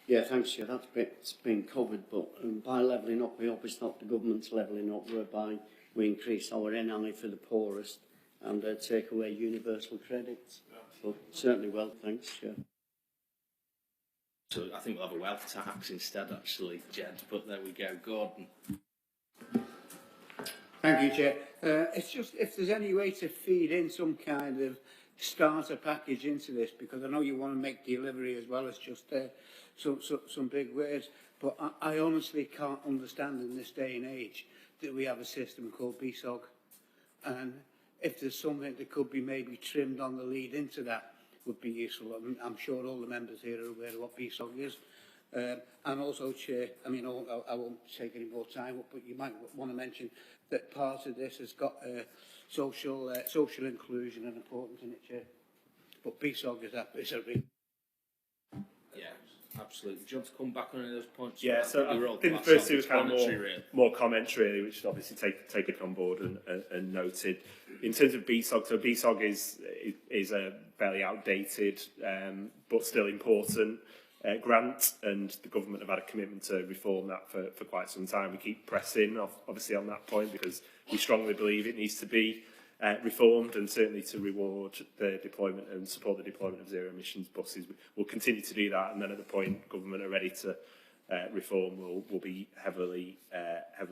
Yeah, thanks, Chair. That's been covered, but by levelling up, we hope it's not the government's levelling up, whereby we increase our NI for the poorest and take away universal credits. But certainly well, thanks, Chair. So I think we'll have a wealth tax instead, actually, Jed. But there we go, Gordon. Thank you, Chair. It's just if there's any way to feed in some kind of starter package into this, because I know you want to make delivery as well as just some big words, but I honestly can't understand in this day and age that we have a system called BSOG. And if there's something that could be maybe trimmed on the lead into that, would be useful. I'm sure all the members here are aware of what BSOG is. And also, Chair, I mean, I won't take any more time, but you might want to mention that part of this has got social inclusion and importance in it, Chair. But BSOG is a real... Yeah, absolutely. Do you want to come back on any of those points? Yeah, so I think the first two was kind of more comments, really, which obviously taken on board and noted. In terms of BSOG, so BSOG is a fairly outdated but still important grant, and the government have had a commitment to reform that for quite some time. We keep pressing, obviously, on that point because we strongly believe it needs to be reformed, and certainly to reward the deployment and support the deployment of zero emissions buses. We'll continue to do that, and then at the point government are ready to reform, we'll be heavily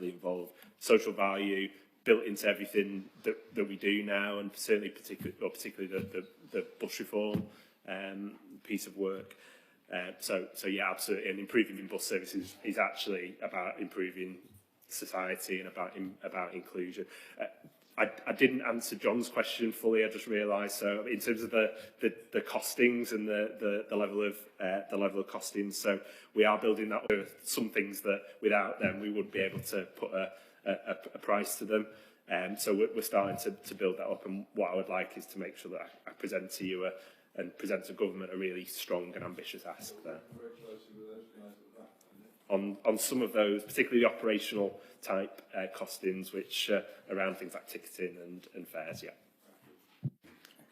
involved. Social value built into everything that we do now, and certainly particularly the bus reform piece of work. So yeah, absolutely. And improving bus services is actually about improving society and about inclusion. I didn't answer John's question fully. I just realised. So in terms of the costings and the level of costings, so we are building that. There are some things that without them we wouldn't be able to put a price to them. So we're starting to build that up. And what I would like is to make sure that I present to you and present to government a really strong and ambitious ask there. On some of those, particularly the operational type costings, which are around things like ticketing and fares, yeah.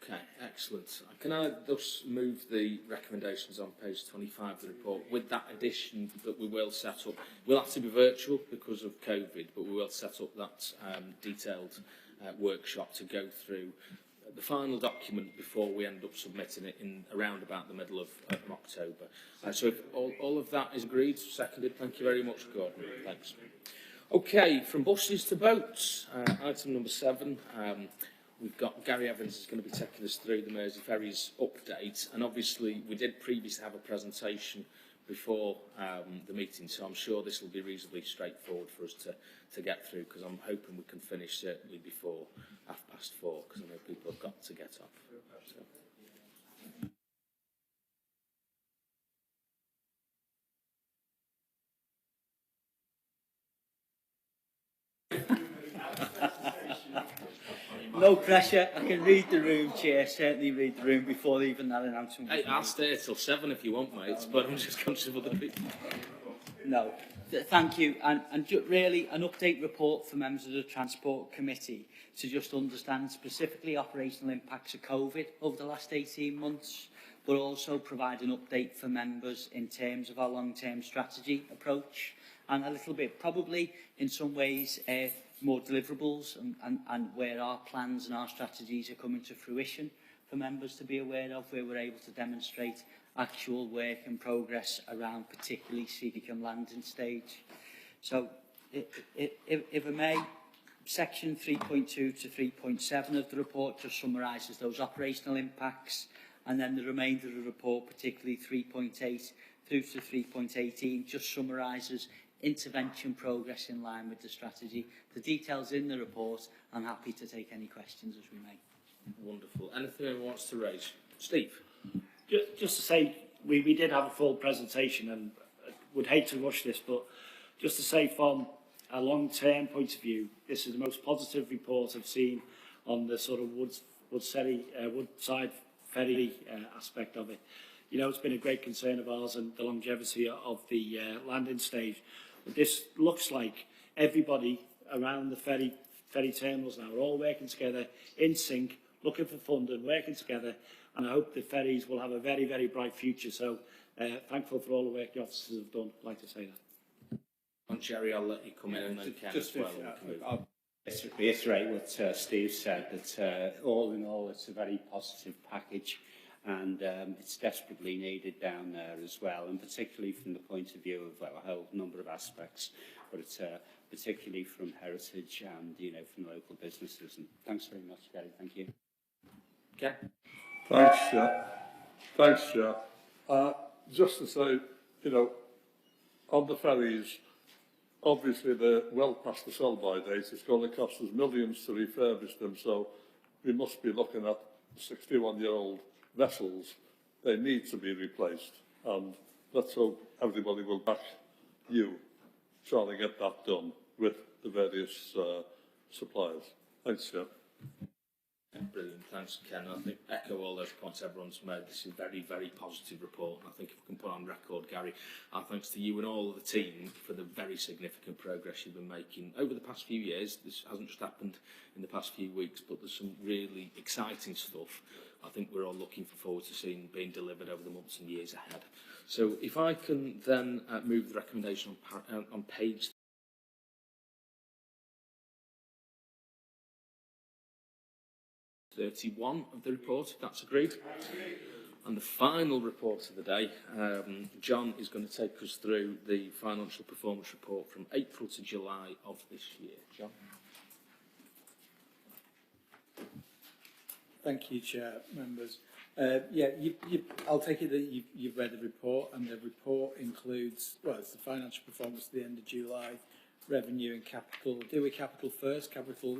Okay, excellent. Can I thus move the recommendations on page 25 of the report with that addition that we will set up? We'll have to be virtual because of COVID, but we will set up that detailed workshop to go through the final document before we end up submitting it in around about the middle of October. So if all of that is agreed, seconded, thank you very much, Gordon. Thanks. Okay, from buses to boats, item number 7. We've got Gary Evans is going to be taking us through the Mersey Ferries update, and obviously we did previously have a presentation before the meeting, so I'm sure this will be reasonably straightforward for us to get through, because I'm hoping we can finish certainly before 4:30, because I know people have got to get up. So. No pressure. I can read the room, Chair. Certainly read the room before even that announcement. Hey, I'll stay till 7 if you want, mate, but I'm just conscious of other people. No. Thank you. And really an update report for members of the Transport Committee to just understand specifically operational impacts of COVID over the last 18 months, but also provide an update for members in terms of our long-term strategy approach, and a little bit probably in some ways more deliverables and where our plans and our strategies are coming to fruition for members to be aware of, where we're able to demonstrate actual work and progress around particularly Seacombe landing stage. So if I may, section 3.2 to 3.7 of the report just summarises those operational impacts, and then the remainder of the report, particularly 3.8 through to 3.18, just summarises intervention progress in line with the strategy. The details in the report. I'm happy to take any questions as we may. Wonderful. Anything anyone wants to raise? Steve? Just to say, we did have a full presentation, and I would hate to rush this, but just to say from a long-term point of view, this is the most positive report I've seen on the sort of woodside ferry aspect of it. You know, it's been a great concern of ours and the longevity of the landing stage. But this looks like everybody around the ferry terminals now are all working together in sync, looking for funding, working together, and I hope the ferries will have a very, very bright future. So thankful for all the work the officers have done. I'd like to say that. On Jerry, I'll let you come in and then Ken as well. I'll reiterate what Steve said, that all in all it's a very positive package. and it's desperately needed down there as well, and particularly from the point of view of a whole number of aspects, but it's particularly from heritage and, you know, from local businesses. And thanks very much, Gary. Thank you. Okay. Thanks, Chair. Thanks, Chair. Just to say, you know, on the ferries, obviously they're well past the sell-by date. It's going to cost us millions to refurbish them, so we must be looking at 61-year-old vessels. They need to be replaced, and let's hope everybody will back you trying to get that done with the various suppliers. Thanks, Chair. Brilliant, thanks Ken. I think echo all those points everyone's made. This is a very, very positive report, and I think if we can put on record, Gary, our thanks to you and all of the team for the very significant progress you've been making over the past few years. This hasn't just happened in the past few weeks, but there's some really exciting stuff I think we're all looking forward to seeing being delivered over the months and years ahead. So if I can then move the recommendation on page 31 of the report, if that's agreed. And the final report of the day, John is going to take us through the financial performance report from April to July of this year. John. Thank you, Chair, members. I'll take it that you've read the report, and the report includes, well, it's the financial performance at the end of July, revenue and capital. We'll deal with capital first. Capital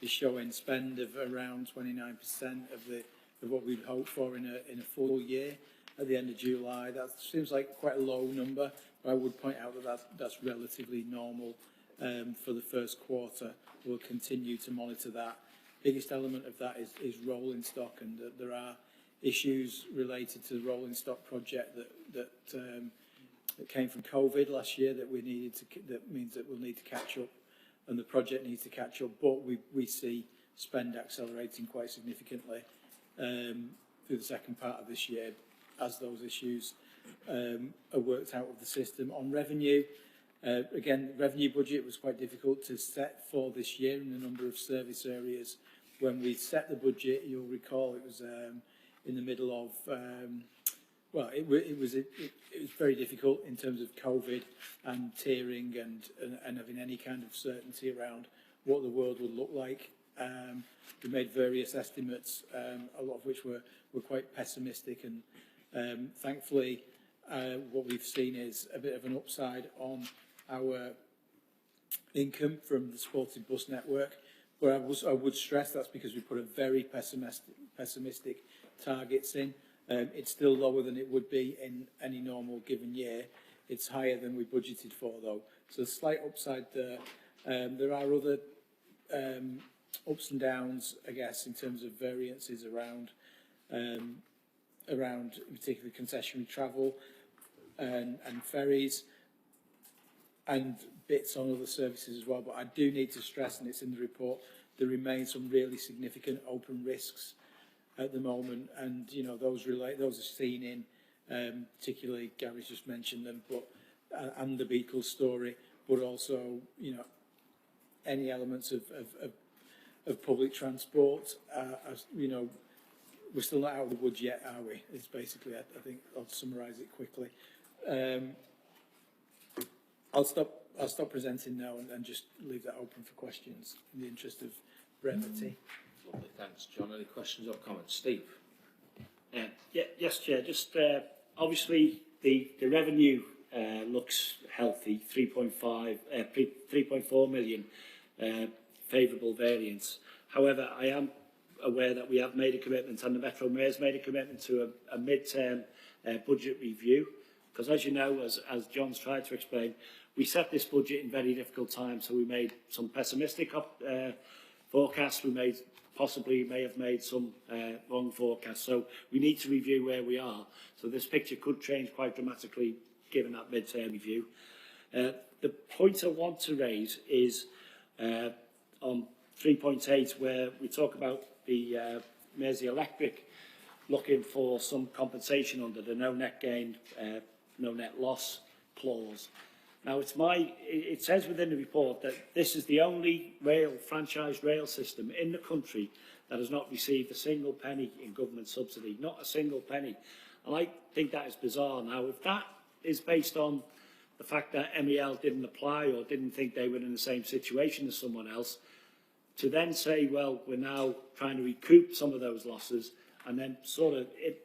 is showing spend of around 29% of what we'd hoped for in a full year at the end of July. That seems like quite a low number, but I would point out that that's relatively normal for the first quarter. We'll continue to monitor that. Biggest element of that is rolling stock, and there are issues related to the rolling stock project that came from COVID last year that means that we'll need to catch up, and the project needs to catch up. But we see spend accelerating quite significantly through the second part of this year as those issues are worked out of the system. On revenue, again, the revenue budget was quite difficult to set for this year in a number of service areas. When we set the budget, you'll recall it was in the middle of, it was very difficult in terms of COVID and tiering and having any kind of certainty around what the world would look like. We made various estimates, a lot of which were quite pessimistic, and thankfully what we've seen is a bit of an upside on our income from the supported bus network. But I would stress that's because we put a very pessimistic targets in. It's still lower than it would be in any normal given year. It's higher than we budgeted for, though. So a slight upside there. There are other ups and downs, I guess, in terms of variances around particularly concessionary travel and ferries, and bits on other services as well. But I do need to stress, and it's in the report, there remain some really significant open risks at the moment, and those are seen in particularly Gary's just mentioned them, but and the Beatles story, but also any elements of public transport. We're still not out of the woods yet, are we? It's basically, I think I'll summarise it quickly. I'll stop presenting now and just leave that open for questions in the interest of brevity. Lovely, thanks, John. Any questions or comments? Steve? Yes, Chair. Just obviously the revenue looks healthy, 3.4 million favourable variance. However, I am aware that we have made a commitment, and the Metro Mayor's made a commitment to a mid-term budget review, because as you know, as John's tried to explain, we set this budget in very difficult times, so we made some pessimistic forecasts, we may have made some wrong forecasts, so we need to review where we are. So this picture could change quite dramatically given that mid-term review. The point I want to raise is on 3.8, where we talk about the Mersey Electric looking for some compensation under the no net gain, no net loss clause. Now, it says within the report that this is the only franchised rail system in the country that has not received a single penny in government subsidy, not a single penny. And I think that is bizarre. Now, if that is based on the fact that MEL didn't apply or didn't think they were in the same situation as someone else, to then say, well, we're now trying to recoup some of those losses, and then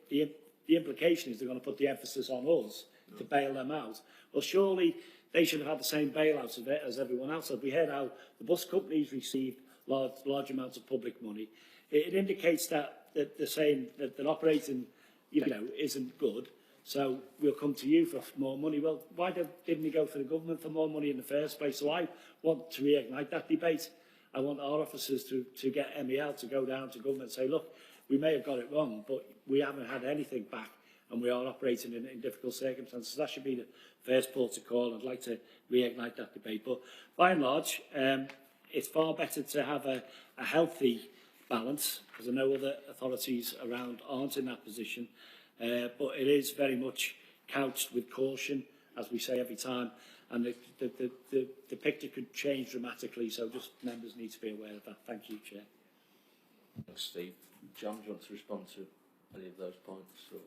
the implication is they're going to put the emphasis on us to bail them out. Well, surely they should have had the same bailouts of it as everyone else. We heard how the bus companies received large amounts of public money. It indicates that they're saying that operating, isn't good. So we'll come to you for more money. Well, why didn't we go for the government for more money in the first place? So I want to reignite that debate. I want our officers to get MEL to go down to government and say, look, we may have got it wrong, but we haven't had anything back, and we are operating in difficult circumstances. That should be the first port of call. I'd like to reignite that debate. But by and large, it's far better to have a healthy balance, because I know other authorities around aren't in that position. But it is very much couched with caution, as we say every time, and the picture could change dramatically, so just members need to be aware of that. Thank you, Chair. Thanks, Steve. John, do you want to respond to any of those points? Or?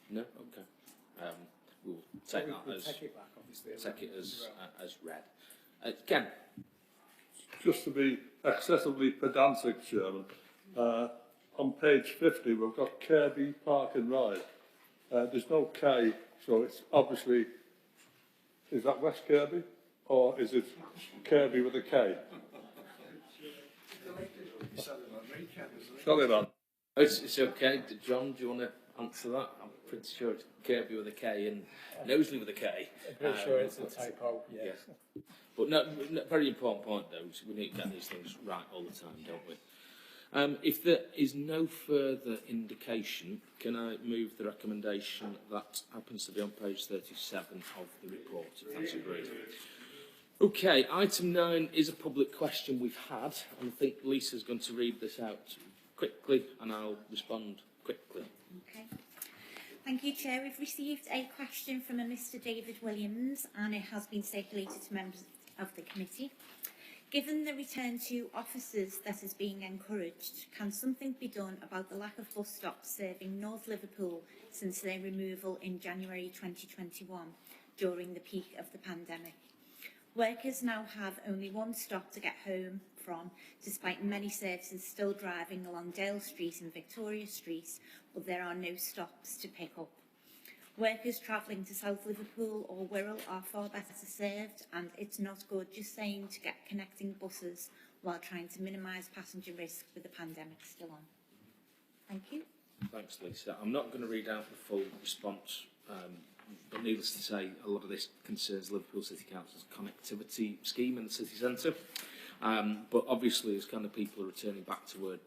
No? Okay. We'll take that as... Take it back, obviously. Take it as read. Ken? Just to be excessively pedantic, Chairman, on page 50, we've got Kirby Park and Ride. There's no K, so it's obviously, is that West Kirby? Or is it Kirby with a K? Sorry, man. It's okay. John, do you want to answer that? I'm pretty sure it's Kirby with a K and Knowsley with a K. I'm pretty sure it's a typo, yes. But no, very important point, though. We need to get these things right all the time, don't we? If there is no further indication, can I move the recommendation that happens to be on page 37 of the report, if that's agreed? Okay, item 9 is a public question we've had, and I think Lisa's going to read this out quickly, and I'll respond quickly. Okay. Thank you, Chair. We've received a question from a Mr. David Williams, and it has been circulated to members of the committee. Given the return to offices that is being encouraged, can something be done about the lack of bus stops serving North Liverpool since their removal in January 2021 during the peak of the pandemic? Workers now have only one stop to get home from, despite many services still driving along Dale Street and Victoria Street, but there are no stops to pick up. Workers travelling to South Liverpool or Wirral are far better served, and it's not good just saying to get connecting buses while trying to minimise passenger risk with the pandemic still on. Thank you. Thanks, Lisa. I'm not going to read out the full response, but needless to say, a lot of this concerns Liverpool City Council's connectivity scheme in the city centre. But obviously, as kind of people are returning back to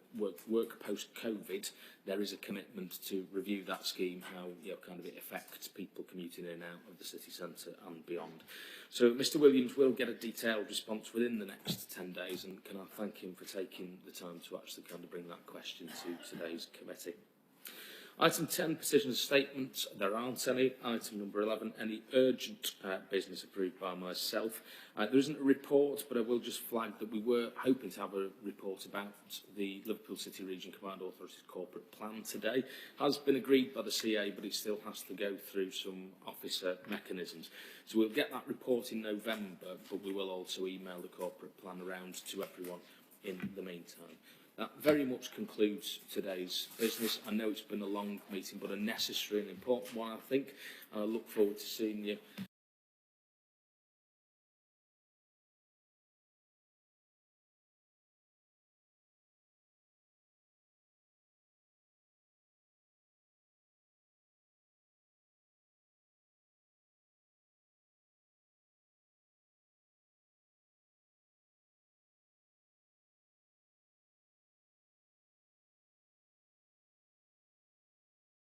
work post-COVID, there is a commitment to review that scheme, how kind of it affects people commuting in and out of the city centre and beyond. So Mr Williams will get a detailed response within the next 10 days, and can I thank him for taking the time to actually kind of bring that question to today's committee. Item 10, petitions and statements. There aren't any. Item number 11, any urgent business approved by myself. There isn't a report, but I will just flag that we were hoping to have a report about the Liverpool City Region Combined Authorities corporate plan today. Has been agreed by the CA, but it still has to go through some officer mechanisms. So we'll get that report in November, but we will also email the corporate plan around to everyone in the meantime. That very much concludes today's business. I know it's been a long meeting, but a necessary and important one, I think. And I look forward to seeing you